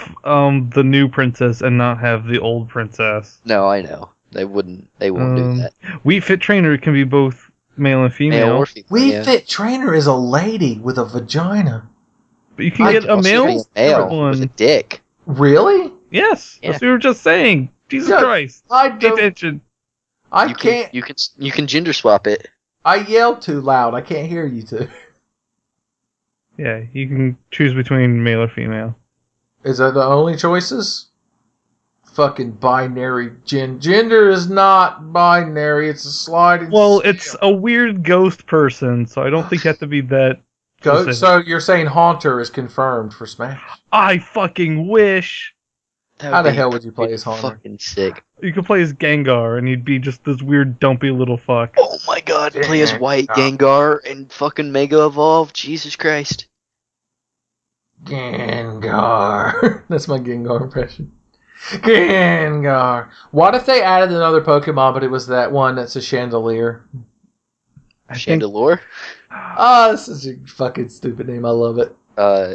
the new princess and not have the old princess. No, I know. They won't do that. Wii Fit Trainer can be both male and female. Male or female, Wii yeah. Fit Trainer is a lady with a vagina. But you can get a Also male, be a male with a one. dick. Really? Yes, Yeah. that's what we were just saying. Jesus Yeah, Christ. I Pay don't. attention. I You can't. You can gender swap it. I yelled too loud. I can't hear you two. Yeah, you can choose between male or female. Is that the only choices? Fucking binary gender is not binary. It's a sliding. Well, scale. it's a weird ghost person, so I don't think you have to be that. specific. So you're saying Haunter is confirmed for Smash? I fucking wish That How the be hell would you play pretty as Haunter? Fucking sick. you could play as Gengar and he'd be just this weird, dumpy little fuck. Oh my god, play as White Gengar and fucking Mega Evolve. Jesus Christ. Gengar. That's my Gengar impression. Gengar. What if they added another Pokemon, but it was that one that's a chandelier? I think Chandelure? Oh, this is a fucking stupid name. I love it.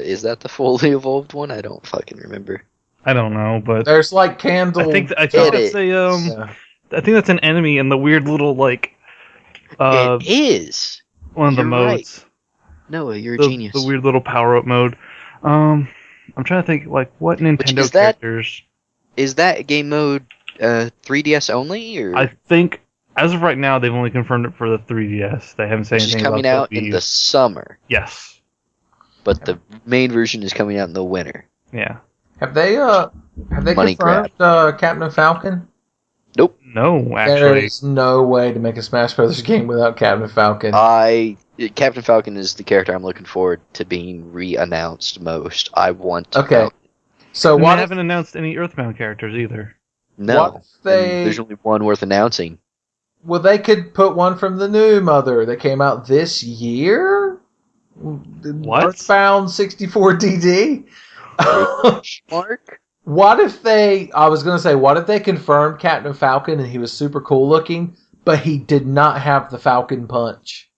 Is that the fully evolved one? I don't fucking remember. I don't know, but There's like candle. I think Get that's a Yeah. I think that's an enemy in the weird little like It is. one of the you're modes. Noah, you're a The, genius. the weird little power up mode. I'm trying to think like what Nintendo is that? characters. Is that game mode 3DS only, or I think as of right now they've only confirmed it for the 3DS. They haven't said which is anything coming about out the in Wii. the summer, Yes. but the main version is coming out in the winter? Yeah. Have they Money confirmed Captain Falcon? No, There actually. is no way to make a Smash Brothers game without Captain Falcon. Captain Falcon is the character I'm looking forward to being re-announced most. I want to. Okay. So And what they if, haven't announced any Earthbound characters either. No, what if they? there's only one worth announcing. Well, they could put one from the new Mother that came out this year. What? Earthbound 64DD. Mark? What if they? I was gonna say, what if they confirmed Captain Falcon and he was super cool looking, but he did not have the Falcon punch.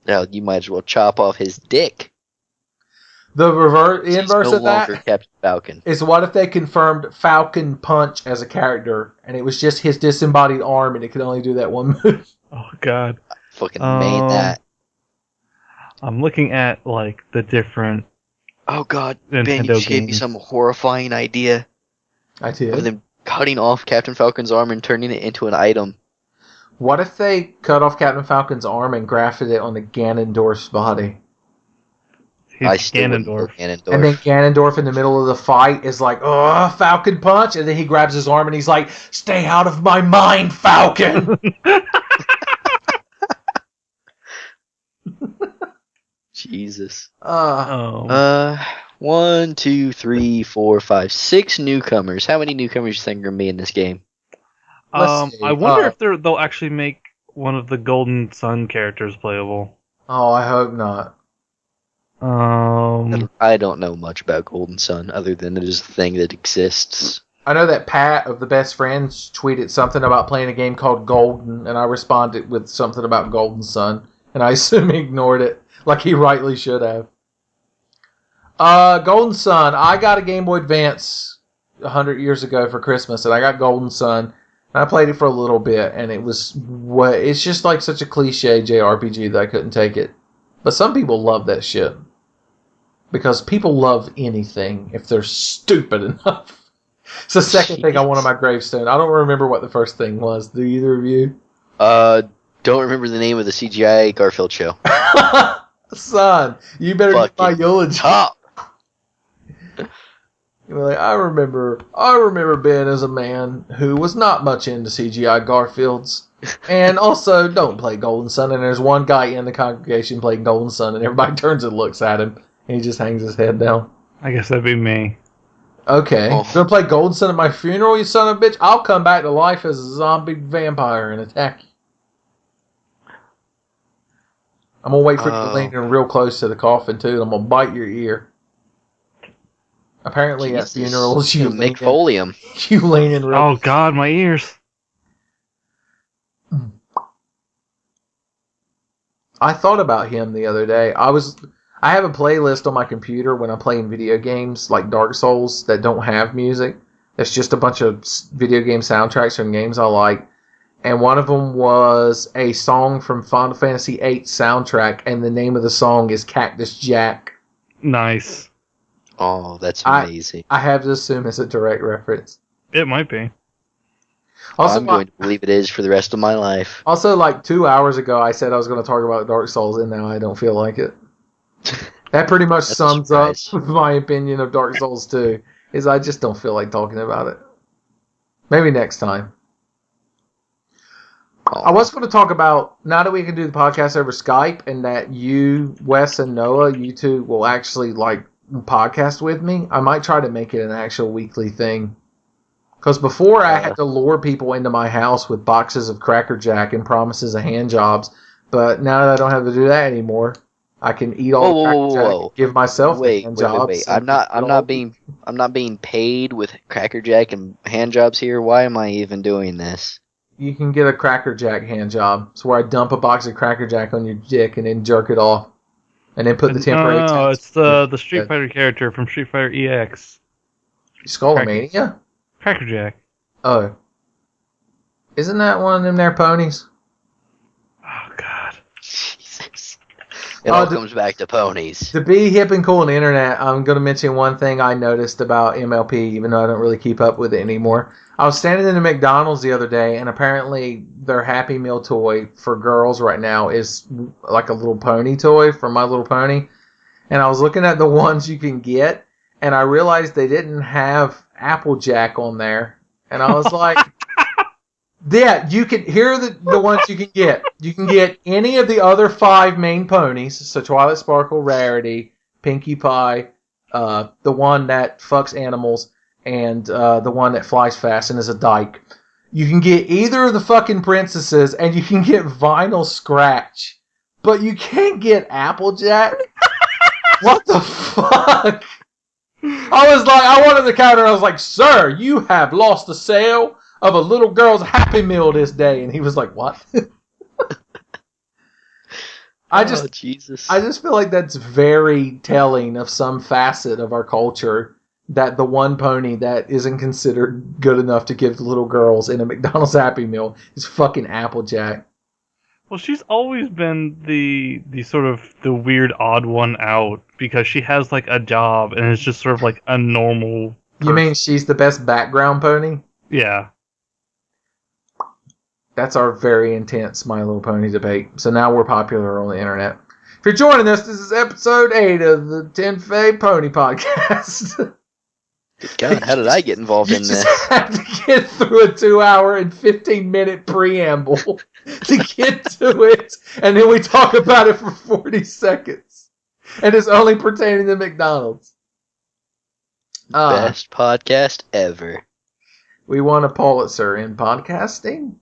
Now you might as well chop off his dick. The He's inverse no of that longer Captain Falcon. is what if they confirmed Falcon Punch as a character, and it was just his disembodied arm, and it could only do that one move. Oh god. Fucking made that. I'm looking at like the different Oh god, Ben, you Nintendo just gave me games. some horrifying idea I of did. them cutting off Captain Falcon's arm and turning it into an item. What if they cut off Captain Falcon's arm and grafted it onto Ganondorf's body? He's I still wouldn't Ganondorf. go Ganondorf. And then Ganondorf in the middle of the fight is like, "Oh, Falcon Punch!" And then he grabs his arm and he's like, "Stay out of my mind, Falcon!" Jesus. Oh. 1, 2, 3, 4, 5, 6 newcomers. How many newcomers you think are going to be in this game? Let's see. I wonder if they'll actually make one of the Golden Sun characters playable. Oh, I hope not. I don't know much about Golden Sun other than it is a thing that exists. I know that Pat of the Best Friends tweeted something about playing a game called Golden, and I responded with something about Golden Sun, and I assume he ignored it, like he rightly should have. Golden Sun. I got a Game Boy Advance 100 years ago for Christmas, and I got Golden Sun, and I played it for a little bit, and it's just like such a cliche JRPG that I couldn't take it. But some people love that shit. Because people love anything if they're stupid enough. It's the second thing I want on my gravestone. I don't remember what the first thing was. Do either of you? Don't remember the name of the CGI Garfield show. Son, you better get my eulogy. Top. You're like, I remember Ben as a man who was not much into CGI Garfields. And also, don't play Golden Sun. And there's one guy in the congregation playing Golden Sun, and everybody turns and looks at him, and he just hangs his head down. I guess that'd be me. Okay. Oh. Gonna play Golden Sun at my funeral, you son of a bitch? I'll come back to life as a zombie vampire and attack you. I'm gonna wait for you to lean in real close to the coffin, too, and I'm gonna bite your ear. Apparently at funerals, you make folium. You lean in real. Oh God, my ears! I thought about him the other day. I have a playlist on my computer when I'm playing video games like Dark Souls that don't have music. It's just a bunch of video game soundtracks from games I like. And one of them was a song from Final Fantasy VIII soundtrack, and the name of the song is Cactus Jack. Nice. Oh, that's amazing. I have to assume it's a direct reference. It might be. Also, I'm going to believe it is for the rest of my life. Also, like 2 hours ago, I said I was going to talk about Dark Souls, and now I don't feel like it. That pretty much sums up my opinion of Dark Souls 2, is I just don't feel like talking about it. Maybe next time. Oh. I was going to talk about, now that we can do the podcast over Skype, and that you, Wes, and Noah, you two will actually, like, podcast with me, I might try to make it an actual weekly thing. Because before I had to lure people into my house with boxes of Cracker Jack and promises of hand jobs, but now that I don't have to do that anymore, I can eat all the Cracker Jack and give myself hand jobs. Wait. I'm not being paid with Cracker Jack and hand jobs here. Why am I even doing this? You can get a Cracker Jack hand job. It's where I dump a box of Cracker Jack on your dick and then jerk it off. And then put the temporary... No, it's the Street Fighter character from Street Fighter EX. Skullomania? Cracker Jack. Oh. Isn't that one of them there ponies? Oh, God. Jesus. It all comes back to ponies. To be hip and cool on the internet, I'm going to mention one thing I noticed about MLP, even though I don't really keep up with it anymore. I was standing in the McDonald's the other day, and apparently their Happy Meal toy for girls right now is like a little pony toy from My Little Pony. And I was looking at the ones you can get, and I realized they didn't have Applejack on there. And I was like, yeah, you can, here are the ones you can get. You can get any of the other 5 main ponies, so Twilight Sparkle, Rarity, Pinkie Pie, the one that fucks animals, and the one that flies fast and is a dyke. You can get either of the fucking princesses, and you can get Vinyl Scratch. But you can't get Applejack? What the fuck? I was like, I wanted the counter, and I was like, sir, you have lost the sale of a little girl's Happy Meal this day. And he was like, what? Jesus. I just feel like that's very telling of some facet of our culture, that the one pony that isn't considered good enough to give to little girls in a McDonald's Happy Meal is fucking Applejack. Well, she's always been the sort of the weird odd one out, because she has like a job and is just sort of like a normal person. You mean she's the best background pony? Yeah. That's our very intense My Little Pony debate. So now we're popular on the internet. If you're joining us, this is episode 8 of the Tenfeypodcast podcast. God, how did I get involved in this? You have to get through a 2-hour and 15-minute preamble to get to it, and then we talk about it for 40 seconds. And it's only pertaining to McDonald's. Best podcast ever. We won a Pulitzer in podcasting?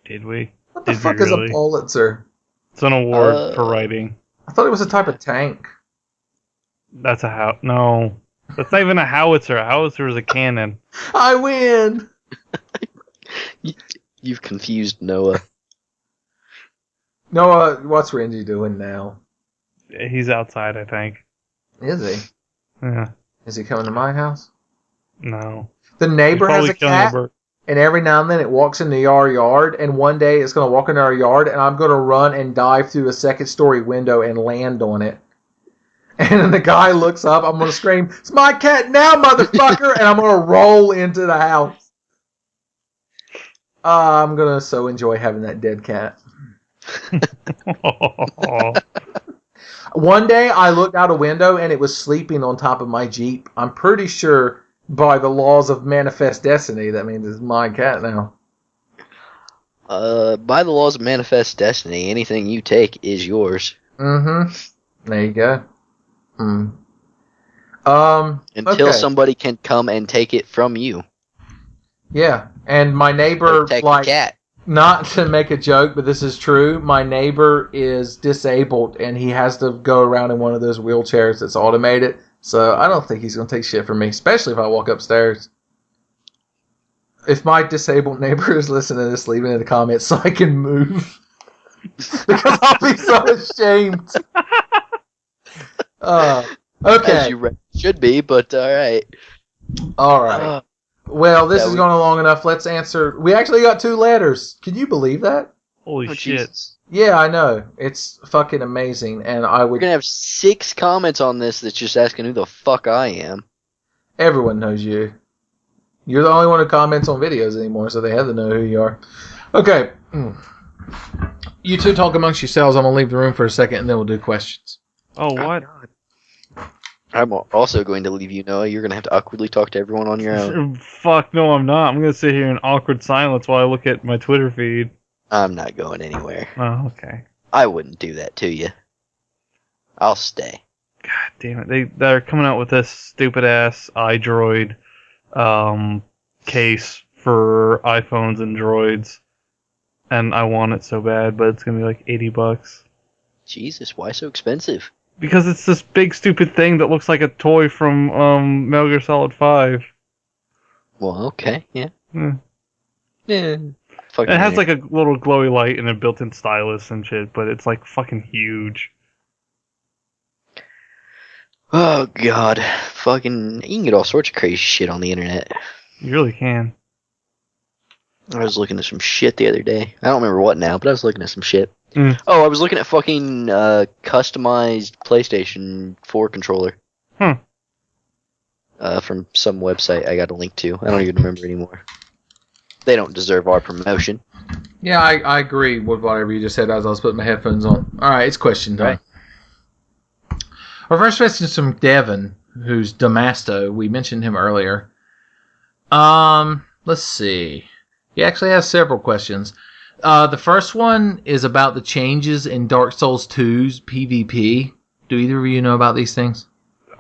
Did we? What the fuck is a Pulitzer? It's an award for writing. I thought it was a type of tank. That's a house. No. That's not even a howitzer. A howitzer is a cannon. I win. You've confused Noah. Noah, what's Renji doing now? He's outside, I think. Is he? Yeah. Is he coming to my house? No. The neighbor has a He's probably killing cat, bird. and every now and then it walks into our yard, and one day it's going to walk into our yard, and I'm going to run and dive through a second-story window and land on it. And then the guy looks up, I'm going to scream, "It's my cat now, motherfucker!" And I'm going to roll into the house. I'm going to so enjoy having that dead cat. One day I looked out a window and it was sleeping on top of my Jeep. I'm pretty sure by the laws of manifest destiny that means it's my cat now. By the laws of manifest destiny, anything you take is yours. Mm-hmm. There you go. Until okay. somebody can come and take it from you. Yeah, and my neighbor, Take like, the cat. not to make a joke, but this is true. My neighbor is disabled, and he has to go around in one of those wheelchairs that's automated. So I don't think he's going to take shit from me, especially if I walk upstairs. If my disabled neighbor is listening to this, leave it in the comments so I can move. Because I'll be so ashamed. Okay. As you should be, but alright. All right. Well, this Yeah, is going on long enough. Let's answer. We actually got 2 letters. Can you believe that? Holy shit. Jesus. Yeah, I know. It's fucking amazing. And I We're would. gonna have 6 comments on this that's just asking who the fuck I am. Everyone knows you. You're the only one who comments on videos anymore, so they have to know who you are. Okay. You two talk amongst yourselves. I'm going to leave the room for a second, and then we'll do questions. Oh, what? I'm also going to leave you, Noah. You're gonna have to awkwardly talk to everyone on your own. Fuck, no, I'm not. I'm going to sit here in awkward silence while I look at my Twitter feed. I'm not going anywhere. Oh, okay. I wouldn't do that to you. I'll stay. God damn it. They're coming out with this stupid-ass iDroid case for iPhones and Droids. And I want it so bad, but it's going to be like $80. Jesus, why so expensive? Because it's this big stupid thing that looks like a toy from Metal Gear Solid 5. Well, okay, yeah. Hmm. Yeah. It has like a little glowy light and a built-in stylus and shit, but it's like fucking huge. Oh god, fucking, you can get all sorts of crazy shit on the internet. You really can. I was looking at some shit the other day. I don't remember what now, but I was looking at some shit. Mm. Oh, I was looking at fucking customized PlayStation 4 controller. From some website I got a link to. I don't even remember anymore. They don't deserve our promotion. Yeah, I agree with whatever you just said as I was putting my headphones on. All right, it's question time. Right. Our first question is from Devin, who's Damasto. We mentioned him earlier. Let's see. He actually has several questions. The first one is about the changes in Dark Souls 2's PvP. Do either of you know about these things?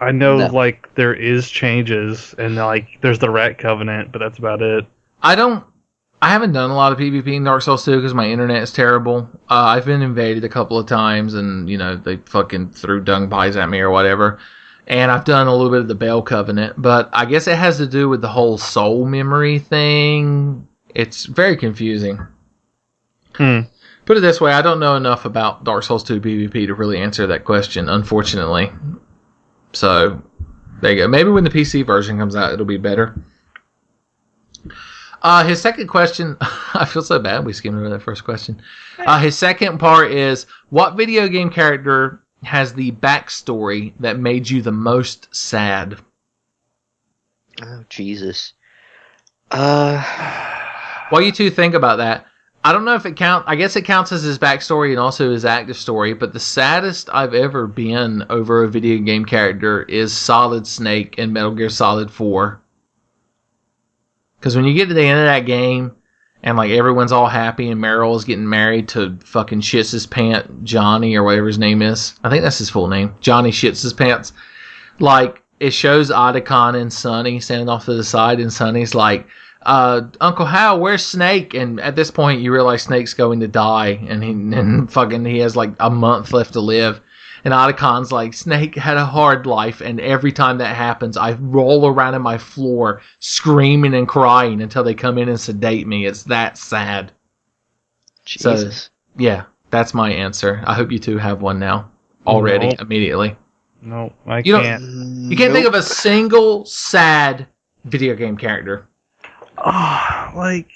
I know, No. like, there is changes, and, like, there's the Rat Covenant, but that's about it. I haven't done a lot of PvP in Dark Souls 2 because my internet is terrible. I've been invaded a couple of times, and, you know, they fucking threw dung pies at me or whatever. And I've done a little bit of the Bell Covenant, but I guess it has to do with the whole soul memory thing. It's very confusing. Put it this way, I don't know enough about Dark Souls 2 PvP to really answer that question, unfortunately. So, there you go. Maybe when the PC version comes out, it'll be better. His second question, I feel so bad we skimmed over that first question. His second part is, what video game character has the backstory that made you the most sad? Oh, Jesus. While you two think about that, I don't know if it counts. I guess it counts as his backstory and also his active story, but the saddest I've ever been over a video game character is Solid Snake in Metal Gear Solid 4. Because when you get to the end of that game, and like everyone's all happy and Meryl is getting married to fucking Shits His Pant Johnny or whatever his name is. I think that's his full name. Johnny Shits His Pants. Like, it shows Otacon and Sonny standing off to the side, and Sonny's like, Uncle Hal, where's Snake? And at this point, you realize Snake's going to die, and he has like a month left to live. And Otacon's like, Snake had a hard life, and every time that happens, I roll around in my floor screaming and crying until they come in and sedate me. It's that sad. Jesus. So, yeah, that's my answer. I hope you two have one now. Already, Nope. immediately. No, I You don't- can't. You can't think of a single sad video game character. Like,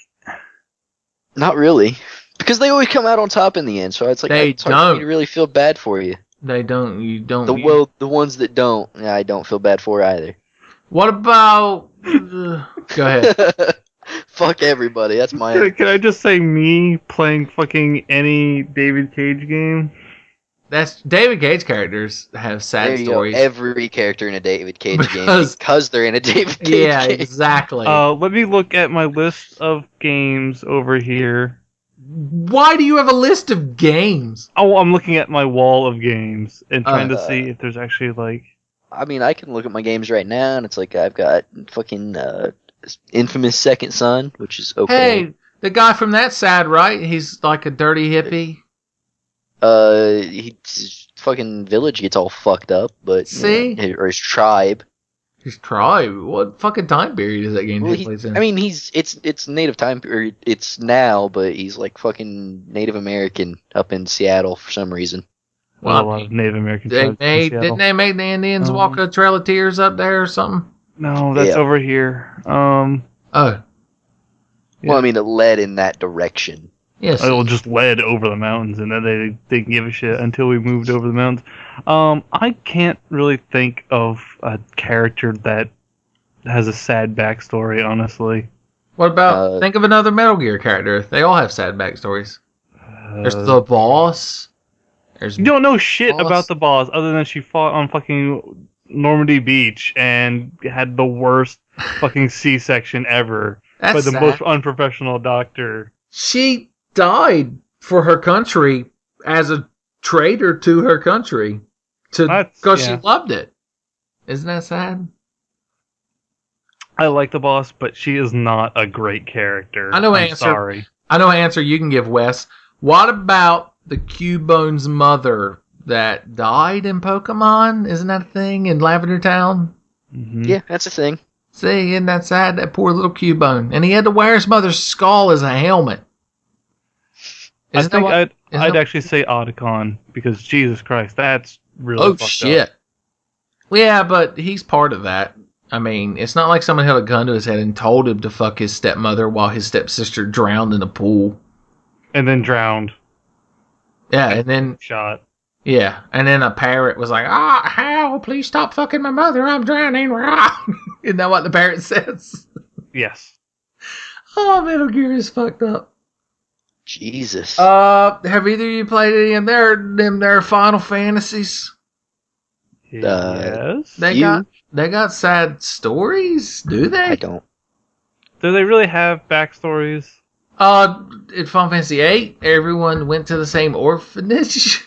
Not really. Because they always come out on top in the end, so it's like it's hard for me to really feel bad for you. They don't. You don't. The ones that don't, I don't feel bad for either. What about... go ahead. Fuck everybody. That's my answer. can I just say me playing fucking any David Cage game? That's David Cage characters have sad There you stories. go. Every character in a David Cage game Because- because they're in a David Cage Yeah, game. exactly. Let me look at my list of games over here. Why do you have a list of games? Oh, I'm looking at my wall of games and trying to see if there's actually like. I mean, I can look at my games right now, and it's like I've got fucking Infamous Second Son, which is okay. Hey, the guy from That's Sad, right? He's like a dirty hippie. His fucking village gets all fucked up, but See? or his tribe. His tribe. What fucking time period is that game Well, take place in? I mean, it's native time, or it's now, but he's like fucking Native American up in Seattle for some reason. Well, a lot of Native American they tribes in made, Seattle. didn't they make the Indians walk a Trail of Tears up there or something? No, that's Yeah. over here. Oh, Well, I mean, it led in that direction. yes. It just led over the mountains, and then they didn't give a shit until we moved over the mountains. I can't really think of a character that has a sad backstory, honestly. What about, think of another Metal Gear character. They all have sad backstories. There's Uh, the boss. There's You don't know shit Boss. about the boss other than she fought on fucking Normandy Beach and had the worst fucking C-section ever by That's the sad. most unprofessional doctor. She died for her country as a traitor to her country because she loved it. Isn't that sad? I like the boss, but she is not a great character. I know an I'm answer. sorry. I know an answer you can give, Wes. What about the Cubone's mother that died in Pokemon? Isn't that a thing in Lavender Town? Mhm. Yeah, that's a thing. See, isn't that sad? That poor little Cubone. And he had to wear his mother's skull as a helmet. I think I'd that- actually say Otacon because Jesus Christ, that's really Oh, fucked shit. up. Yeah, but he's part of that. I mean, it's not like someone held a gun to his head and told him to fuck his stepmother while his stepsister drowned in a pool. And then drowned. Yeah, and then Shot. yeah, and then a parrot was like, Hal, please stop fucking my mother, I'm drowning. Isn't that what the parrot says? Yes. Oh, Metal Gear is fucked up. Jesus. Have either of you played any of their Final Fantasies? Yes. They got sad stories, do they? I don't. Do they really have backstories? In Final Fantasy VIII, everyone went to the same orphanage.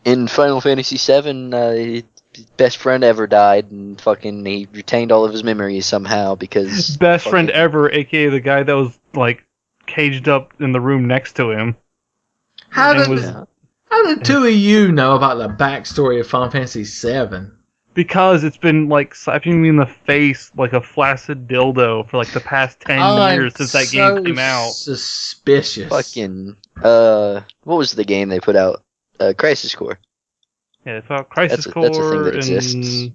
In Final Fantasy VII, his best friend ever died, and fucking he retained all of his memories somehow because Best friend fucking- ever, aka the guy that was like caged up in the room next to him. How And did was- how did two of you know about the backstory of Final Fantasy VII? Because it's been like slapping me in the face like a flaccid dildo for like the past 10 years since that game came out. Suspicious. fucking what was the game they put out? Crisis Core. Yeah, they thought Crisis That's a Core thing that and exists.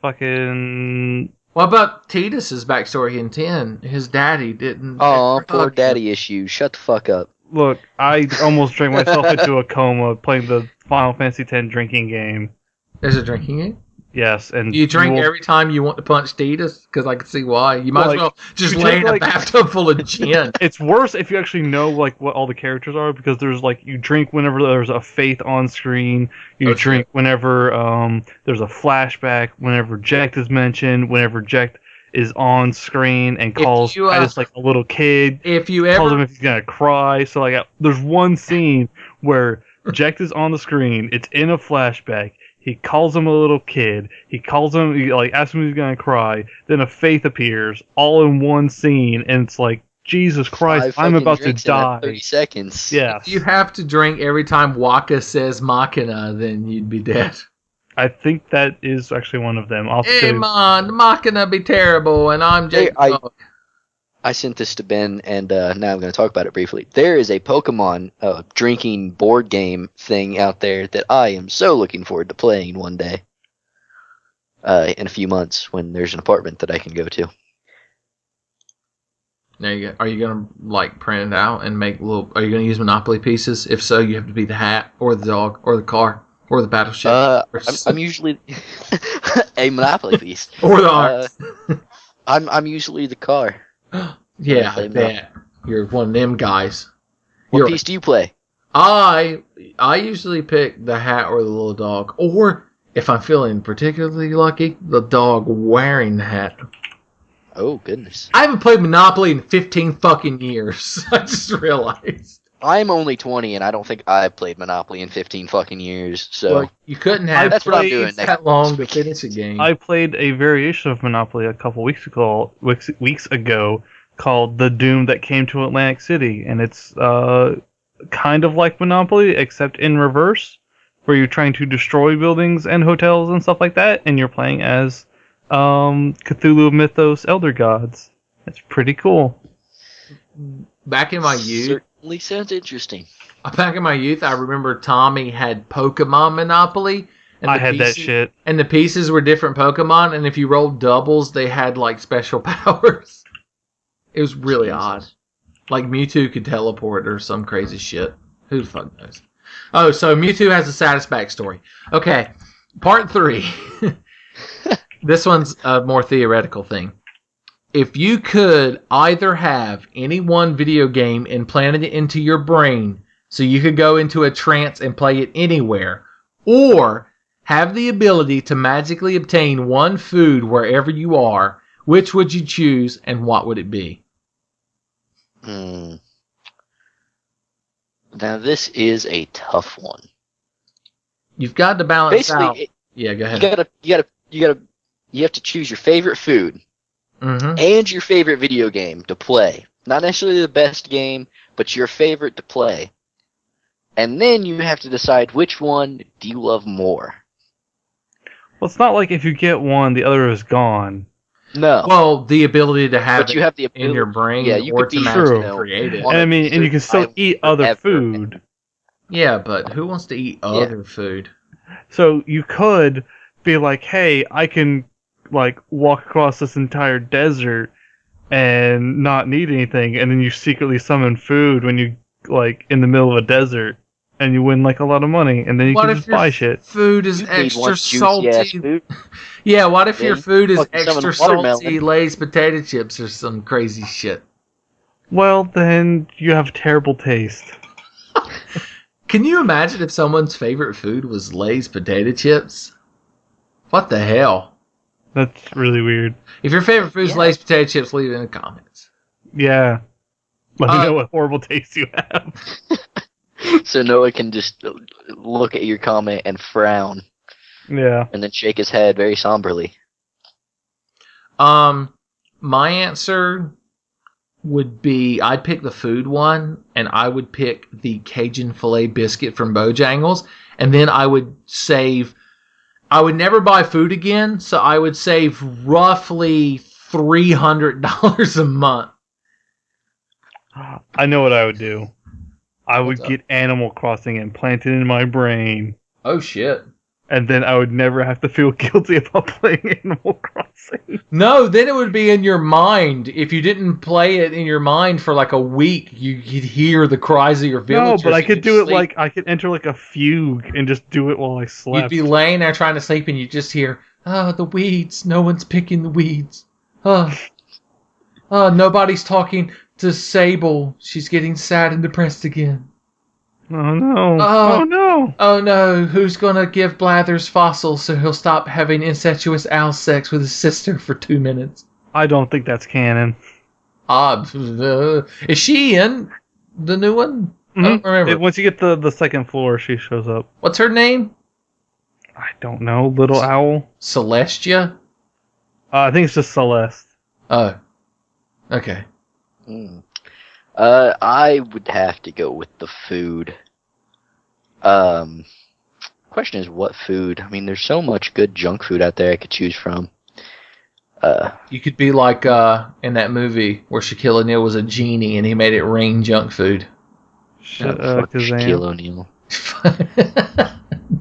fucking What about Tidus's backstory in 10? His daddy didn't. Oh, ever poor hug him. daddy issues. Shut the fuck up. look. I almost drank myself into a coma playing the Final Fantasy X drinking game. There's a drinking game. Yes, and You drink will- every time you want to punch Tidus? Because I can see why. You might Well, as well just you lay take, in a like- bathtub full of gin. It's worse if you actually know like what all the characters are because there's like you drink whenever there's a Faith on screen. You Okay. drink whenever there's a flashback. Whenever Jekt is mentioned. Whenever Jekt is on screen and calls you, Titus like a little kid. If you Tells him ever. if he's gonna cry. So like there's one scene where Jekt is on the screen. It's in a flashback. He calls him a little kid. He calls him, he like asks him if he's gonna cry. Then a Faith appears, all in one scene, and it's like, Jesus Christ, 5 I'm fucking about to drinks in that die. 30 seconds. Yes. If you have to drink every time Waka says Machina, then you'd be dead. I think that is actually one of them. I'll Hey say, man, the Machina be terrible, and I'm Jake. I sent this to Ben, and now I'm going to talk about it briefly. There is a Pokemon drinking board game thing out there that I am so looking forward to playing one day. In a few months, when there's an apartment that I can go to. There you go. Are you gonna like print it out and make little? Are you gonna use Monopoly pieces? If so, you have to be the hat, or the dog, or the car, or the battleship. I'm usually a Monopoly piece. Or the arms. I'm usually the car. Yeah, I bet. You're one of them guys. What piece do you play? I usually pick the hat or the little dog, or if I'm feeling particularly lucky, the dog wearing the hat. Oh goodness! I haven't played Monopoly in 15 fucking years. I just realized. I'm only 20, and I don't think I've played Monopoly in 15 fucking years. So well, you couldn't have. That's what I'm doing that long to finish a game. I played a variation of Monopoly a couple weeks ago called The Doom That Came to Atlantic City, and it's kind of like Monopoly except in reverse, where you're trying to destroy buildings and hotels and stuff like that, and you're playing as Cthulhu Mythos Elder Gods. It's pretty cool. Back in my youth, certainly sounds interesting. Back in my youth, I remember Tommy had Pokemon Monopoly. And I had that shit. And the pieces were different Pokemon, and if you rolled doubles, they had like special powers. It was really odd. Like Mewtwo could teleport or some crazy shit. Who the fuck knows? Oh, so Mewtwo has a saddest backstory. Okay, part 3. This one's a more theoretical thing. If you could either have any one video game implanted into your brain so you could go into a trance and play it anywhere, or have the ability to magically obtain one food wherever you are, which would you choose and what would it be? Now this is a tough one. You've got to balance Basically, out. Yeah, go ahead. You have to choose your favorite food and your favorite video game to play. Not necessarily the best game, but your favorite to play. And then you have to decide which one do you love more. Well, it's not like if you get one, the other is gone. No. Well, the ability to have but you have the ability in your brain, yeah, you or could to be magically create it. And I mean, and you can still eat other food. Yeah, but who wants to eat other food? So you could be like, hey, I can like walk across this entire desert and not need anything, and then you secretly summon food when you like in the middle of a desert, and you win like a lot of money, and then you can just buy shit. Food is extra salty. Yeah, what if your food is extra salty Lay's potato chips or some crazy shit? Well, then you have terrible taste. Can you imagine if someone's favorite food was Lay's potato chips? What the hell? That's really weird. If your favorite food is Lay's potato chips, leave it in the comments. Yeah. Let me know what horrible taste you have. So Noah can just look at your comment and frown. Yeah. And then shake his head very somberly. My answer would be, I'd pick the food one, and I would pick the Cajun filet biscuit from Bojangles, and then I would never buy food again, so I would save roughly $300 a month. I know what I would do. I would get Animal Crossing implanted in my brain. Oh shit. And then I would never have to feel guilty about playing Animal Crossing. No, then it would be in your mind. If you didn't play it in your mind for like a week, you'd hear the cries of your villagers. No, but I could do it like, I could enter like a fugue and just do it while I slept. You'd be laying there trying to sleep and you just hear, oh, the weeds. No one's picking the weeds. Oh, nobody's talking to Sable. She's getting sad and depressed again. Oh no. Oh no. Oh no. Who's gonna give Blathers fossils so he'll stop having incestuous owl sex with his sister for 2 minutes? I don't think that's canon. Is she in the new one? Mm-hmm. I don't remember. Once you get the second floor, she shows up. What's her name? I don't know. Little Owl? Celestia? I think it's just Celeste. Oh. Okay. I would have to go with the food. Question is what food? I mean, there's so much good junk food out there I could choose from. You could be like in that movie where Shaquille O'Neal was a genie and he made it rain junk food. Fuck Shaquille O'Neal.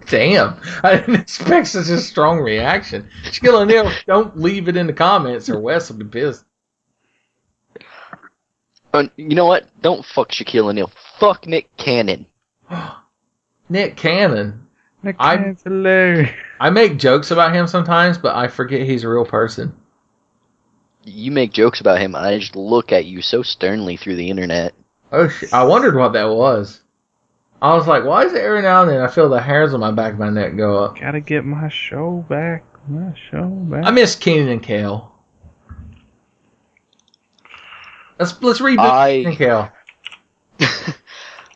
Damn, I didn't expect such a strong reaction. Shaquille O'Neal, don't leave it in the comments or Wes will be pissed. You know what? Don't fuck Shaquille O'Neal. Fuck Nick Cannon. Nick Cannon. Nick Cannon's hilarious. I make jokes about him sometimes, but I forget he's a real person. You make jokes about him, and I just look at you so sternly through the internet. Oh, I wondered what that was. I was like, why is it every now and then I feel the hairs on my back of my neck go up? Gotta get my show back. I miss Keenan and Kel. Let's reboot Keenan and Kel.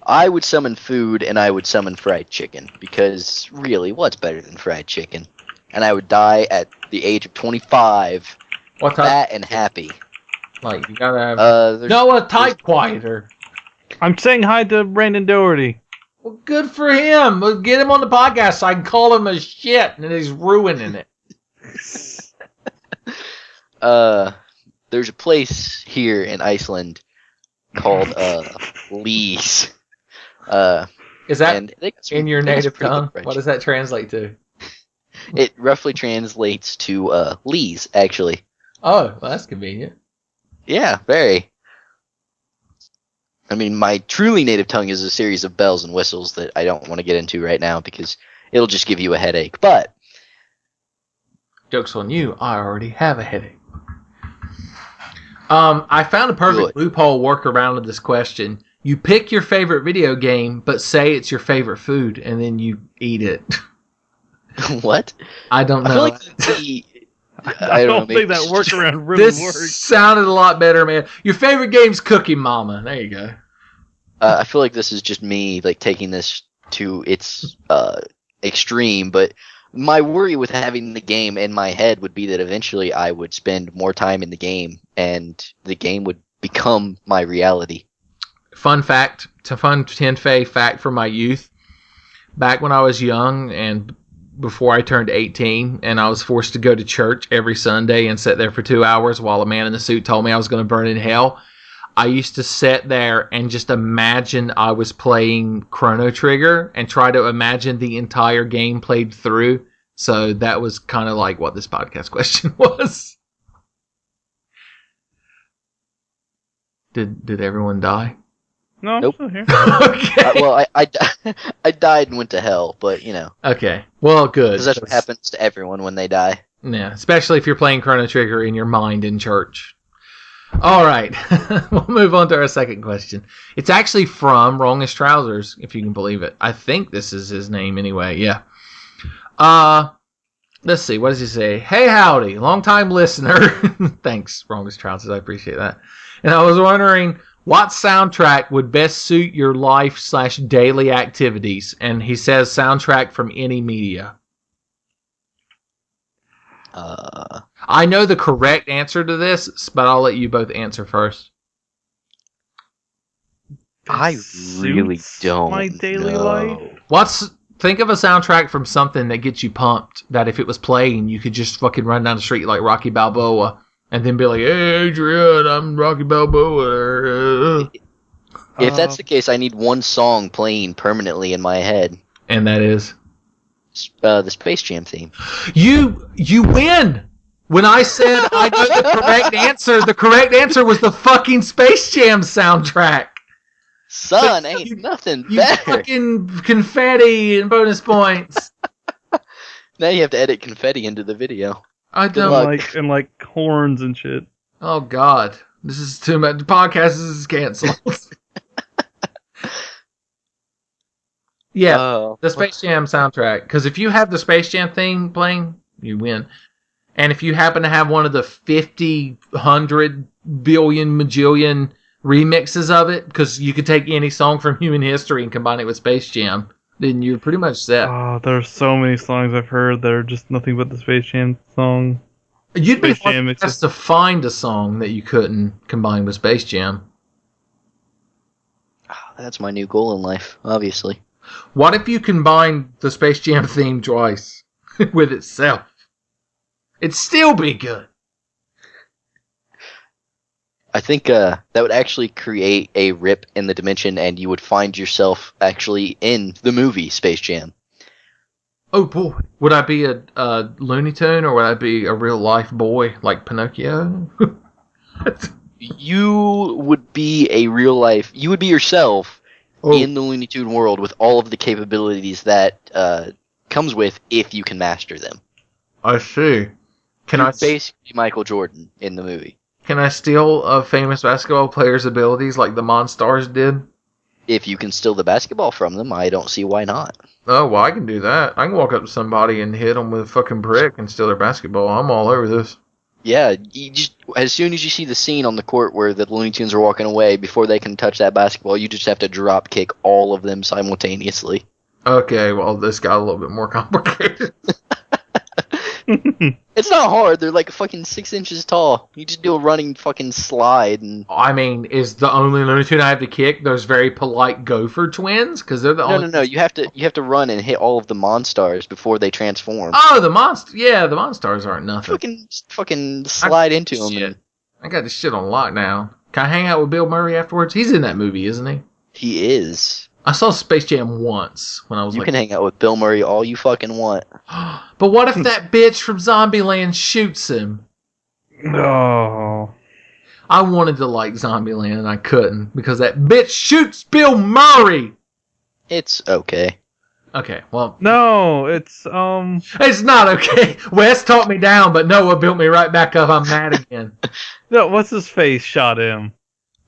I would summon food, and I would summon fried chicken, because really, what's better than fried chicken? And I would die at the age of 25, What type? fat and happy. Like, you gotta have... Noah, type quieter. I'm saying hi to Brandon Doherty. Well, good for him. We'll get him on the podcast so I can call him a shit, and he's ruining it. There's a place here in Iceland called Lees. Is that in your native tongue? What does that translate to? It roughly translates to Lees, actually. Oh, well, that's convenient. Yeah, very. I mean, my truly native tongue is a series of bells and whistles that I don't want to get into right now because it'll just give you a headache. But joke's on you. I already have a headache. I found a perfect loophole workaround of this question. You pick your favorite video game, but say it's your favorite food, and then you eat it. What? I don't know. I don't think that workaround really this works. This sounded a lot better, man. Your favorite game's Cookie Mama. There you go. I feel like this is just me like taking this to its extreme, but my worry with having the game in my head would be that eventually I would spend more time in the game, and the game would become my reality. Fun fact, it's a fun Tenfey fact from my youth. Back when I was young and before I turned 18 and I was forced to go to church every Sunday and sit there for 2 hours while a man in the suit told me I was going to burn in hell, I used to sit there and just imagine I was playing Chrono Trigger and try to imagine the entire game played through. So that was kind of like what this podcast question was. Did everyone die? No, nope. I'm still here. Okay. Well, I died and went to hell, but you know. Okay. Well, good. Because that's what happens to everyone when they die. Yeah, especially if you're playing Chrono Trigger in your mind in church. All right. We'll move on to our second question. It's actually from Wrongest Trousers, if you can believe it. I think this is his name anyway. Yeah. Let's see. What does he say? Hey, howdy. Long-time listener. Thanks, Wrongest Trousers. I appreciate that. And I was wondering, what soundtrack would best suit your life/daily activities? And he says soundtrack from any media. I know the correct answer to this, but I'll let you both answer first. I really don't my daily know. life. Think of a soundtrack from something that gets you pumped, that if it was playing, you could just fucking run down the street like Rocky Balboa. And then be like, hey, Adrian, I'm Rocky Balboa. If that's the case, I need one song playing permanently in my head. And that is? The Space Jam theme. You win! When I said I know the correct answer was the fucking Space Jam soundtrack. Son, ain't nothing You better. fucking confetti and bonus points. Now you have to edit confetti into the video. I Good don't luck. like horns and shit. Oh, God. This is too much. The podcast is canceled. Yeah, the Space Jam soundtrack. Because if you have the Space Jam theme playing, you win. And if you happen to have one of the 50, 100, billion, majillion remixes of it, because you could take any song from human history and combine it with Space Jam, then you're pretty much set. Oh, there's so many songs I've heard that are just nothing but the Space Jam song. You'd be Space Jam, hard to find a song that you couldn't combine with Space Jam. That's my new goal in life, obviously. What if you combine the Space Jam theme twice with itself? It'd still be good. I think that would actually create a rip in the dimension, and you would find yourself actually in the movie Space Jam. Oh boy, would I be a Looney Tune or would I be a real life boy like Pinocchio? You would be a real life. You would be yourself in the Looney Tune world with all of the capabilities that comes with if you can master them. I see. You're basically Michael Jordan in the movie. Can I steal a famous basketball player's abilities like the Monstars did? If you can steal the basketball from them, I don't see why not. Oh, well, I can do that. I can walk up to somebody and hit them with a fucking brick and steal their basketball. I'm all over this. Yeah, you just as soon as you see the scene on the court where the Looney Tunes are walking away, before they can touch that basketball, you just have to drop kick all of them simultaneously. Okay, well, this got a little bit more complicated. It's not hard. They're like fucking 6 inches tall. You just do a running fucking slide and... I mean, is the only Looney Tune I have to kick those very polite Gopher twins? Because they're the only... No. You have to run and hit all of the Monstars before they transform. Oh, the Monstars. Yeah, the Monstars aren't nothing. Fucking slide into them. Shit. I got this shit on lock now. Can I hang out with Bill Murray afterwards? He's in that movie, isn't he? He is. I saw Space Jam once when I was You can hang out with Bill Murray all you fucking want. But what if that bitch from Zombieland shoots him? No. I wanted to like Zombieland and I couldn't because that bitch shoots Bill Murray. It's okay. Okay, well... No, it's It's not okay. Wes talked me down, but Noah built me right back up. I'm mad again. No, what's his face shot him?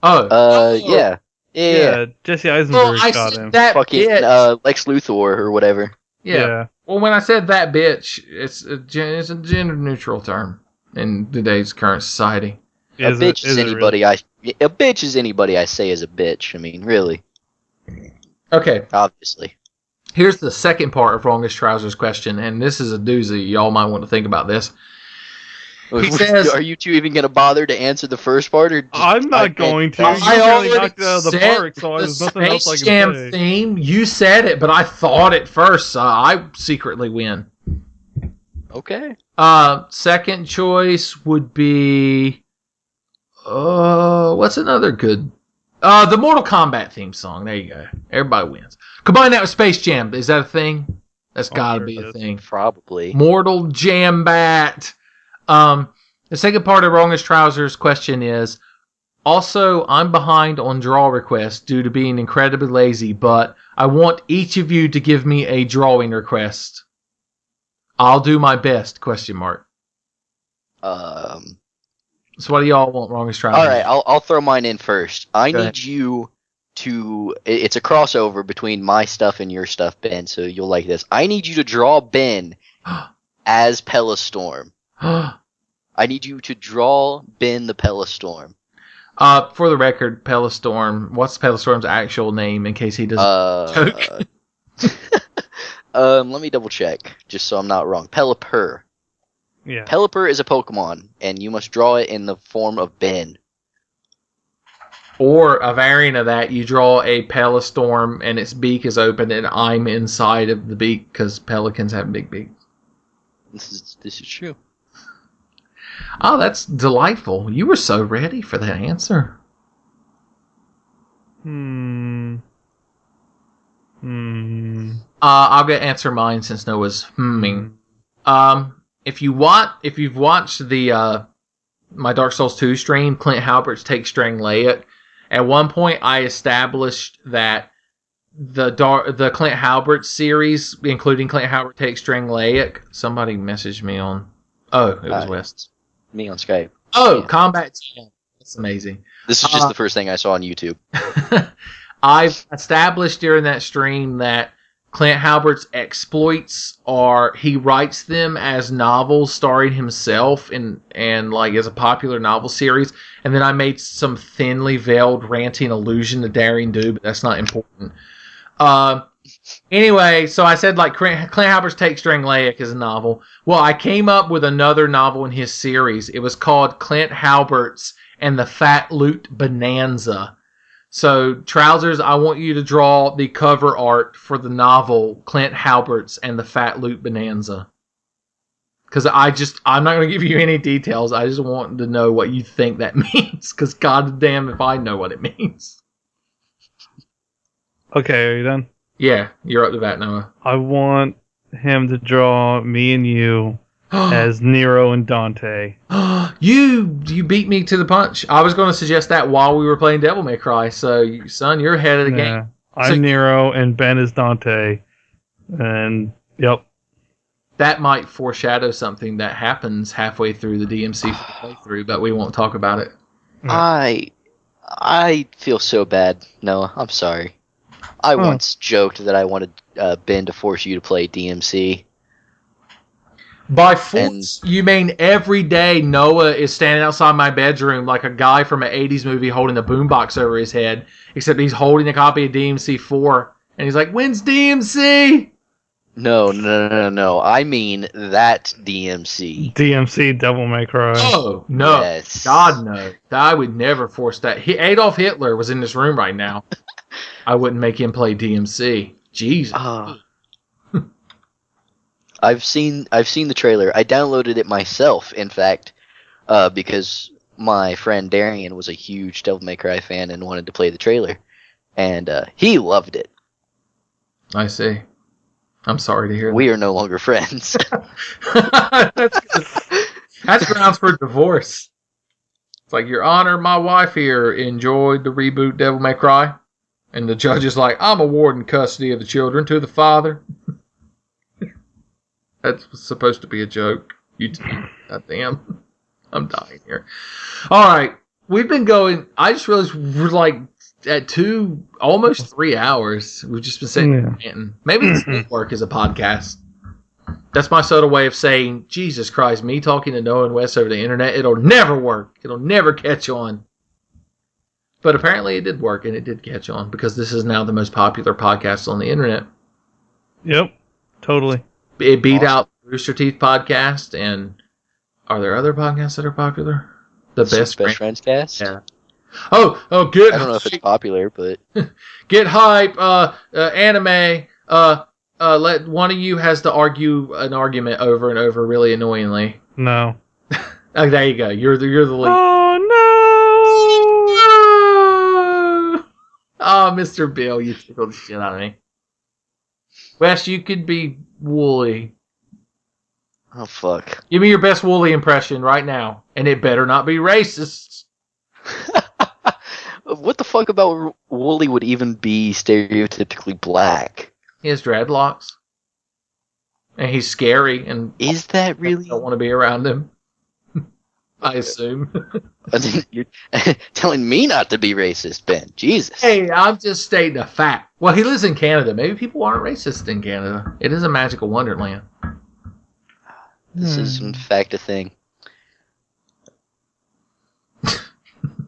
Yeah. Yeah, Jesse Eisenberg I shot said him. that Fucking bitch. Lex Luthor or whatever. Yeah. Well, when I said that bitch, it's a gender neutral term in today's current society. A bitch is anybody I say is a bitch. I mean, really. Okay. Obviously. Here's the second part of Wrongest Trousers question, and this is a doozy. Y'all might want to think about this. He says, are you two even going to bother to answer the first part? Or I'm not going to. I You already really knocked it out of the said park, so the there's nothing else I Space can Jam say. theme. You said it, but I thought it first, so I secretly win. Okay. Second choice would be... what's another good... the Mortal Kombat theme song. There you go. Everybody wins. Combine that with Space Jam. Is that a thing? That's gotta sure be it a is. thing. Probably. Mortal Jambat. The second part of Wrongest Trousers question is, also, I'm behind on draw requests due to being incredibly lazy, but I want each of you to give me a drawing request. I'll do my best, question mark. So what do y'all want, Wrongest Trousers? Alright, I'll throw mine in first. I Go need ahead. you to... It's a crossover between my stuff and your stuff, Ben, so you'll like this. I need you to draw Ben as Pellastorm. I need you to draw Ben the Pellastorm. For the record, Pellastorm, what's Pellastorm's actual name in case he doesn't joke? Let me double check, just so I'm not wrong. Pelipper. Yeah. Pelipper is a Pokemon, and you must draw it in the form of Ben. Or a variant of that, you draw a Pellastorm and its beak is open and I'm inside of the beak because pelicans have big beaks. This is true. Oh, that's delightful. You were so ready for that answer. I'll get answer mine since Noah's humming. If you've watched the my Dark Souls 2 stream, Clint Halbert's Take String Layup, at one point I established that the Clint Halbert series, including Clint Halbert Take String Layup, somebody messaged me on. Oh, it was West. Me on Skype. Oh, Yeah. Kombat Jam. That's amazing. This is just the first thing I saw on YouTube. I've established during that stream that Clint Halbert's exploits are he writes them as novels starring himself and like as a popular novel series, and then I made some thinly veiled ranting allusion to Daring Do, but that's not important. Anyway, so I said like Clint Halbert's Take String Layup is a novel. Well, I came up with another novel in his series. It was called Clint Halbert's and the Fat Loot Bonanza. So, Trousers, I want you to draw the cover art for the novel Clint Halbert's and the Fat Loot Bonanza. Because I'm not going to give you any details. I just want to know what you think that means. Because goddamn if I know what it means. Okay, are you done? Yeah, you're up to bat, Noah. I want him to draw me and you as Nero and Dante. You beat me to the punch. I was going to suggest that while we were playing Devil May Cry. So, son, you're ahead of the game. I'm Nero and Ben is Dante. And, yep. That might foreshadow something that happens halfway through the DMC playthrough, but we won't talk about it. I feel so bad, Noah. I'm sorry. I once joked that I wanted Ben to force you to play DMC. By force, you mean every day Noah is standing outside my bedroom like a guy from an 80s movie holding a boombox over his head, except he's holding a copy of DMC 4, and he's like, when's DMC? No. I mean that DMC. DMC, Devil May Cry. Oh, no. Yes. God, no. I would never force that. Adolf Hitler was in this room right now. I wouldn't make him play DMC. Jesus. I've seen the trailer. I downloaded it myself, in fact, because my friend Darian was a huge Devil May Cry fan and wanted to play the trailer, and he loved it. I see. I'm sorry to hear that. We are no longer friends. That's grounds for divorce. It's like, Your Honor, my wife here enjoyed the reboot Devil May Cry. And the judge is like, I'm awarding custody of the children to the father. That's supposed to be a joke. Goddamn. I'm dying here. All right. We've been going. I just realized we're like at almost 3 hours. We've just been sitting there chanting. Maybe this won't work as a podcast. That's my sort of way of saying, Jesus Christ, me talking to Noah and Wes over the internet, it'll never work. It'll never catch on. But apparently it did work, and it did catch on, because this is now the most popular podcast on the internet. Yep, totally. It beat out Rooster Teeth podcast, and are there other podcasts that are popular? The Best Friends cast? Yeah. Oh, good. I don't know if it's popular, but... Get hype, anime, let one of you has to argue an argument over and over really annoyingly. No. Oh, there you go. You're the lead. Oh, no! Oh, Mr. Bill, you tickled the shit out of me. Wes, you could be Wooly. Oh, fuck. Give me your best Wooly impression right now, and it better not be racist. What the fuck about Wooly would even be stereotypically black? He has dreadlocks. And he's scary, and is that really? I don't want to be around him. I assume. You're telling me not to be racist, Ben. Jesus. Hey, I'm just stating a fact. Well, he lives in Canada. Maybe people aren't racist in Canada. It is a magical wonderland. This is, in fact, a thing.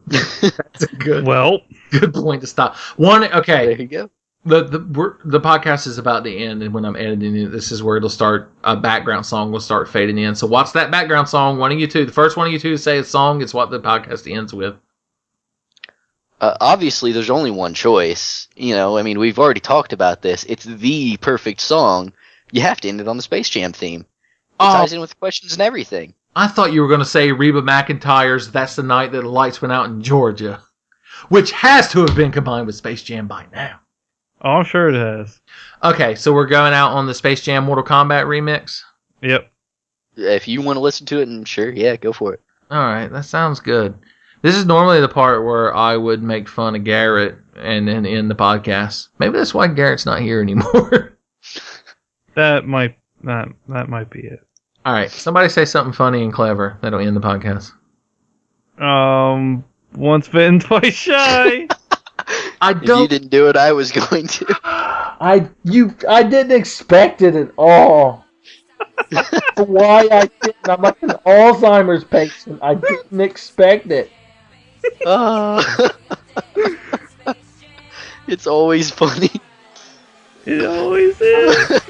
That's a good point to stop. Okay. There you go. The podcast is about to end, and when I'm editing it, this is where it'll start. A background song will start fading in. So what's that background song? One of you two. The first one of you two to say a song is what the podcast ends with. Obviously, there's only one choice. I mean, we've already talked about this. It's the perfect song. You have to end it on the Space Jam theme. It ties in with the questions and everything. I thought you were going to say Reba McEntire's "That's the Night That the Lights Went Out in Georgia," which has to have been combined with Space Jam by now. Oh, I'm sure it has. Okay, so we're going out on the Space Jam Mortal Kombat remix? Yep. If you want to listen to it, and sure, yeah, go for it. Alright, that sounds good. This is normally the part where I would make fun of Garrett and then end the podcast. Maybe that's why Garrett's not here anymore. That might be it. Alright, somebody say something funny and clever that'll end the podcast. Once bitten, twice shy. If you didn't do it, I was going to. I didn't expect it at all. Why I didn't? I'm like an Alzheimer's patient. I didn't expect it. It's always funny. It always is.